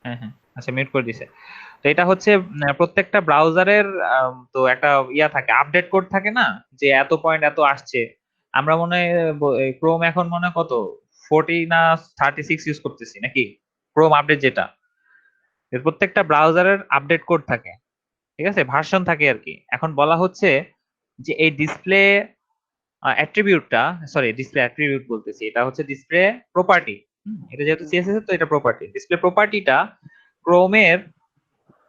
হ্যাঁ হ্যাঁ, আচ্ছা মিউট করে দিছে। তো এটা হচ্ছে প্রত্যেকটা ব্রাউজারের তো একটা ইয়া থাকে, আপডেট কোড থাকে না, যে এত পয়েন্ট এত আসছে। আমরা মনে হয় ক্রোম এখন মনে হয় কত 40 না 36 ইউজ করতেছি নাকি, ক্রোম আপডেট যেটা, এর প্রত্যেকটা ব্রাউজারের আপডেট কোড থাকে, ঠিক আছে, ভার্সন থাকে আর কি। এখন বলা হচ্ছে যে এই ডিসপ্লে অ্যাট্রিবিউটটা, সরি ডিসপ্লে অ্যাট্রিবিউট বলতেছি, এটা হচ্ছে ডিসপ্লে প্রপার্টি। এটা যেহেতু সিএসএস তো এটা প্রপার্টি, ডিসপ্লে প্রপার্টিটা ক্রোমের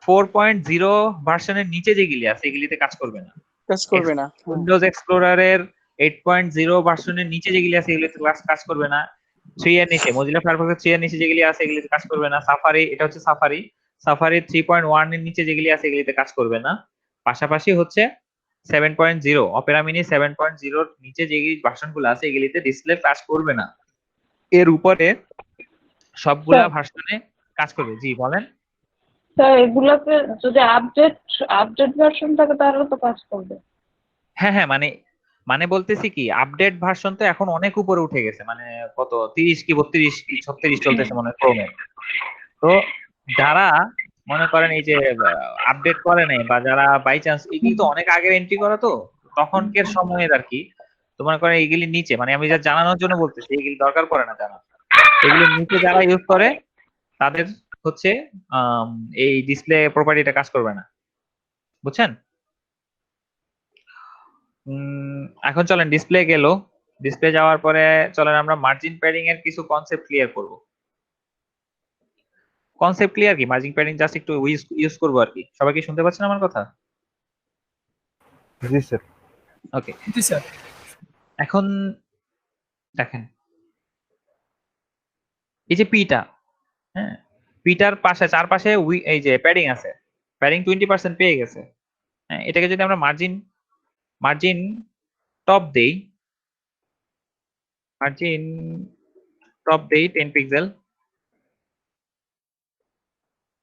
4.0 ভার্সনের নিচে যেগুলি আছে এগুলিতে কাজ করবে না।
কাজ করবে না।
উইন্ডোজ এক্সপ্লোরারের 8.0 ভার্সনের নিচে যেগুলি আছে এগুলিতে কাজ করবে না। 3 এর নিচে মজিলা ফায়ারফক্সের 3 এর নিচে যেগুলি আছে এগুলিতে কাজ করবে না। সাফারি, এটা হচ্ছে সাফারি, সাফারি 3.1 এর নিচে যেগুলি আছে এগুলিতে কাজ করবে না। পাশাপাশি হচ্ছে 7.0 অপেরা মিনি 7.0 এর নিচে যেগুলি ভার্সনগুলো আছে এগুলিতে ডিসপ্লে কাজ করবে না। এর উপরে সবগুলা ভার্সনে কাজ করবে। জি বলেন।
স্যার এগুলোকে যদি আপডেট ভার্সন থাকে তাহলে তো কাজ করবে।
হ্যাঁ হ্যাঁ, মানে বলতেছি কি, আপডেট ভার্সন তো এখন অনেক উপরে উঠে গেছে, মানে কত 30 কি 32 কি 36 চলতেছে মনে হয় ক্রোমে। তো যারা মনে করেন এই যে আপডেট করে নাই, বা যারা বাই চান্স, এগুলি তো অনেক আগের এন্ট্রি করা, তো তখনকার সময়ের আর কি। তো মনে করেন এইগুলি নিচে, মানে আমি যা জানানোর জন্য বলতেছি, এগুলি দরকার পড়ে না জানা। এগুলি নিচে যারা ইউজ করে তাদের হচ্ছে এই ডিসপ্লে প্রপার্টিটা কাজ করবে না, বুঝছেন? এখন চলেন ডিসপ্লে গেল, ডিসপ্লে যাওয়ার পরে চলেন আমরা মার্জিন প্যাডিং এর কিছু কনসেপ্ট ক্লিয়ার করব। কনসেপ্ট ক্লিয়ার কি, মার্জিন প্যাডিং জাস্ট একটু ইউজ করবো আর কি। সবাই কি শুনতে পাচ্ছেন আমার কথা?
জি স্যার।
ওকে
জি স্যার।
এখন দেখেন এই যে পিটা, হ্যাঁ, পিটার পাশে চারপাশে এই যে প্যাডিং আছে, প্যাডিং 20% পেয়ে গেছে। হ্যাঁ, এটাকে যদি আমরা মার্জিন টপ দেই, মার্জিন টপ দেই 10 পিক্সেল,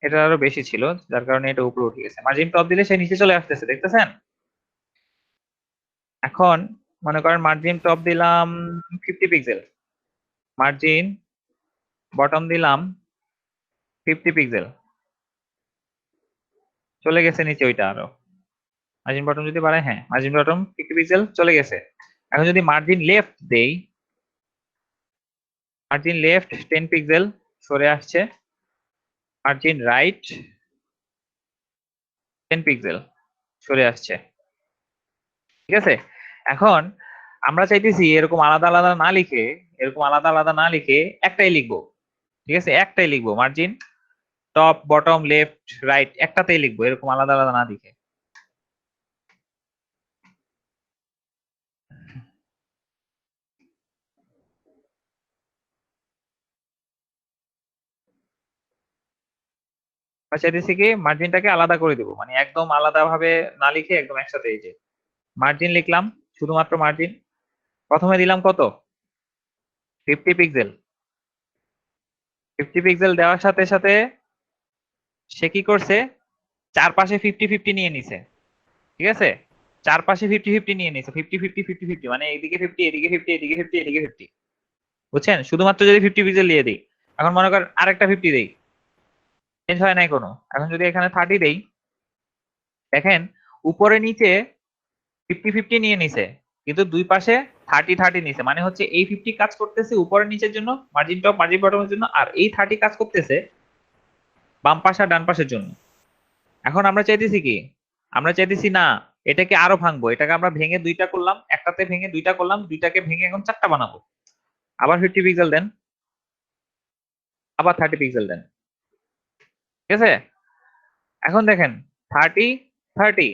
এটা আরো বেশি ছিল যার কারণে এটা উপরে উঠে গেছে। মার্জিন টপ দিলে সে নিচে চলে আসতেছে, দেখতেছেন? এখন মনে করেন মার্জিন টপ দিলাম 50 পিক্সেল, মার্জিন বটম দিলাম 50 পিক্সেল, চলে গেছে নিচে ওইটা আরো। মার্জিন বটম যদি বাড়ায়, হ্যাঁ মার্জিন বটম 50 পিক্সেল চলে গেছে। এখন যদি মার্জিন লেফট দেই, মার্জিন লেফট 10 পিক্সেল সরে আসছে, মার্জিন রাইট 10 পিক্সেল সরে আসছে, ঠিক আছে? এখন আমরা চাইতেছি এরকম আলাদা আলাদা না লিখে, এরকম আলাদা আলাদা না লিখে একটাই লিখবো, ঠিক আছে? একটাই লিখবো, margin top bottom left right একটাতেই লিখবো, এরকম আলাদা আলাদা না লিখে। আমরা চাইতেছি কি মার্জিনটাকে আলাদা করে দেবো, মানে একদম আলাদা ভাবে না লিখে একদম একসাথে। এই যে মার্জিন লিখলাম, শুধুমাত্র মার্জিন, প্রথমে দিলাম কত 50 পিক্সেল। 50 পিক্সেল দেওয়ার সাথে সাথে সে কি করছে, চারপাশে 50-50 নিয়ে নিছে, ঠিক আছে? চারপাশে 50-50 নিয়ে নিছে, 50-50-50-50, মানে এইদিকে 50 এদিকে 50 এদিকে 50 এদিকে 50, বুঝছেন? শুধুমাত্র যদি 50 পিক্সেল দিয়ে দিই, এখন মনে কর আরেকটা 50 দেই, চেঞ্জ হয় নাই কোনো। এখন যদি এখানে 30 দেই, দেখেন উপরে নিচে 50-50 নিয়ে নিছে, কিন্তু দুই পাশে 30-30 নিছে, মানে হচ্ছে এই 50 কাজ করতেছে উপরে নিচের জন্য, মার্জিন টপ মার্জিন বটমের জন্য, আর এই 30 কাজ করতেছে বাম পাশ আর ডান পাশের জন্য। এখন আমরা চাইতেছি কি, আমরা চাইতেছি না এটাকে আরো ভাঙবো, এটাকে আমরা ভেঙে দুইটা করলাম, একটাতে ভেঙে দুইটা করলাম, দুইটাকে ভেঙে এখন চারটা বানাবো। আবার 50 পিক্সেল দেন, আবার 30 পিক্সেল দেন, ঠিক আছে? এখন দেখেন 30-30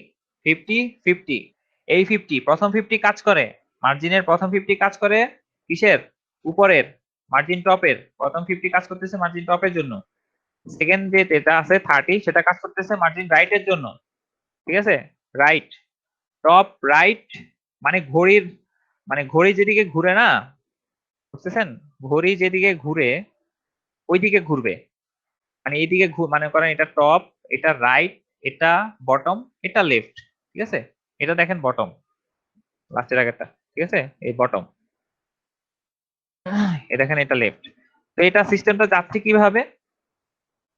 50-50, এই 50 প্রথম 50 কাজ করে, মার্জিনের প্রথম 50 কাজ করে কিসের, উপরের মার্জিন টপের প্রথম 50 কাজ করতেছে মার্জিন টপের জন্য, সেকেন্ড যেটা আছে 30 সেটা কাজ করতেছে মার্জিন রাইটের জন্য, ঠিক আছে? রাইট টপ রাইট, মানে ঘড়ি যেদিকে ঘুরে না, বুঝতেছেন? ঘড়ি যেদিকে ঘুরে ওইদিকে ঘুরবে, মানে এইদিকে মনে করেন এটা টপ, এটা রাইট, এটা বটম, এটা লেফট, ঠিক আছে? এটা দেখেন বটম, লাস্টের আগেরটা, ঠিক আছে? এই বটম, এই দেখেন এটা লেফট। তো এটা সিস্টেমটা যাচ্ছে কিভাবে,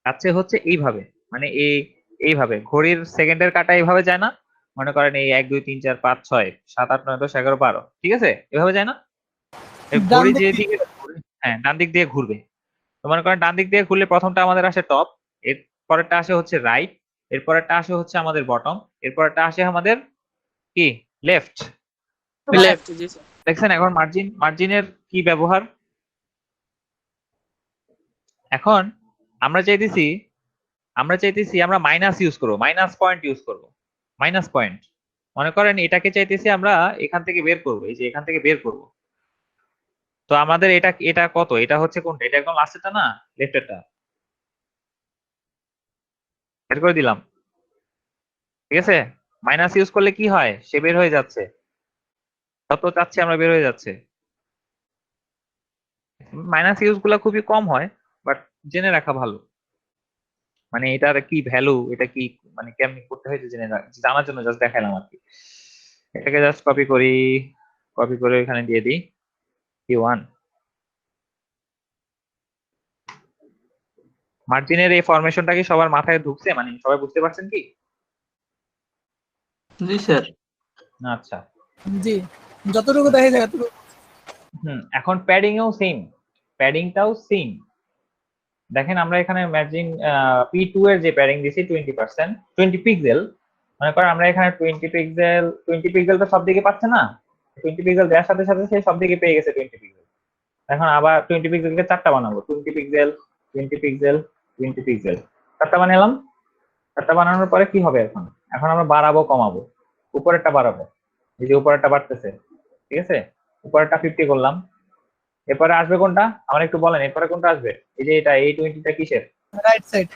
যাচ্ছে হচ্ছে এইভাবে, মানে এইভাবে ঘড়ির সেকেন্ডের কাটা এইভাবে যায় না, মনে করেন এই 1 2 3 4 5 6 7 8 9 10 11 12, ঠিক আছে? এভাবে যায় না, ঘড়ি যেদিকে, হ্যাঁ ডান দিক দিয়ে ঘুরবে। তো মনে করেন ডান দিক দিয়ে ঘুরলে প্রথমটা আমাদের আসে টপ, এর পরেরটা আসে হচ্ছে রাইট, এর পরেরটা আসে হচ্ছে আমাদের বটম, এর পরেরটা আসে আমাদের কি লেফট।
লেফট, জি স্যার।
দেখছেন এখন মার্জিনের কি ব্যবহার। এখন আমরা চাইতেছি আমরা মাইনাস ইউজ করবো, মাইনাস পয়েন্ট ইউজ করবো, মাইনাস পয়েন্ট। মনে করেন এটাকে চাইতেছি আমরা এখান থেকে বের করবো, এই যে এখান থেকে বের করব। তো আমাদের এটা কত, এটা হচ্ছে কোনটা, এটা একদম লাস্টেরটা না, লেফটেরটা, বের করে দিলাম, ঠিক আছে? মাইনাস ইউজ করলে কি হয়, সে বের হয়ে যাচ্ছে, যত চাচ্ছি আমরা বের হয়ে যাচ্ছে। মাইনাস ইউজ গুলা খুবই কম হয়, বাট জেনে রাখা ভালো, মানে এটার কি ভ্যালু, এটা কি মানে কেমনি করতে হয় জানার জন্য জাস্ট দেখাইলাম আর কি। এটাকে জাস্ট কপি করে এখানে দিয়ে দিই P1। মার্জিনের এই ফরমেশনটা কি সবার মাথায় ঢুকছে, মানে সবাই বুঝতে পারছেন কি?
জি স্যার।
আচ্ছা
জি। যতটুকু দেখা যায় ততটুকু।
এখন প্যাডিং এও সেম, প্যাডিংটাও সেম। দেখেন আমরা এখানে ম্যাচিং P2 এর যে প্যাডিং দিছি 20%, 20 পিক্সেল। মনে করেন আমরা এখানে 20 পিক্সেল তো সব দিকে পাচ্ছে না, 20 পিক্সেল দেওয়ার সাথে সাথে সে সব দিকে পেয়ে গেছে 20 পিক্সেল। এখন আবার 20 পিক্সেলকে 4টা বানাবো, 20 পিক্সেল 20 পিক্সেল 20 পিক্সেল 4টা বানালাম। 4টা বানানোর পরে কি হবে এখন? এখন আমরা বাড়াবো কমাবো, উপরেরটা বাড়াবো, এই যে উপরেরটা বাড়তেছে, ঠিক আছে? উপরেরটা 50 করলাম। এরপরে আসবে কোনটা আমার একটু বলেন, এরপরে কোনটা আসবে? এই যে এটা, এই 20টা কিসের?
Right side.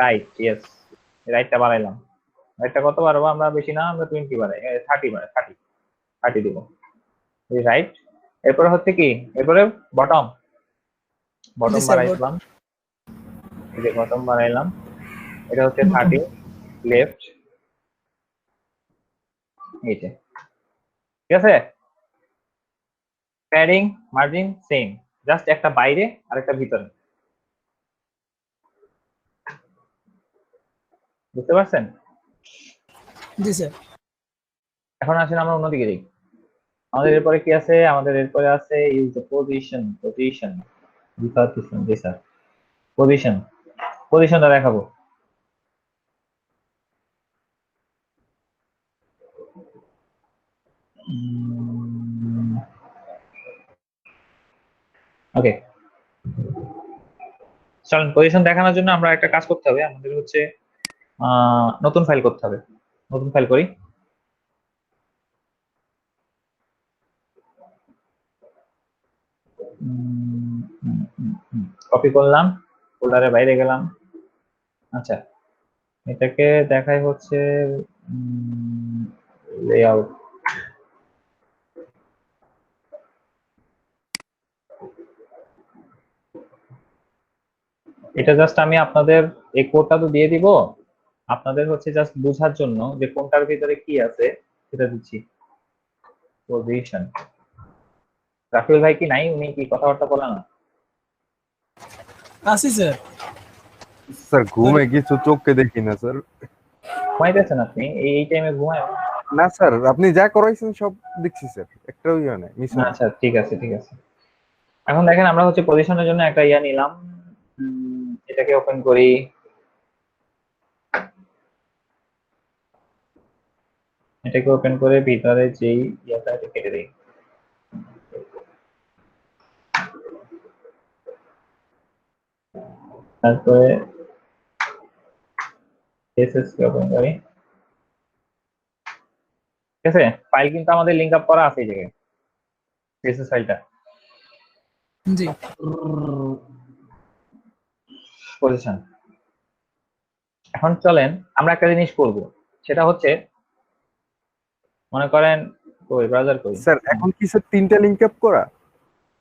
রাইট, ইয়েস, রাইটটা বাড়াইলাম। রাইটটা কত বাড়াবো আমরা? বেশি না, আমরা 20 বাড়াই, 30 বাড়াই, 30 দিব, এই রাইট। এরপরে হচ্ছে কি, এরপরে বটম
জি স্যার,
বাড়াইলাম, এই যে বটম বাড়াইলাম, এটা হচ্ছে 30 লেফট, এই যে, ঠিক আছে? প্যাডিং মার্জিন সেম, জাস্ট একটা বাইরে আর একটা ভিতরে। বুঝতে পারছেন?
জি স্যার।
এখন আসেন আমরা অন্যদিকে যাই। আমাদের এরপরে কি আছে? আমাদের এরপরে আছে use the position. G sir, পজিশনটা দেখাবো। ওকে, চলেন পজিশন দেখানোর জন্য আমরা একটা কাজ করতে হবে, আমাদের হচ্ছে নতুন ফাইল করতে হবে। নতুন ফাইল করি। কপি করলাম, ফোল্ডারে বাইরে গেলাম। আচ্ছা, এটাকে দেখাই হচ্ছে লেআউট। এটা জাস্ট আমি আপনাদের এই কোডটা তো দিয়ে দিব, আপনাদের হচ্ছে জাস্ট বোঝার জন্য যে কোনটার ভিতরে কি আছে সেটা দিচ্ছি। পজিশন। রাফিল ভাই কি নাই? উনি কি কথাবার্তা বলে না?
আসি স্যার।
স্যার ঘুমে কিছু চোখকে দেখি না স্যার।
ঘুমাইতেছেন আপনি? এই টাইমে ঘুমায়?
না স্যার, আপনি যা করাইছেন সব দেখছি স্যার, একটাও ইয়ে নাই মিস।
আচ্ছা ঠিক আছে, ঠিক আছে। এখন দেখেন আমরা হচ্ছে পজিশনের জন্য একটা ইয়া নিলাম, এটাকে ওপেন করি। এটাকে ওপেন করে ভিতরে যেই ইয়াটা কেটে দিই। তারপরে এসএস কে ওপেন করি। ঠিক আছে, ফাইল কিন্তু আমাদের লিংক আপ করা আছে এই জায়গায়, এসএস ফাইলটা।
জি।
পজিশন। এখন চলেন আমরা একটা জিনিস করব, সেটা হচ্ছে মনে করেন ওই ব্রাউজার করি
স্যার এখন কি স্যার 3টা লিংক আপ করা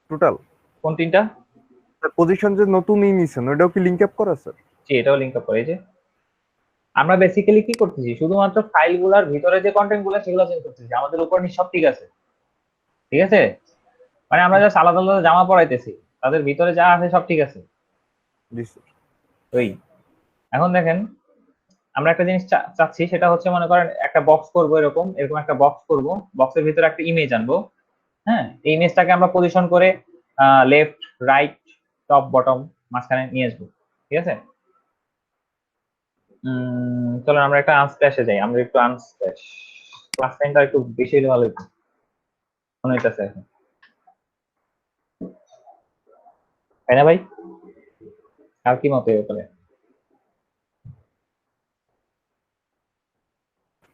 টোটাল?
কোন 3টা?
স্যার পজিশন যে নতুন নিছেন ওটাও কি লিংক আপ করা স্যার?
জি, এটাও লিংক আপ করে। যে আমরা বেসিক্যালি কি করতেছি, শুধুমাত্র ফাইলগুলোর ভিতরে যে কন্টেন্ট গুলো সেগুলো চেঞ্জ করতেছি, আমাদের উপর সব ঠিক আছে, ঠিক আছে? মানে আমরা জাস্ট আলাদা আলাদা জামা পরাইতেছি, তাদের ভিতরে যা আছে সব ঠিক আছে।
জি স্যার।
ওই এখন দেখেন আমরা একটা জিনিস চাচ্ছি, সেটা হচ্ছে মনে করেন একটা বক্স করব, এরকম একটা বক্স করব, বক্সের ভিতরে একটা ইমেজ আনবো। হ্যাঁ, এই ইমেজটাকে আমরা পজিশন করে লেফট রাইট টপ বটম মাঝখানে নিয়ে আসবো, ঠিক আছে? চলো আমরা একটা আনস্প্ল্যাশে যাই, আমরা একটু আনস্প্ল্যাশ ক্লাস টাইমটা একটু বেশি হলে ভালো হতো মনে হইতেছে এখন, তাই না ভাই? আর কি মত ব্যাপারে?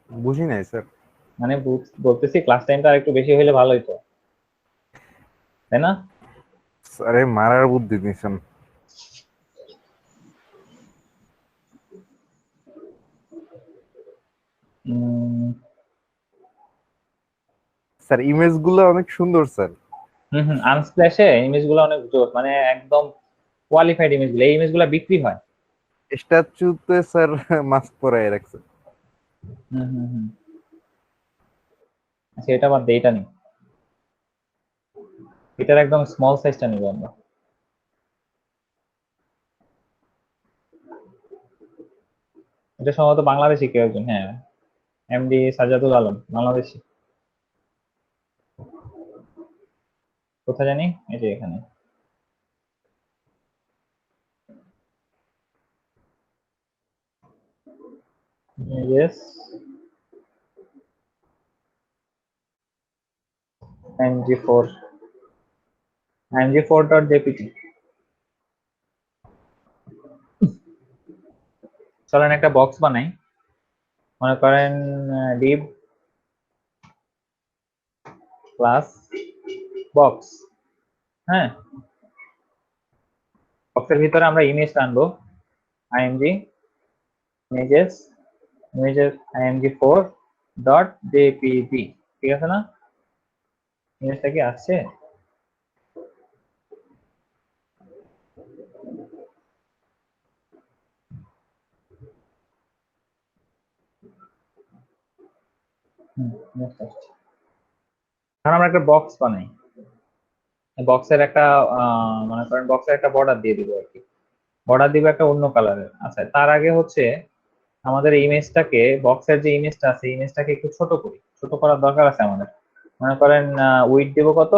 বুঝি নাই স্যার।
মানে বলতেছি ক্লাস টাইমটা আর একটু বেশি হলে ভালো হতো, তাই না?
আরে মারার বুদ্ধি দিছেন। স্যার ইমেজ গুলো অনেক সুন্দর স্যার।
আনস্প্ল্যাশে ইমেজগুলো অনেক জোর, মানে একদম কোয়ালিফাইড ইমেজগুলো, এই ইমেজগুলো বিক্রি হয়।
স্ট্যাচুতে স্যার মাস্ক পরায় রাখছে।
আচ্ছা এটা বাদ দিয়ে এটা নেই, এটার একদম স্মল সাইজটা নিব আমরা। এটা সম্ভবত বাংলাদেশি কেউ একজন, হ্যাঁ, এমডি সাজাদুল আলম, বাংলাদেশি। কোথায় জানি, এই যে এখানে। Images img4.jpg। চলেন একটা বক্স বানাই, মনে করেন div ক্লাস বক্স। হ্যাঁ, বক্সের ভিতরে আমরা ইমেজ আনবো, img images img4.jpg। ঠিক আছে না? ইমেজটা কি আসছে? এখন আমরা একটা বক্স বানাই, বক্সের একটা মনে করেন বক্সের একটা বর্ডার দিয়ে দিব আর কি, বর্ডার দিব একটা অন্য কালারের। আচ্ছা, তার আগে হচ্ছে আমাদের ইমেজটাকে, বক্সের যে ইমেজটা আছে ইমেজটাকে একটু ছোট করি, ছোট করার দরকার আছে আমাদের। মনে করেন উইডথ দিব কত,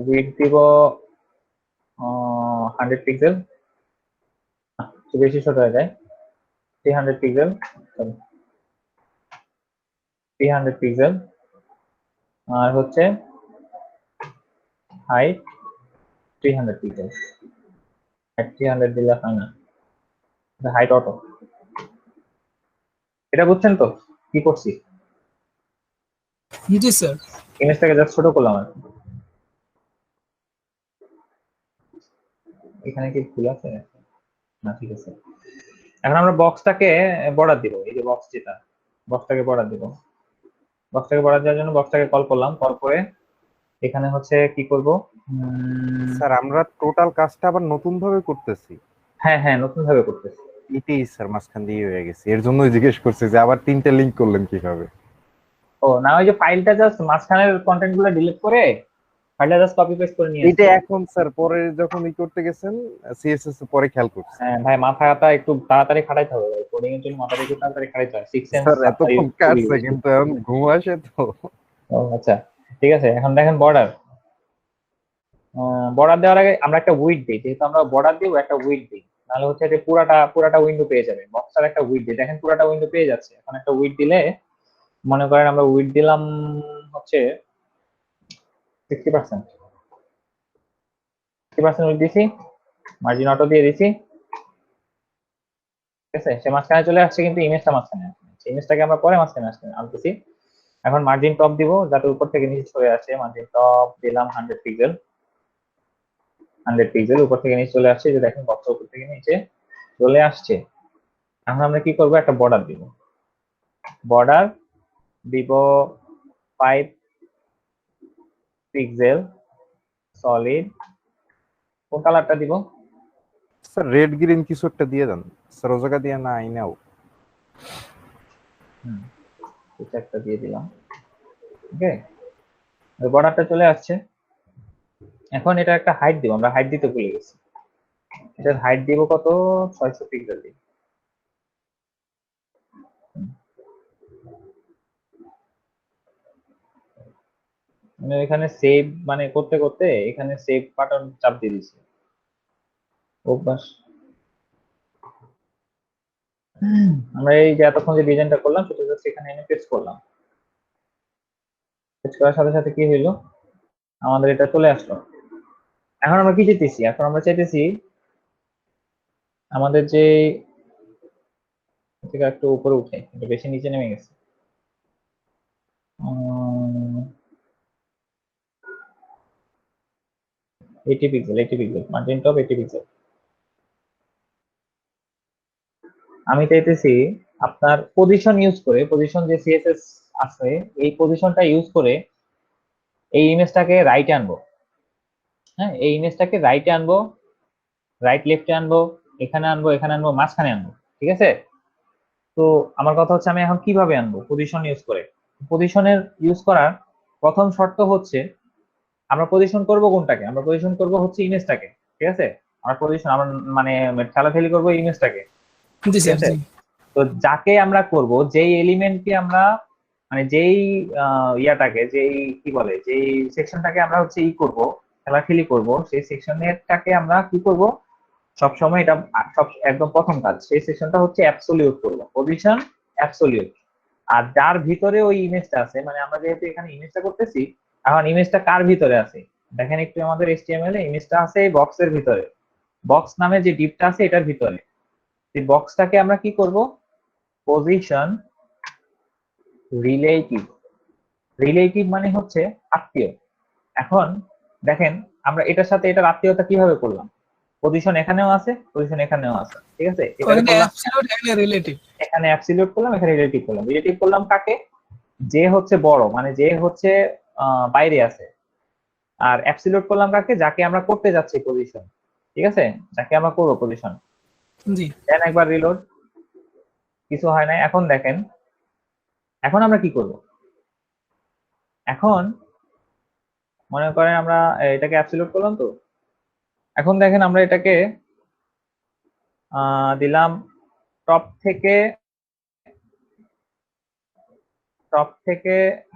উইডথ দিব 100 পিক্সেল, একটু বেশি ছোট হয়ে যায়, 300 পিক্সেল, 300 পিক্সেল। আর হচ্ছে হাইট 300 পিক্সেল, 300 দিলে হয় না, হাইট অটো। এটা বুঝছেন তো কি করছি?
জি স্যার।
ইমেজটাকে জাস্ট ছোট করলাম আর কি। এখানে কি ভুল আছে না? ঠিক আছে। এখন আমরা বক্সটাকে বর্ডার দিব, এই যে বক্স, যেটা বক্সটাকে বর্ডার দিব। বক্সটাকে বর্ডার দেওয়ার জন্য বক্সটাকে কল করলাম, কল করে এখানে হচ্ছে কি করব,
স্যার আমরা টোটাল কাজটা আবার নতুন ভাবে করতেছি।
হ্যাঁ হ্যাঁ, নতুন ভাবে করতেছি।
এটাই স্যার মাঝখান দিয়ে হয়ে গেছে, এর জন্যই জিজ্ঞেস করছে যে আবার 3টা লিংক করলেন কিভাবে।
ও না, ওই যে ফাইলটা জাস্ট মাঝখানের কন্টেন্ট গুলো ডিলিট করে ফাইলটা জাস্ট কপি পেস্ট করে নিয়ে
এটা এখন স্যার পরে যখন ই করতে গেছেন সিএসএস পরে খেয়াল করছে।
হ্যাঁ ভাই, মাথাটা একটু তাড়াতাড়ি খাটাইতে হবে ভাই, কোডিং এর জন্য মাথাটা একটু তাড়াতাড়ি খাটাইতে হয়। 6 সেন্স
স্যার এতক্ষণ কাটছে কিন্তু এখন ঘুম আসে তো।
ও আচ্ছা, ঠিক আছে। এখন দেখেন বর্ডার, বর্ডার দেওয়ার আগে আমরা একটা উইডথ দিই, যেহেতু আমরা বর্ডার দিব একটা উইডথ দিই, নাহলে হচ্ছে যে পুরাটা উইন্ডো পেয়ে যাবে। বক্সটার একটা উইডথ দিই, দেখেন পুরাটা উইন্ডো পেয়ে যাচ্ছে। এখন একটা উইডথ দিলে মনে করেন আমরা উইডথ দিলাম হচ্ছে 60%, 60% উইডথ দিছি, মার্জিন অটো দিয়ে দিছি। ঠিক আছে, সে মাঝখানে চলে আসছে কিন্তু ইমেজটা মাঝখানে আসছে, ইমেজটাকে আমরা পরে মাঝখানে আনতেছি। এখন মার্জিন টপ দিব যাতে উপর থেকে নিচে চলে আসে, মার্জিন টপ দিলাম 100 পিক্সেল, 100 পিক্সেল উপর থেকে নিচে চলে আসছে, যে দেখেন বক্স উপর থেকে নিচে চলে আসছে। এখন আমরা কি করব, একটা বর্ডার দিব, বর্ডার দিব 5 পিক্সেল সলিড। কোন কালারটা দিব
স্যার? রেড গ্রিন কিছু একটা দিয়ে দেন স্যার, ও জায়গা দিয়ে না আইনাও।
কিছু একটা দিয়ে দিলাম। ওকে, বর্ডারটা চলে আসছে। এখন এটা একটা হাইট দিব, আমরা হাইট দিতে ভুলে গেছি। এটার হাইট দিব কত, 600 পিক্সেল দিব। মানে এখানে সেভ মানে করতে করতে এখানে সেভ বাটন চাপ দিয়ে দিছি, অভ্যাস। আমরা এই যে এতক্ষণ যে ডিজাইনটা করলাম সেটা জাস্ট এখানে এনে পেস্ট করলাম। পেস্ট করার সাথে সাথে কি হইলো, আমাদের এটা চলে আসলো। এখন আমরা কি চাইতেছি, এখন আমরা চাইতেছি আমাদের যে থেকে একটু উপরে উঠে, এটা বেশি নিচে নেমে গেছে। 80 pixel, 80 pixel margin top 80 pixel. আমি চাইতেছি আপনার পজিশন ইউজ করে, পজিশন যে সিএসএস আছে এই পজিশনটা ইউজ করে এই ইমেজটাকে রাইটে আনবো। হ্যাঁ, এই ইমেজটাকে রাইটে আনবো, রাইট লেফটে আনবো, এখানে আনবো, এখানে আনবো, মাঝখানে আনবো। ঠিক আছে, তো আমার কথা হচ্ছে আমি এখন কিভাবে আনবো, পজিশন ইউজ করে। পজিশনের ইউজ করার প্রথম শর্ত হচ্ছে আমরা পজিশন করব কোনটাকে, আমরা পজিশন করব হচ্ছে ইমেজটাকে। ঠিক আছে, আমরা পজিশন আমরা মানে ঠেলাঠেলি করবো ইমেজটাকে।
জি স্যার। জি।
তো যাকে আমরা করব, যেই এলিমেন্টকে আমরা মানে যেই ইয়াটাকে যেই কি বলে যেই সেকশনটাকে আমরা হচ্ছে করব, খেলাখেলি করব, সেই সেকশনেরটাকে আমরা কি করব সবসময়, এটা সব একদম প্রথম কাজ, সেই সেকশনটা হচ্ছে অ্যাবসলিউট করব, পজিশন অ্যাবসলিউট। আর যার ভিতরে ওই ইমেজটা আছে, মানে আমরা যেহেতু এখানে ইমেজটা করতেছি, এখন ইমেজটা কার ভিতরে আছে দেখেন একটু, আমাদের HTML এ ইমেজটা আছে এই বক্সের ভিতরে, বক্স নামে যে ডিপটা আছে এটার ভিতরে। এই বক্সটাকে আমরা কি করব, পজিশন রিলেটিভ, রিলেটিভ মানে হচ্ছে আত্মীয়। এখন দেখেন আমরা এটার সাথে এটার আত্মীয়তা কিভাবে করলাম, পজিশন এখানেও আছে, পজিশন এখানেও আছে, ঠিক আছে,
ওখানে অ্যাবসলিউট এখানে রিলেটিভ,
এখানে অ্যাবসলিউট করলাম, এখানে রিলেটিভ করলাম। রিলেটিভ করলাম কাকে, যে হচ্ছে বড়, মানে যে হচ্ছে বাইরে আছে। আর অ্যাবসলিউট করলাম কাকে, যাকে আমরা করতে যাচ্ছি পজিশন, ঠিক আছে, যাকে আমরা করব পজিশন।
জি
দেন একবার রিলোড, কিছু হয় না। এখন দেখেন এখন আমরা কি করব, এখন মনে করেন আমরা এটাকে অ্যাবসলিউট করলাম, তো এখন দেখেন আমরা এটাকে দিলাম টপ থেকে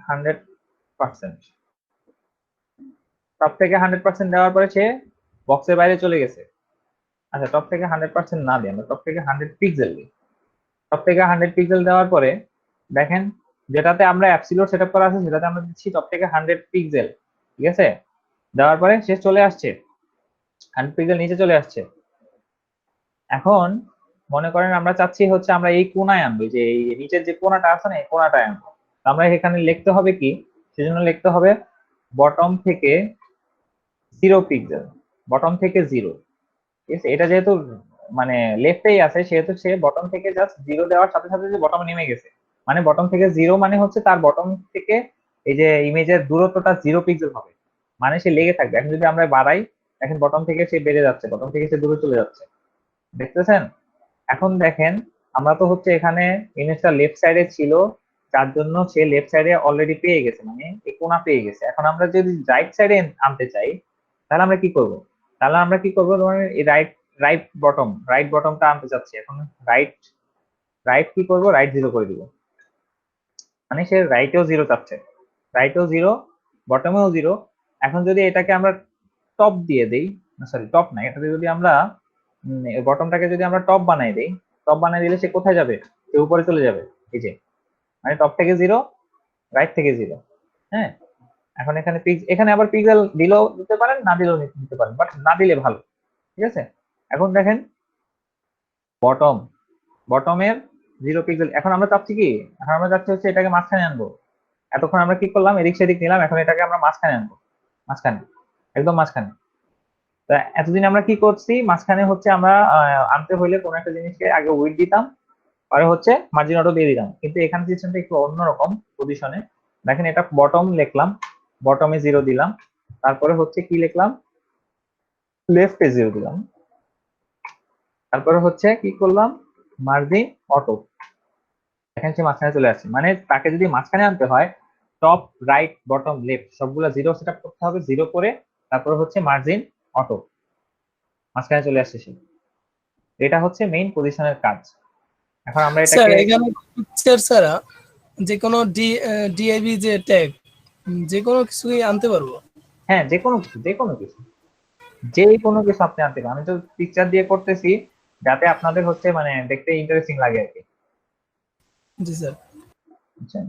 100%, টপ থেকে 100% দেওয়ার পরে সে বক্সের বাইরে চলে গেছে। আচ্ছা, টপ থেকে 100% না দিই, আমরা টপ থেকে 100 পিক্সেল দিই। টপ থেকে 100 পিক্সেল দেওয়ার পরে দেখেন যেটাতে আমরা অ্যাবসলিউট সেটআপ করা আছে সেটাতে আমরা দিচ্ছি টপ থেকে 100 পিক্সেল, ঠিক আছে। দেওয়ার পরে সে চলে আসছে 100 পিক্সেল নিচে চলে আসছে। এখন মনে করেন আমরা চাচ্ছি হচ্ছে আমরা এই কোণায় আনবো, যে এই নিচের যে কোণাটা আছে না এই কোণাটায় আনবো। আমরা এখানে লিখতে হবে কি, সেজন্য লিখতে হবে বটম থেকে 0 পিক্সেল, বটম থেকে 0, ঠিক আছে। এটা যেহেতু মানে লেফটেই আছে সেহেতু সে বটম থেকে জাস্ট 0 দেওয়ার সাথে সাথে যে বটমে নেমে গেছে, মানে বটম থেকে 0 মানে হচ্ছে তার বটম থেকে এই যে ইমেজের দূরত্বটা 0 পিক্সেল হবে, মানে সে লেগে থাকবে। এখন যদি আমরা বাড়াই, এখন বটম থেকে সে বেড়ে যাচ্ছে, বটম থেকে সে দূরে চলে যাচ্ছে, দেখতেছেন। এখন দেখেন আমরা তো হচ্ছে এখানে ইমেজটা লেফট সাইডে ছিল, যার জন্য সে লেফট সাইডে অলরেডি পেয়ে গেছে, মানে এই কোণা পেয়ে গেছে। এখন আমরা যদি রাইট সাইডে আনতে চাই তাহলে আমরা কি করব, তোমার এই রাইট বটমটা আনতে চাচ্ছি। এখন রাইট কি করব, রাইট 0 করে দিব, মানে সে রাইটেও 0 চাচ্ছে, রাইটেও 0, বটমেও 0। এখন যদি এটাকে আমরা টপ দিয়ে দেই, সরি টপ না, এটাতে যদি আমরা বটমটাকে যদি আমরা টপ বানাই দেই, টপ বানাই দিলে সে কোথায় যাবে, সে উপরে চলে যাবে, এই যে মানে টপ থেকে 0, রাইট থেকে 0। হ্যাঁ, এখন এখানে আবার পিক্সেল দিলেও দিতে পারেন, না দিলেও দিতে পারেন, বাট না দিলে ভালো, ঠিক আছে। এখন দেখেন বটমের 0 পিক্সেল। এখন আমরা চাচ্ছি কি, এখন আমরা চাচ্ছি হচ্ছে এটাকে মাঝখানে আনবো। এতক্ষণ আমরা কি করলাম, এদিক সেদিক নিলাম, এখন এটাকে আমরা মাঝখানে আনবো, মাঝখানে, একদম মাঝখানে। তা এতদিন আমরা কি করছি, মাঝখানে হচ্ছে আমরা আনতে হইলে কোনো একটা জিনিসকে আগে উইডথ দিতাম, পরে হচ্ছে মার্জিন অটো দিয়ে দিতাম। কিন্তু এখানে সিস্টেমটা একটু অন্যরকম পজিশনে। দেখেন এটা বটম লিখলাম, বটমে 0 দিলাম, তারপরে হচ্ছে কি লিখলাম, লেফটে 0 দিলাম, তারপরে হচ্ছে কি করলাম, মার্জিন অটো। দেখেন সে মাঝখানে চলে আসছে, মানে তাকে যদি মাঝখানে আনতে হয় টপ রাইট বটম লেফট সবগুলো 0 সেটআপ করতে হবে, 0 করে তারপরে হচ্ছে মার্জিন অটো, মাঝখানে চলে আসছে সে। এটা হচ্ছে মেইন পজিশনের কাজ। এখন আমরা
স্যার
এটাকে
এখানে পিকচার ছাড়া যে কোনো ডিআইবি যে ট্যাগ যে কোনো কিছুই আনতে পারবো?
হ্যাঁ, যে কোনো কিছু আপনি আনতে পারেন। আমি তো পিকচার দিয়ে করতেছি যাতে আপনাদের হচ্ছে মানে দেখতে ইন্টারেস্টিং লাগে আর কি।
জি স্যার।
বুঝছেন?